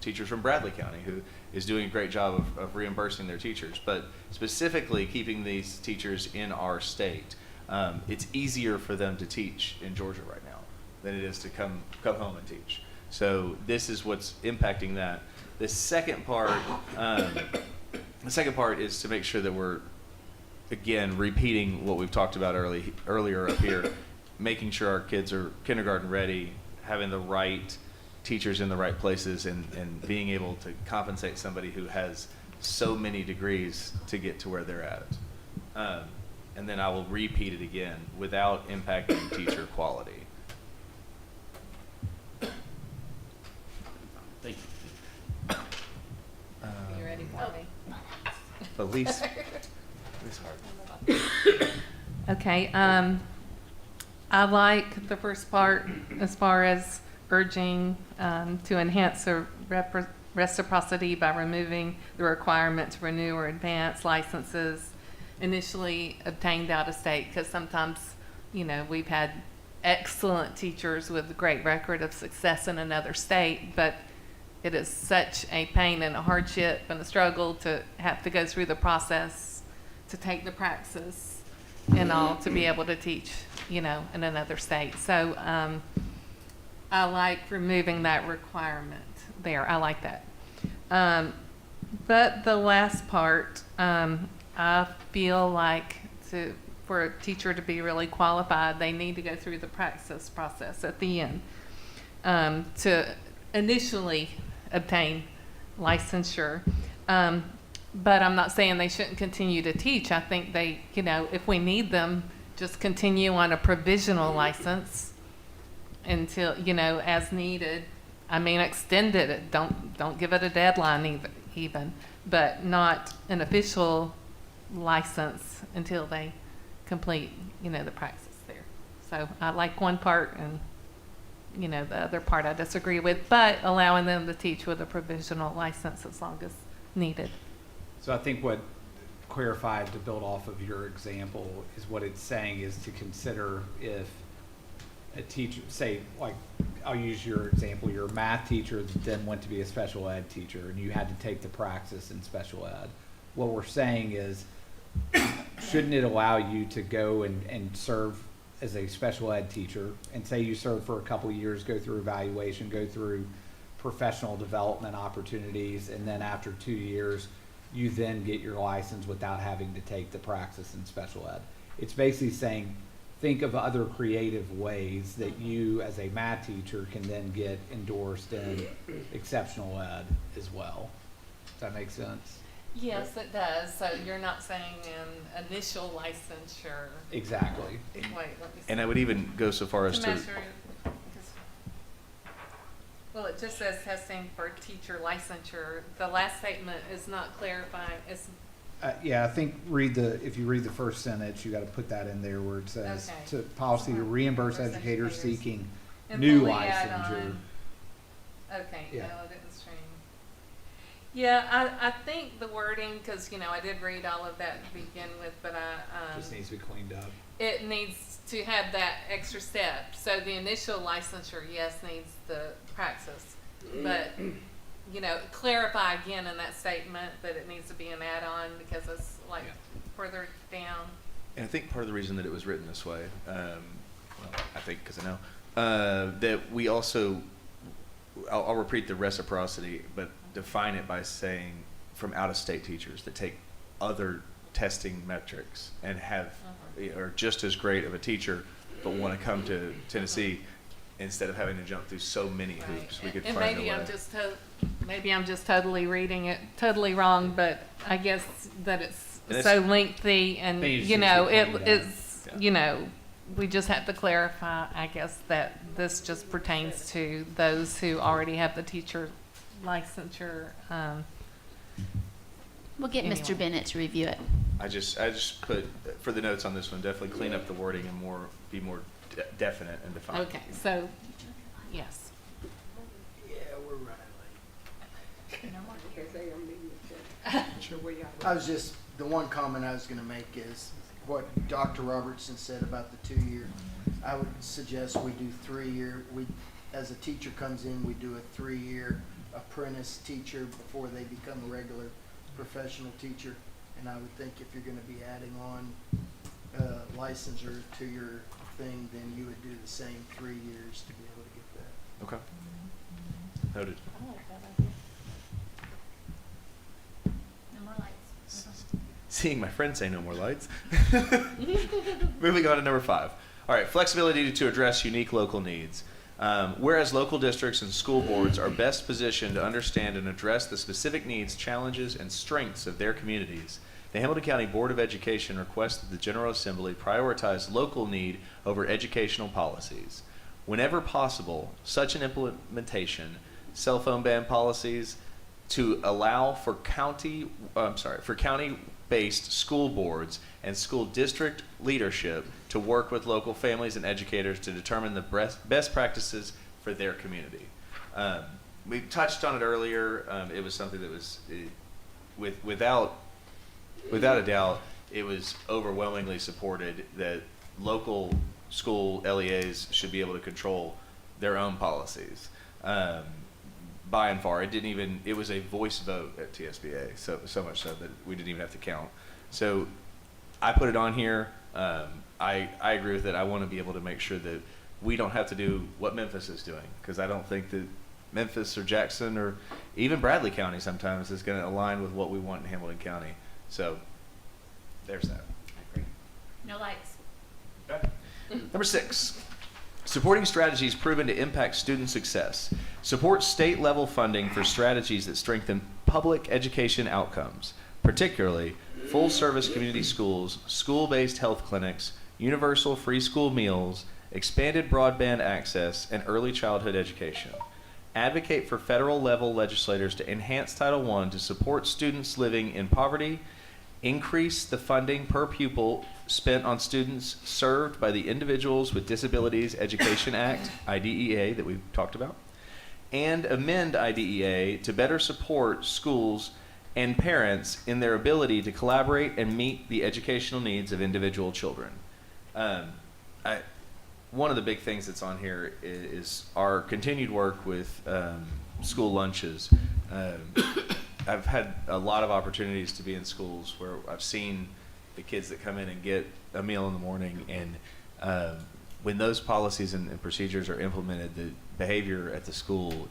teachers from Bradley County, who is doing a great job of reimbursing their teachers, but specifically keeping these teachers in our state. It's easier for them to teach in Georgia right now than it is to come home and teach. So this is what's impacting that. The second part is to make sure that we're, again, repeating what we've talked about earlier up here, making sure our kids are kindergarten ready, having the right teachers in the right places, and being able to compensate somebody who has so many degrees to get to where they're at. and then I will repeat it again without impacting teacher quality. Thank you. You ready for me? But least hard. Okay, I like the first part as far as urging to enhance the reciprocity by removing the requirement to renew or advance licenses initially obtained out of state, because sometimes, you know, we've had excellent teachers with a great record of success in another state, but it is such a pain and a hardship and a struggle to have to go through the process to take the praxis and all to be able to teach, you know, in another state. So I like removing that requirement there. I like that. But the last part, I feel like for a teacher to be really qualified, they need to go through the praxis process at the end to initially obtain licensure. But I'm not saying they shouldn't continue to teach. I think they, you know, if we need them, just continue on a provisional license until, you know, as needed. I mean, extend it. Don't give it a deadline even, but not an official license until they complete, you know, the praxis there. So I like one part, and, you know, the other part I disagree with, but allowing them to teach with a provisional license as long as needed. So I think what clarified, to build off of your example, is what it's saying is to consider if a teacher, say, like, I'll use your example, you're a math teacher that then went to be a special ed teacher, and you had to take the praxis in special ed. What we're saying is, shouldn't it allow you to go and serve as a special ed teacher, and say you serve for a couple of years, go through evaluation, go through professional development opportunities, and then after 2 years, you then get your license without having to take the praxis in special ed. It's basically saying, think of other creative ways that you as a math teacher can then get endorsed in exceptional ed as well. Does that make sense? Yes, it does. So you're not saying an initial licensure. Exactly. Wait, let me see. And I would even go so far as to, Well, it just says testing for teacher licensure. The last statement is not clarifying. It's Yeah, I think if you read the first sentence, you got to put that in there where it says Okay. to policy to reimburse Reimburse educators educators. seeking and new fully add licensure. on. Okay, Yeah. no, it didn't stream. Yeah, I think the wording, because, you know, I did read all of that to begin with, but Just needs to be cleaned up. it needs to have that extra step. So the initial licensure, yes, needs the praxis, but, you know, clarify again in that statement that it needs to be an add-on, because it's like further down. and I think part of the reason that it was written this way, well, I think because I know, that we also, I'll repeat the reciprocity, but define it by saying from out-of-state teachers that take other testing metrics and have, are just as great of a teacher, but want to come to Tennessee instead of having to jump through so many hoops. We could And find maybe a way. maybe I'm just totally reading it totally wrong, but I guess that it's And so lengthy, and Maybe it's you just know, a clean down. it's Yeah. you know, we just have to clarify, I guess, that this just pertains to those who already have the teacher licensure. We'll get Mr. Anyway. Bennett to review it. I just put, for the notes on this one, definitely clean up the wording and be more definite and defined. Okay, so yes. Yeah, we're running I was just, the one comment I was gonna make is what Dr. Robertson said about the 2 year. I would suggest we do 3 year, as a teacher comes in, we do a 3 year apprentice teacher before they become a regular professional teacher. And I would think if you're gonna be adding on licensure to your thing, then you would do the same 3 years to be able to get that. Okay. Noted. No more lights. Seeing my friend say no more lights. Moving on to number 5. All right, flexibility to address unique local needs. Whereas local districts and school boards are best positioned to understand and address the specific needs, challenges, and strengths of their communities, The Hamilton County Board of Education requests that the General Assembly prioritize local need over educational policies. Whenever possible, such an implementation, cell phone ban policies, to allow for county-based school boards and school district leadership to work with local families and educators to determine the best practices for their community. We touched on it earlier. It was something that was, without a doubt, it was overwhelmingly supported that local school LEAs should be able to control their own policies. By and far, it was a voice vote at TSBA, so much so that we didn't even have to count. So I put it on here. I agree with it. I want to be able to make sure that we don't have to do what Memphis is doing, because I don't think that Memphis or Jackson or even Bradley County sometimes is going to align with what we want in Hamilton County. So there's that. I agree. No lights. Okay. Number 6, supporting strategies proven to impact student success. Support state-level funding for strategies that strengthen public education outcomes, particularly full-service community schools, school-based health clinics, universal free school meals, expanded broadband access, and early childhood education. Advocate for federal-level legislators to enhance Title I to support students living in poverty, increase the funding per pupil spent on students served by the Individuals with Disabilities Education Act, IDEA, that we've talked about, and amend IDEA to better support schools and parents in their ability to collaborate and meet the educational needs of individual children. One of the big things that's on here is our continued work with school lunches. I've had a lot of opportunities to be in schools where I've seen the kids that come in and get a meal in the morning, and when those policies and procedures are implemented, the behavior at the school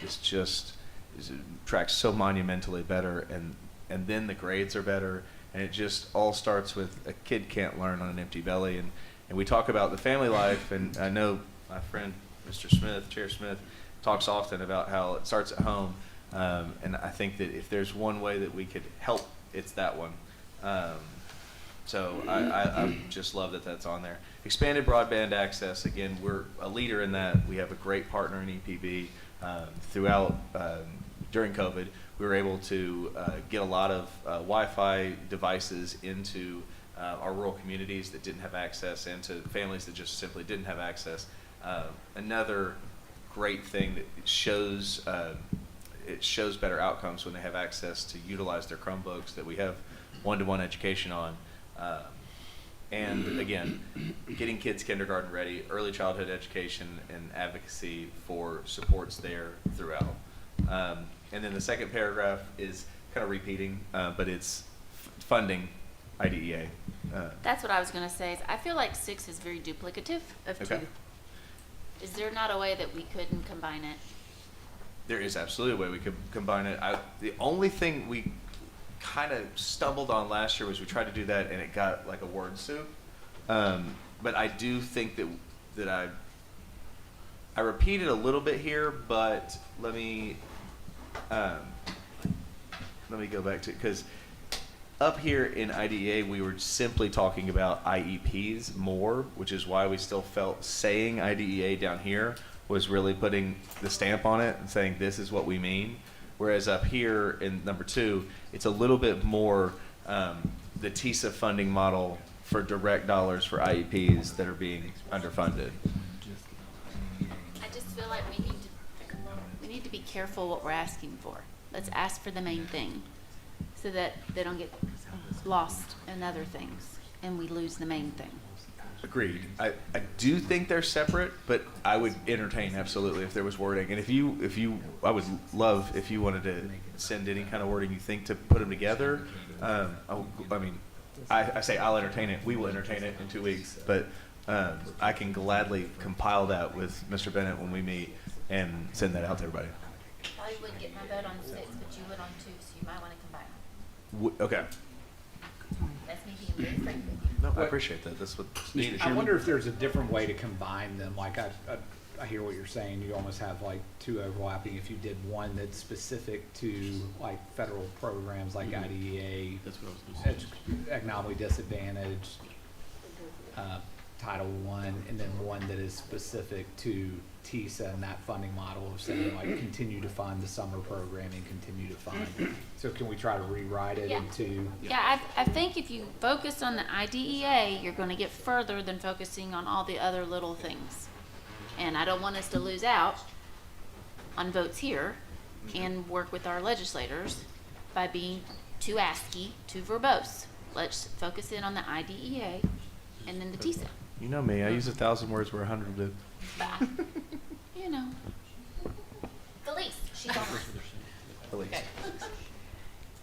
tracks so monumentally better, and then the grades are better, and it just all starts with a kid can't learn on an empty belly. And we talk about the family life, and I know my friend Mr. Smith, Chair Smith, talks often about how it starts at home. And I think that if there's one way that we could help, it's that one. So I just love that that's on there. Expanded broadband access, again, we're a leader in that. We have a great partner in EPB. During COVID, we were able to get a lot of Wi-Fi devices into our rural communities that didn't have access, and to families that just simply didn't have access. Another great thing that it shows better outcomes when they have access to utilize their Chromebooks that we have one-to-one education on. And again, getting kids kindergarten ready, early childhood education, and advocacy for supports there throughout. And then the second paragraph is kind of repeating, but it's funding IDEA. That's what I was going to say. Is I feel like 6 is very duplicative of 2. Is there not a way that we couldn't combine it? There is absolutely a way we could combine it. The only thing we kind of stumbled on last year was we tried to do that, and it got like a word soup. But I do think that I repeated a little bit here, but let me go back to it, because up here in IDEA, we were simply talking about IEPs more, which is why we still felt saying IDEA down here was really putting the stamp on it and saying this is what we mean. Whereas up here in number 2, it's a little bit more the TISA funding model for direct dollars for IEPs that are being underfunded. I just feel like we need to be careful what we're asking for. Let's ask for the main thing, so that they don't get lost in other things and we lose the main thing. Agreed. I do think they're separate, but I would entertain absolutely if there was wording. And I would love if you wanted to send any kind of wording you think to put them together. I say I'll entertain it. We will entertain it in 2 weeks, but I can gladly compile that with Mr. Bennett when we meet and send that out to everybody. Probably wouldn't get my vote on 6, but you would on 2, so you might want to combine them. Okay. That's me being very frank with you. No, I appreciate that. That's what's needed. I wonder if there's a different way to combine them. Like I hear what you're saying. You almost have like two overlapping. If you did one that's specific to like federal programs like Mhm. IDEA, That's what I was gonna say. economically disadvantaged, Title I, and then one that is specific to TISA and that funding model of saying like continue to fund the summer programming, continue to fund. So can we try to rewrite it Yeah. into? Yeah, I think if you focus on the IDEA, you're going to get further than focusing on all the other little things. And I don't want us to lose out on votes here and work with our legislators by being too ASCII, too verbose. Let's focus in on the IDEA and then the TISA. You know me, I use 1,000 words where 100 do. Bah. You know. Felice, she's on mine. At least.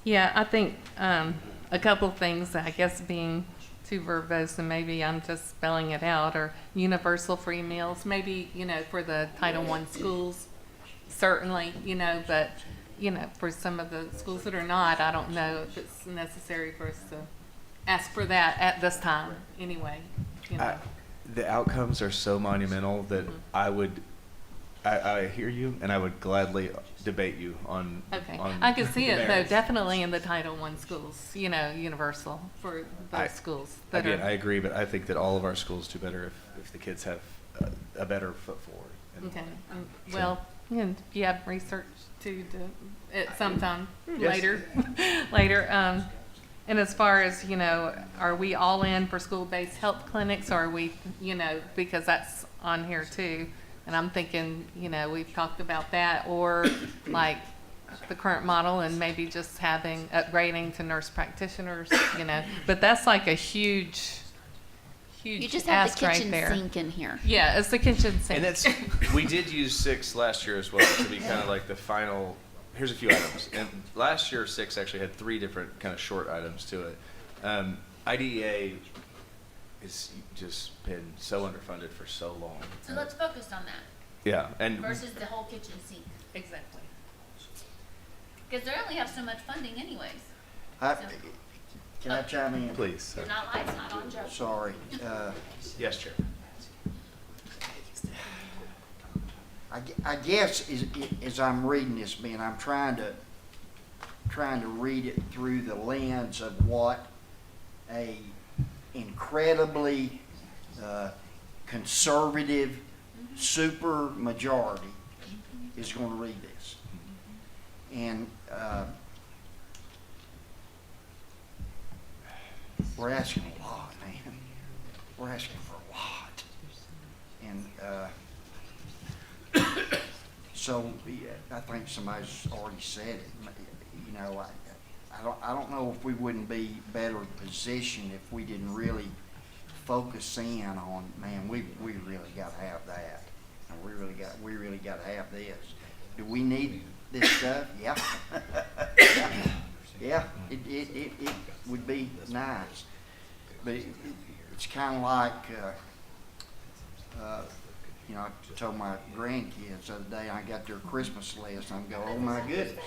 Yeah, I think a couple of things, I guess being too verbose, and maybe I'm just spelling it out, or universal free meals, maybe, for the Title I schools, certainly, but, for some of the schools that are not, I don't know if it's necessary for us to ask for that at this time, anyway, The outcomes are so monumental that I hear you, and I would gladly debate you on. Okay, on I could see the it though, merits. definitely in the Title I schools, universal for those schools that Again, are. I agree, but I think that all of our schools do better if the kids have a better foot forward. And Okay, well, and you have research to do at some time Yes. later. And as far as, are we all in for school-based health clinics, or are we, because that's on here too. And I'm thinking, we've talked about that, or like the current model and maybe just upgrading to nurse practitioners, but that's like a huge You just have the ask right kitchen there. sink in here. Yeah, it's the kitchen sink. And that's, we did use 6 last year as well to be kind of like the final, here's a few items. And last year, 6 actually had 3 different kind of short items to it. IDEA has just been so underfunded for so long. So let's focus on that Yeah, and versus the whole kitchen sink. Exactly. Because they only have so much funding anyways. Can I chime in? please, They're not lights, not on, Joe. Sorry. yes, Chair. I guess as I'm reading this, man, I'm trying to read it through the lens of what a incredibly conservative super majority is going to read this. And we're asking a lot, man. We're asking for a lot. And so yeah, I think somebody's already said it. I don't know if we wouldn't be better positioned if we didn't really focus in on, man, we really got to have that, and we really got to have this. Do we need this stuff? Yeah. Yeah. It would be nice, but it's kind of like. I told my grandkids the other day I got their Christmas list. I'm going, oh my goodness.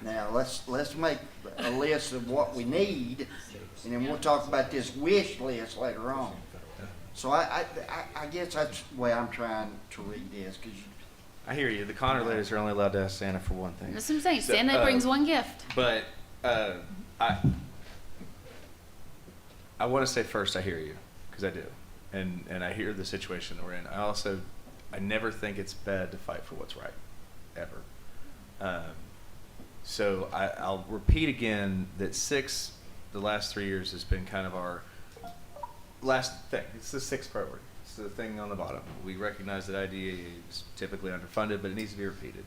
Now let's make a list of what we need, and then we'll talk about this wish list later on. So I guess that's the way I'm trying to read this, because I hear you. The Connor ladies are only allowed to ask Santa for one thing. That's what I'm saying. So, Santa brings one gift. But I want to say first, I hear you, because I do, and I hear the situation that we're in. I never think it's bad to fight for what's right, ever. So I'll repeat again that 6, the last 3 years has been kind of our last thing. It's the 6th priority. It's the thing on the bottom. We recognize that IDEA is typically underfunded, but it needs to be repeated.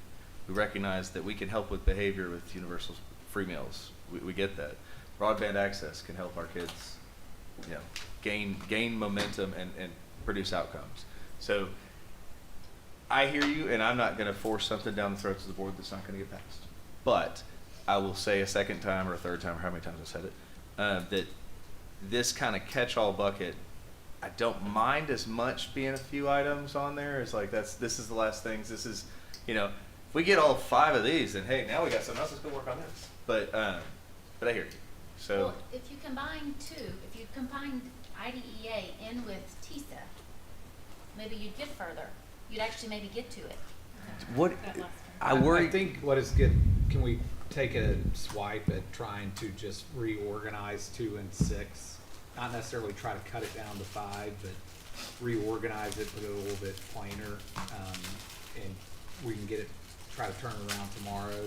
We recognize that we can help with behavior with universal free meals. We get that. Broadband access can help our kids, gain momentum and produce outcomes. So I hear you, and I'm not going to force something down the throats of the board that's not going to get passed. But I will say a second time or a third time, or how many times I said it, that this kind of catch-all bucket, I don't mind as much being a few items on there. It's like this is the last things. This is, if we get all 5 of these, then hey, now we got something else. Let's go work on this. But I hear you. So Well, if you combine IDEA in with TISA, maybe you'd get further. you'd actually maybe get to it. What I worry. I think what is good, can we take a swipe at trying to just reorganize 2 and 6? Not necessarily try to cut it down to 5, but reorganize it, put it a little bit plainer, and we can get it, try to turn it around tomorrow.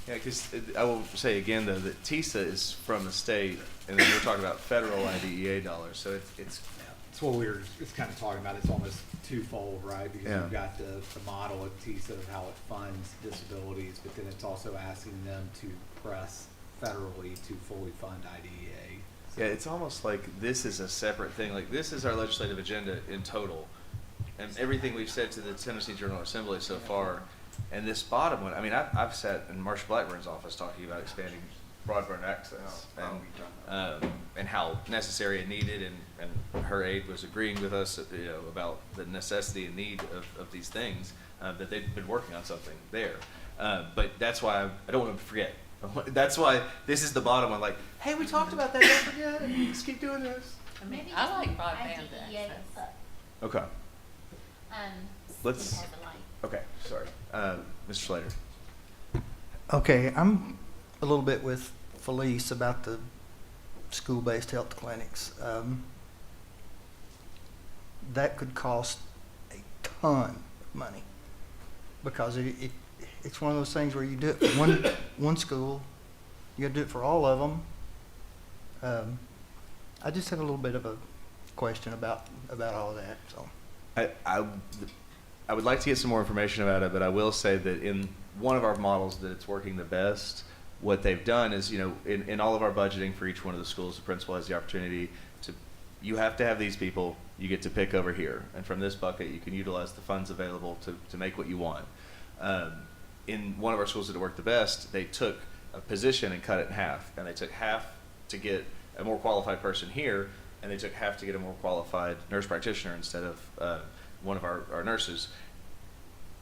Yeah, because I will say again though that TISA is from the state, and then we're talking about federal IDEA dollars. So it's It's what we were just kind of talking about. It's almost twofold, right? Because Yeah. you've got the model of TISA of how it funds disabilities, but then it's also asking them to press federally to fully fund IDEA. yeah, it's almost like this is a separate thing. Like this is our legislative agenda in total, and everything we've said to the Tennessee General Assembly so far. And this bottom one, I mean, I've sat in Marsha Blackburn's office talking about expanding broadband access and how necessary and needed, and her aide was agreeing with us, you know, about the necessity and need of these things, that they've been working on something there. But that's why I don't want to forget. That's why this is the bottom one. Like, hey, we talked about that. Don't forget. Let's keep doing this. Maybe I just like leave broadband IDEA access. up. Okay. Let's- and have it like- Okay. Sorry, Mr. Slater. Okay, I'm a little bit with Felice about the school-based health clinics. That could cost a ton of money because it's one of those things where you do it for one school, you got to do it for all of them. I just have a little bit of a question about all of that. So I would like to get some more information about it, but I will say that in one of our models that it's working the best, what they've done is, you know, in all of our budgeting for each one of the schools, the principal has the opportunity to, you have to have these people, you get to pick over here. And from this bucket, you can utilize the funds available to make what you want. In one of our schools that it worked the best, they took a position and cut it in half. And they took half to get a more qualified person here, and they took half to get a more qualified nurse practitioner instead of one of our nurses.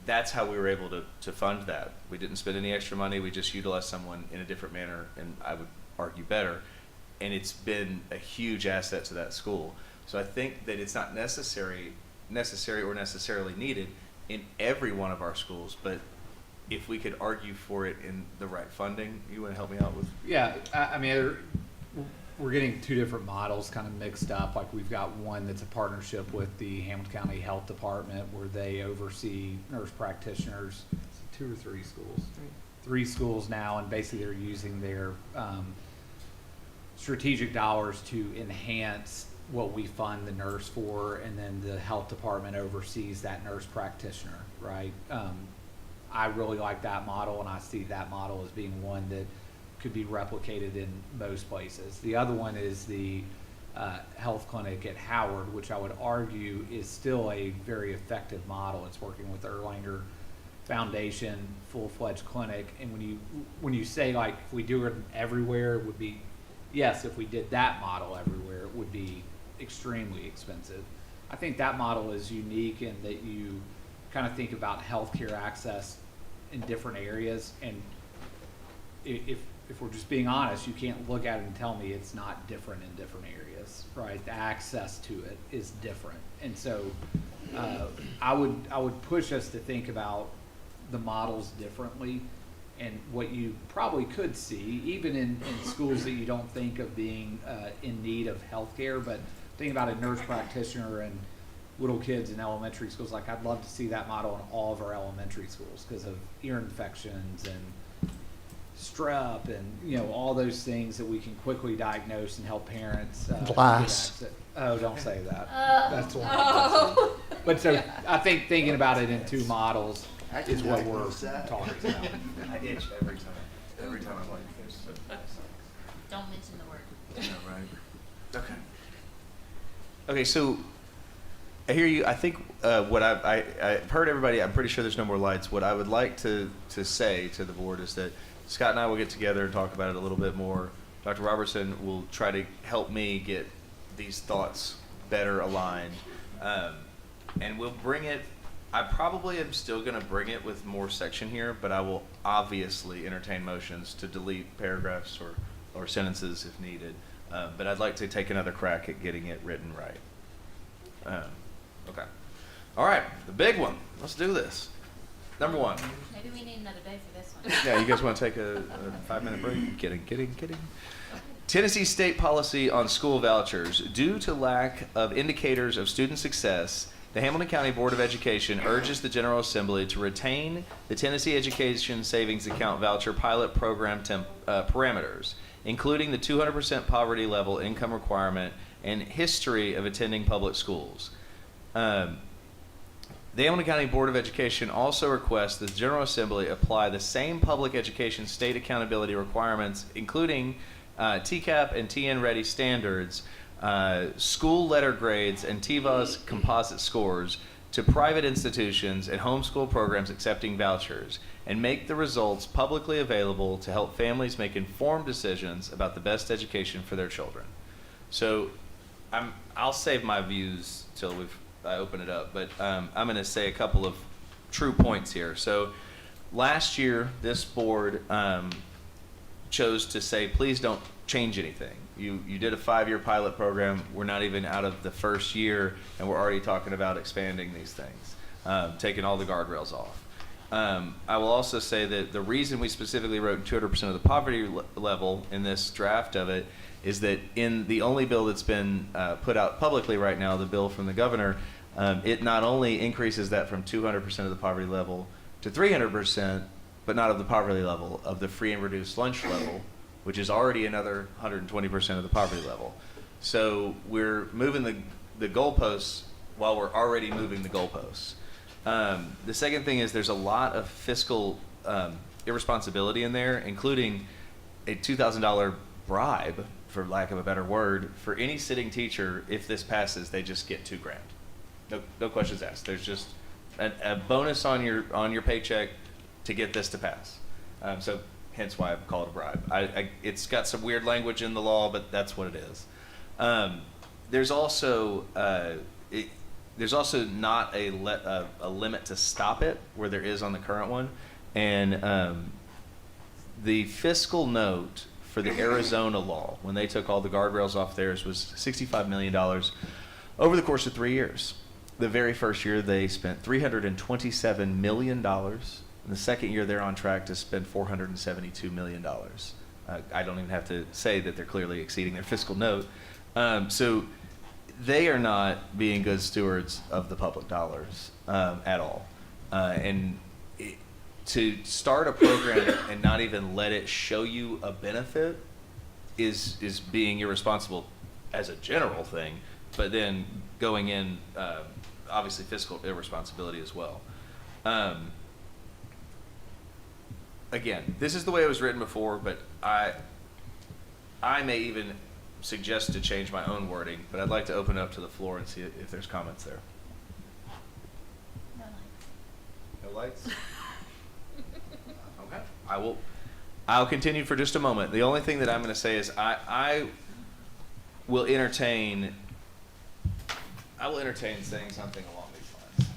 That's how we were able to fund that. We didn't spend any extra money. We just utilized someone in a different manner, and I would argue better. And it's been a huge asset to that school. So I think that it's not necessary or necessarily needed in every one of our schools, but if we could argue for it in the right funding, you want to help me out with? Yeah, I mean, we're getting 2 different models kind of mixed up. Like we've got one that's a partnership with the Hamilton County Health Department where they oversee nurse practitioners. Is it 2 or 3 schools? 3 schools now, and basically they're using their strategic dollars to enhance what we fund the nurse for, and then the health department oversees that nurse practitioner, right? I really like that model, and I see that model as being one that could be replicated in most places. The other one is the health clinic at Howard, which I would argue is still a very effective model. It's working with the Erlanger Foundation, full-fledged clinic. And when you say like if we do it everywhere, it would be, yes, if we did that model everywhere, it would be extremely expensive. I think that model is unique in that you kind of think about healthcare access in different areas, and if we're just being honest, you can't look at it and tell me it's not different in different areas, right? The access to it is different, and so I would push us to think about the models differently. And what you probably could see, even in schools that you don't think of being in need of healthcare, but think about a nurse practitioner and little kids in elementary schools. Like I'd love to see that model in all of our elementary schools because of ear infections and strep and all those things that we can quickly diagnose and help parents. Lice. Oh, don't say that. That's one. But so I think thinking about it in 2 models is what we're talking about. I itch every time. Every time I'm like this. Don't mention the word. Yeah, right. Okay. Okay, so I hear you. I think what I've heard everybody. I'm pretty sure there's no more lights. What I would like to say to the board is that Scott and I will get together and talk about it a little bit more. Dr. Robertson will try to help me get these thoughts better aligned, and we'll bring it. I probably am still going to bring it with more section here, but I will obviously entertain motions to delete paragraphs or sentences if needed. But I'd like to take another crack at getting it written right. Okay. All right, the big one. Let's do this. Number one. Maybe we need another day for this one. Yeah, you guys want to take a 5-minute break? Kidding. Tennessee state policy on school vouchers. Due to lack of indicators of student success, the Hamilton County Board of Education urges the General Assembly to retain the Tennessee Education Savings Account Voucher Pilot Program parameters, including the 200% poverty level income requirement and history of attending public schools. The Hamilton County Board of Education also requests the General Assembly apply the same public education state accountability requirements, including TCAP and TN Ready standards, school letter grades, and TVAS composite scores to private institutions and homeschool programs accepting vouchers, and make the results publicly available to help families make informed decisions about the best education for their children. So I'll save my views till I open it up, but I'm going to say a couple of true points here. So last year, this board chose to say, please don't change anything. You did a 5-year pilot program. We're not even out of the first year, and we're already talking about expanding these things, taking all the guardrails off. I will also say that the reason we specifically wrote 200% of the poverty level in this draft of it is that in the only bill that's been put out publicly right now, the bill from the governor, it not only increases that from 200% of the poverty level to 300%, but not of the poverty level, of the free and reduced lunch level, which is already another 120% of the poverty level. So we're moving the goalposts while we're already moving the goalposts. The second thing is there's a lot of fiscal irresponsibility in there, including a $2,000 bribe, for lack of a better word, for any sitting teacher. If this passes, they just get $2,000. No questions asked. There's just a bonus on your paycheck to get this to pass. So hence why I call it a bribe. It's got some weird language in the law, but that's what it is. There's also not a limit to stop it where there is on the current one, and the fiscal note for the Arizona law, when they took all the guardrails off theirs, was $65 million over the course of 3 years. The very first year they spent $327 million. In the second year they're on track to spend $472 million. I don't even have to say that they're clearly exceeding their fiscal note. So they are not being good stewards of the public dollars at all. To start a program and not even let it show you a benefit is being irresponsible as a general thing, but then going in, obviously fiscal irresponsibility as well. Again, this is the way it was written before, but I may even suggest to change my own wording, but I'd like to open it up to the floor and see if there's comments there. No lights? Okay. I'll continue for just a moment. The only thing that I'm going to say is I will entertain saying something along these lines.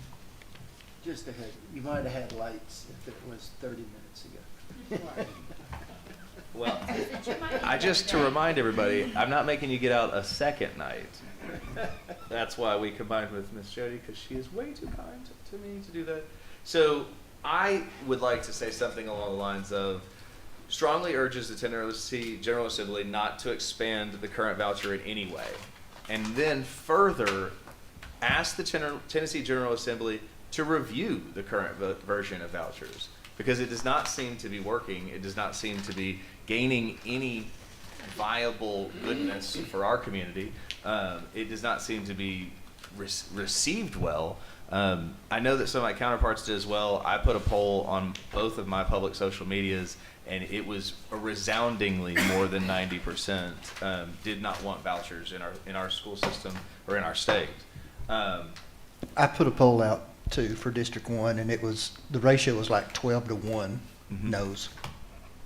Just ahead, you might have had lights if it was 30 minutes ago. Well, to remind everybody, I'm not making you get out a second night. That's why we combined with Miss Jody, because she is way too kind to me to do that. So I would like to say something along the lines of, strongly urges the Tennessee General Assembly not to expand the current voucher in any way. And then further, ask the Tennessee General Assembly to review the current version of vouchers, because it does not seem to be working. It does not seem to be gaining any viable goodness for our community. It does not seem to be received well. I know that some of my counterparts did as well. I put a poll on both of my public social medias, and it was a resoundingly more than 90% did not want vouchers in our school system or in our state. I put a poll out too for District 1, and the ratio was like 12 to 1 no's.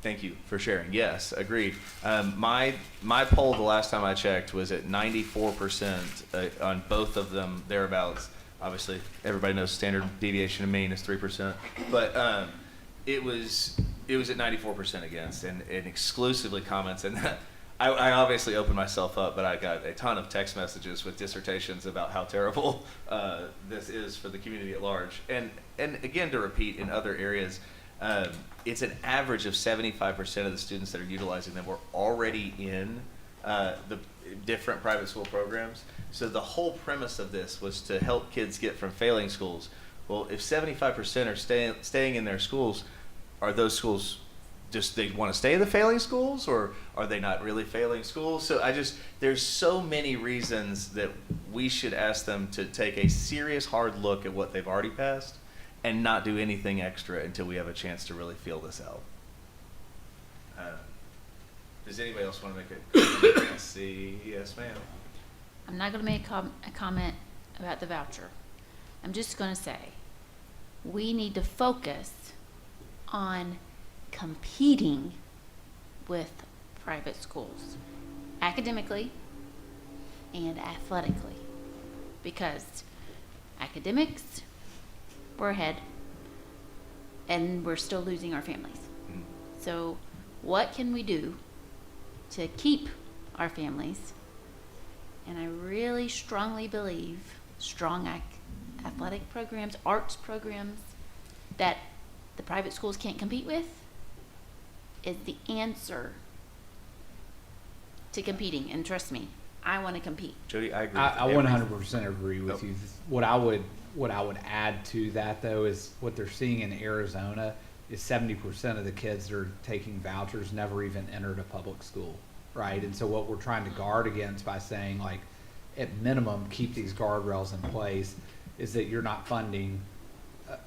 Thank you for sharing. Yes, agreed. My poll the last time I checked was at 94% on both of them, thereabouts. Obviously, everybody knows standard deviation of mean is 3%, but it was at 94% against, and exclusively comments. And I obviously opened myself up, but I got a ton of text messages with dissertations about how terrible this is for the community at large. And again, to repeat, in other areas, it's an average of 75% of the students that are utilizing them were already in the different private school programs. So the whole premise of this was to help kids get from failing schools. Well, if 75% are staying in their schools, are those schools just they want to stay in the failing schools, or are they not really failing schools? So there's so many reasons that we should ask them to take a serious hard look at what they've already passed and not do anything extra until we have a chance to really feel this out. Does anybody else want to make a comment? I see. Yes, ma'am. I'm not going to make a comment about the voucher. I'm just going to say we need to focus on competing with private schools academically and athletically, because academics, we're ahead and we're still losing our families. So what can we do to keep our families? And I really strongly believe strong athletic programs, arts programs that the private schools can't compete with is the answer to competing. And trust me, I want to compete. Jody, I agree. I 100% agree with you. What I would add to that though is what they're seeing in Arizona is 70% of the kids that are taking vouchers never even entered a public school, right? And so what we're trying to guard against by saying, like, at minimum keep these guardrails in place, is that you're not funding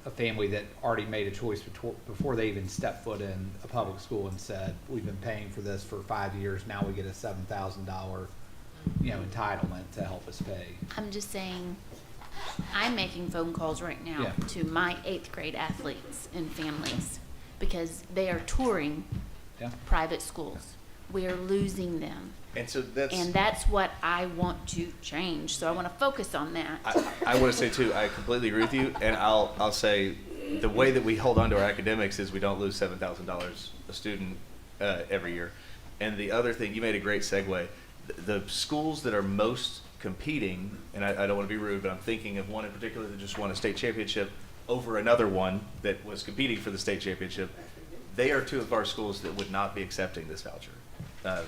a family that already made a choice before they even stepped foot in a public school and said, we've been paying for this for 5 years, now we get a $7,000 entitlement to help us pay. I'm just saying, I'm making phone calls right now to my 8th grade athletes and families because they are touring private schools. We are losing them. And so that's what I want to change. So I want to focus on that. I want to say too, I completely agree with you, and I'll say the way that we hold on to our academics is we don't lose $7,000 a student every year. And the other thing, you made a great segue. The schools that are most competing, and I don't want to be rude, but I'm thinking of one in particular that just won a state championship over another one that was competing for the state championship. They are two of our schools that would not be accepting this voucher.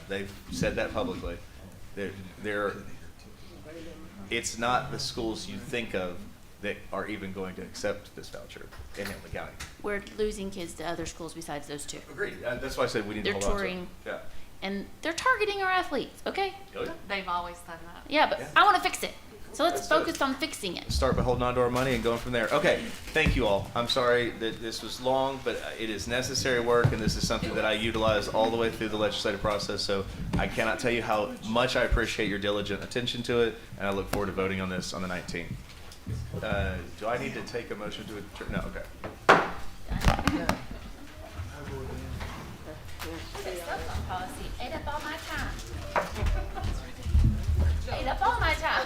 They've said that publicly. It's not the schools you think of that are even going to accept this voucher in Hamilton County. We're losing kids to other schools besides those two. Agreed. That's why I said we need to hold on to They're it. touring, and they're targeting our athletes, okay? Good. They've always done that. Yeah, but I want to fix it. So let's focus on fixing it. Start by holding on to our money and going from there. Okay, thank you all. I'm sorry that this was long, but it is necessary work, and this is something that I utilize all the way through the legislative process, so I cannot tell you how much I appreciate your diligent attention to it, and I look forward to voting on this on the 19th. Do I need to take a motion to adjourn? No, okay. Cell phone policy ate up all my time. Ate up all my time.